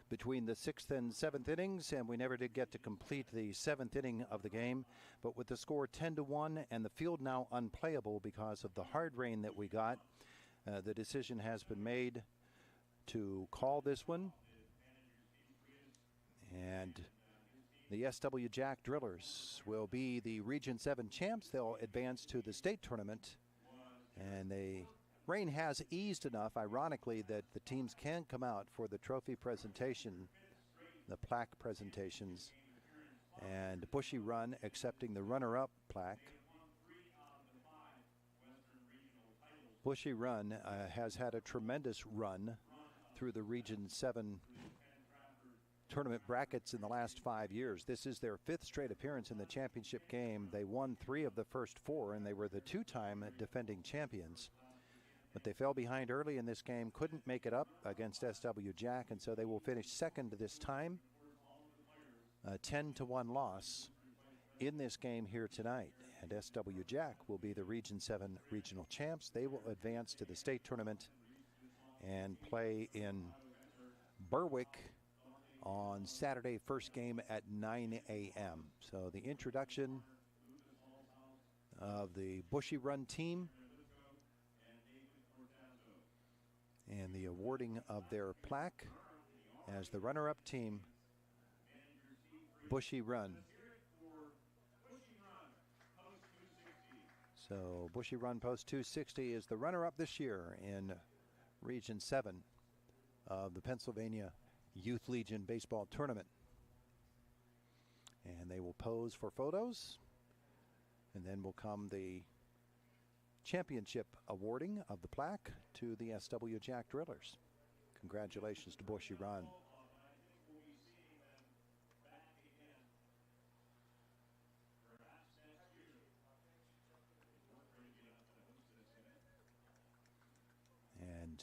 between the 6th and 7th innings, and we never did get to complete the 7th inning of the game. But with the score 10-1 and the field now unplayable because of the hard rain that we got, the decision has been made to call this one. And the SW Jack Drillers will be the Region 7 champs. They'll advance to the state tournament. And the rain has eased enough, ironically, that the teams can come out for the trophy presentation, the plaque presentations. And Bushy Run accepting the runner-up plaque. Bushy Run has had a tremendous run through the Region 7 tournament brackets in the last 5 years. This is their 5th straight appearance in the championship game. They won 3 of the first 4, and they were the 2-time defending champions. But they fell behind early in this game, couldn't make it up against SW Jack, and so they will finish second this time. A 10-1 loss in this game here tonight. And SW Jack will be the Region 7 regional champs. They will advance to the state tournament and play in Berwick on Saturday, first game at 9 a.m. So the introduction of the Bushy Run team and the awarding of their plaque as the runner-up team, Bushy Run. So Bushy Run Post 260 is the runner-up this year in Region 7 of the Pennsylvania Youth Legion Baseball Tournament. And they will pose for photos, and then will come the championship awarding of the plaque to the SW Jack Drillers. Congratulations to Bushy Run. And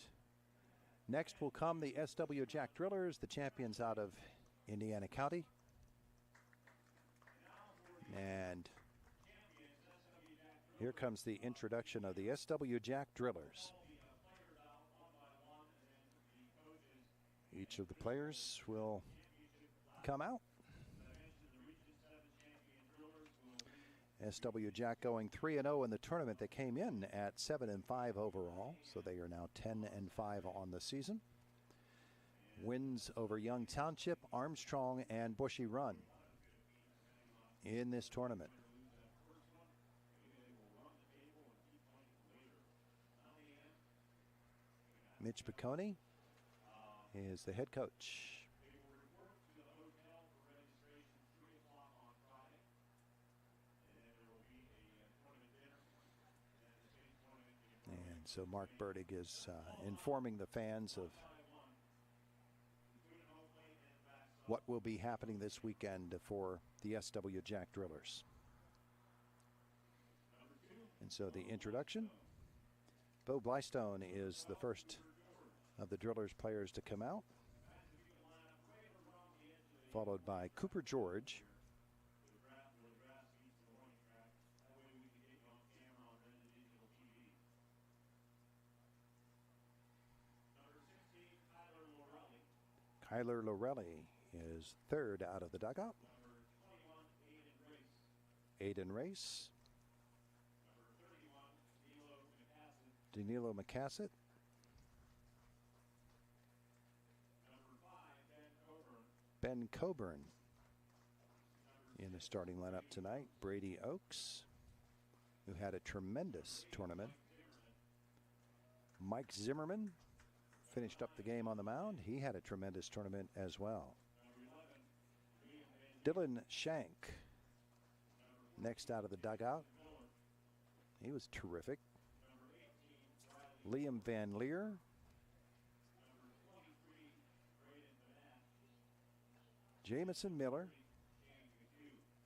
next will come the SW Jack Drillers, the champions out of Indiana County. And here comes the introduction of the SW Jack Drillers. Each of the players will come out. SW Jack going 3-0 in the tournament. They came in at 7-5 overall, so they are now 10-5 on the season. Wins over Young Township, Armstrong, and Bushy Run in this tournament. Mitch Piccone is the head coach. And so Mark Burdig is informing the fans of what will be happening this weekend for the SW Jack Drillers. And so the introduction, Bo Blystone is the first of the Drillers players to come out, followed by Cooper George. Kyler Lorelli is third out of the dugout. Aiden Race. Danilo McCassett. Ben Coburn in the starting lineup tonight. Brady Oakes, who had a tremendous tournament. Mike Zimmerman finished up the game on the mound. He had a tremendous tournament as well. Dylan Shank, next out of the dugout. He was terrific. Liam Van Leer. Jamison Miller.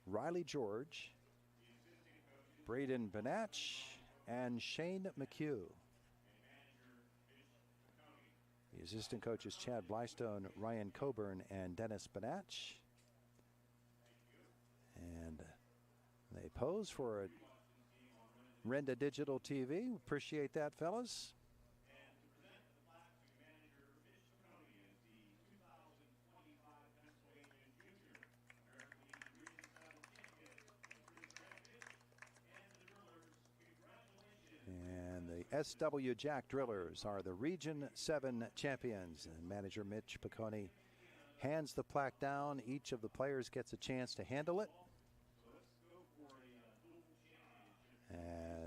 Riley George. Braden Benach. And Shane McHugh. The assistant coaches Chad Blystone, Ryan Coburn, and Dennis Benach. And they pose for Renda Digital TV. Appreciate that, fellas. And the SW Jack Drillers are the Region 7 champions. And manager Mitch Piccone hands the plaque down. Each of the players gets a chance to handle it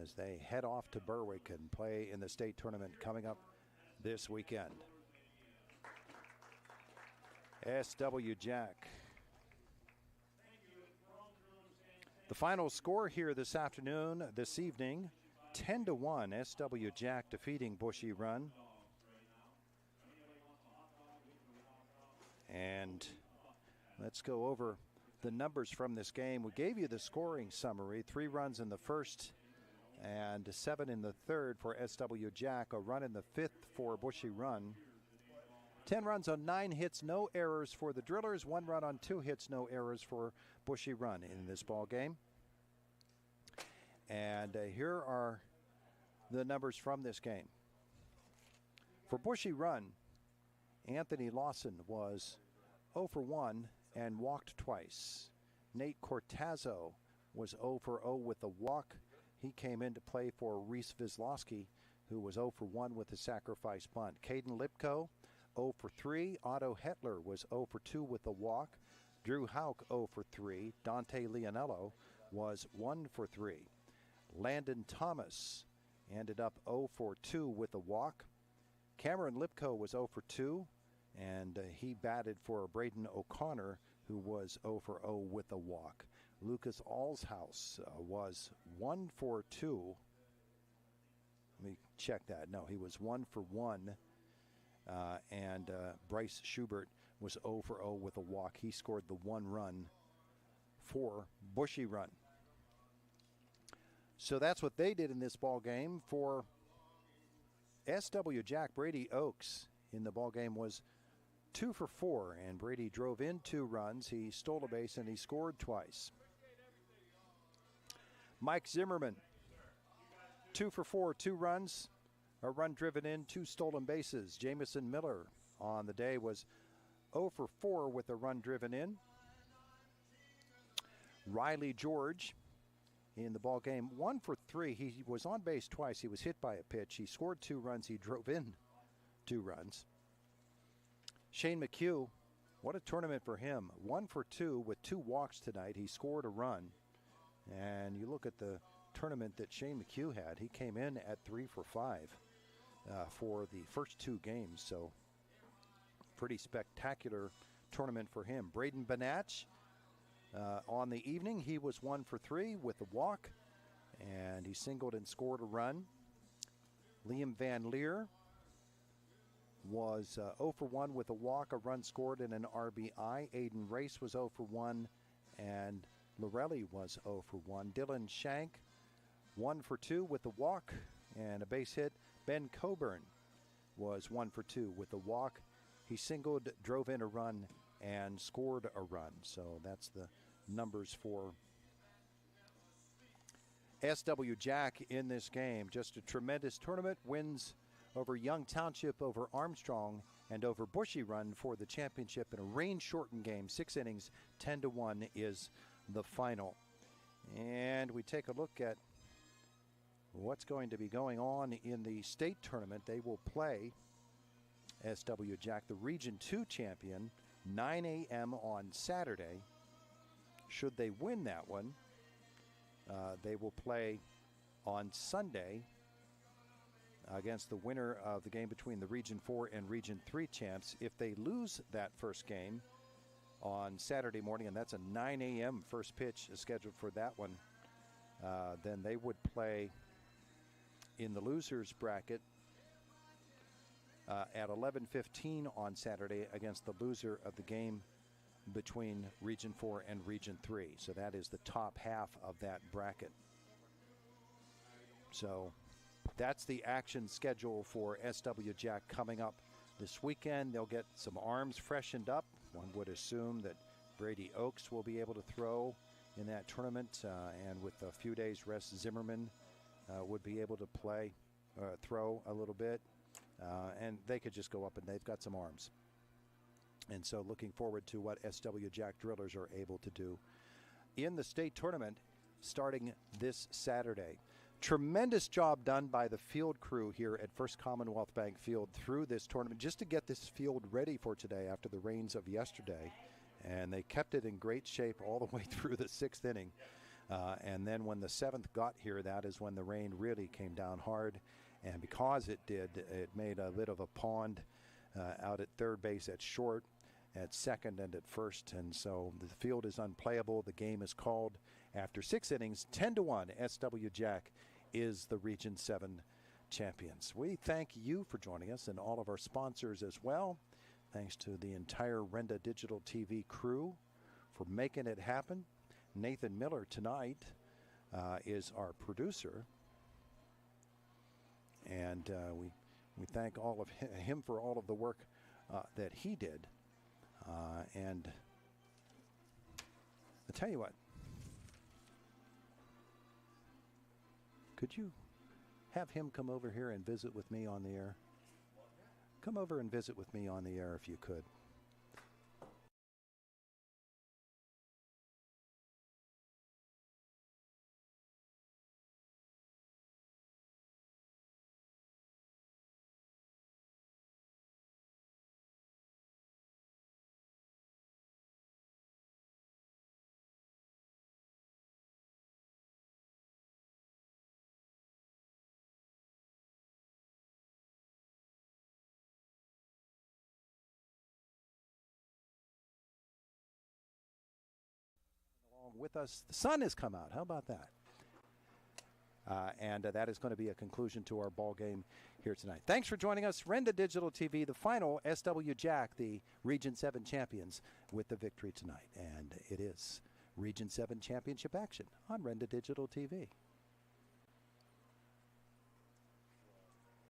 as they head off to Berwick and play in the state tournament coming up this weekend. SW Jack. The final score here this evening, 10-1, SW Jack defeating Bushy Run. And let's go over the numbers from this game. We gave you the scoring summary, 3 runs in the first and 7 in the third for SW Jack, a run in the fifth for Bushy Run. 10 runs on 9 hits, no errors for the Drillers, 1 run on 2 hits, no errors for Bushy Run in this ball game. And here are the numbers from this game. For Bushy Run, Anthony Lawson was 0 for 1 and walked twice. Nate Cortazzo was 0 for 0 with a walk. He came in to play for Reese Vislowski, who was 0 for 1 with a sacrifice bunt. Caden Lipko, 0 for 3. Otto Hetler was 0 for 2 with a walk. Drew Hauk, 0 for 3. Dante Leonello was 1 for 3. Landon Thomas ended up 0 for 2 with a walk. Cameron Lipko was 0 for 2, and he batted for Braden O'Connor, who was 0 for 0 with a walk. Lucas Allshouse was 1 for 2. Let me check that. No, he was 1 for 1. And Bryce Schubert was 0 for 0 with a walk. He scored the 1 run for Bushy Run. So that's what they did in this ball game. For SW Jack, Brady Oakes in the ball game was 2 for 4, and Brady drove in 2 runs. He stole a base and he scored twice. Mike Zimmerman, 2 for 4, 2 runs, a run driven in, 2 stolen bases. Jamison Miller on the day was 0 for 4 with a run driven in. Riley George in the ball game, 1 for 3. He was on base twice. He was hit by a pitch. He scored 2 runs. He drove in 2 runs. Shane McHugh, what a tournament for him. 1 for 2 with 2 walks tonight. He scored a run. And you look at the tournament that Shane McHugh had. He came in at 3 for 5 for the first 2 games. So pretty spectacular tournament for him. Braden Banach on the evening, he was 1 for 3 with a walk. And he singled and scored a run. Liam Van Leer was 0 for 1 with a walk, a run scored, and an RBI. Aiden Race was 0 for 1, and Lorelli was 0 for 1. Dylan Shank, 1 for 2 with a walk and a base hit. Ben Coburn was 1 for 2 with a walk. He singled, drove in a run, and scored a run. So that's the numbers for SW Jack in this game. Just a tremendous tournament. Wins over Young Township, over Armstrong, and over Bushy Run for the championship in a rain-shortened game. 6 innings, 10-1 is the final. And we take a look at what's going to be going on in the state tournament. They will play SW Jack, the Region 2 champion, 9 a.m. on Saturday. Should they win that one, they will play on Sunday against the winner of the game between the Region 4 and Region 3 champs. If they lose that first game on Saturday morning, and that's a 9 a.m. first pitch scheduled for that one, then they would play in the losers bracket at 11:15 on Saturday against the loser of the game between Region 4 and Region 3. So that is the top half of that bracket. So that's the action schedule for SW Jack coming up this weekend. They'll get some arms freshened up. One would assume that Brady Oakes will be able to throw in that tournament, and with a few days rest, Zimmerman would be able to play, throw a little bit, and they could just go up, and they've got some arms. And so looking forward to what SW Jack Drillers are able to do in the state tournament starting this Saturday. Tremendous job done by the field crew here at First Commonwealth Bank Field through this tournament just to get this field ready for today after the rains of yesterday. And they kept it in great shape all the way through the 6th inning. And then when the 7th got here, that is when the rain really came down hard. And because it did, it made a bit of a pond out at third base, at short, at second, and at first. And so the field is unplayable. The game is called after 6 innings, 10-1. SW Jack is the Region 7 champions. We thank you for joining us and all of our sponsors as well. Thanks to the entire Renda Digital TV crew for making it happen. Nathan Miller tonight is our producer. And we thank all of him for all of the work that he did. And I'll tell you what. Could you have him come over here and visit with me on the air? Come over and visit with me on the air if you could. With us, the sun has come out. How about that? And that is going to be a conclusion to our ball game here tonight. Thanks for joining us. Renda Digital TV, the final SW Jack, the Region 7 champions, with the victory tonight. And it is Region 7 championship action on Renda Digital TV.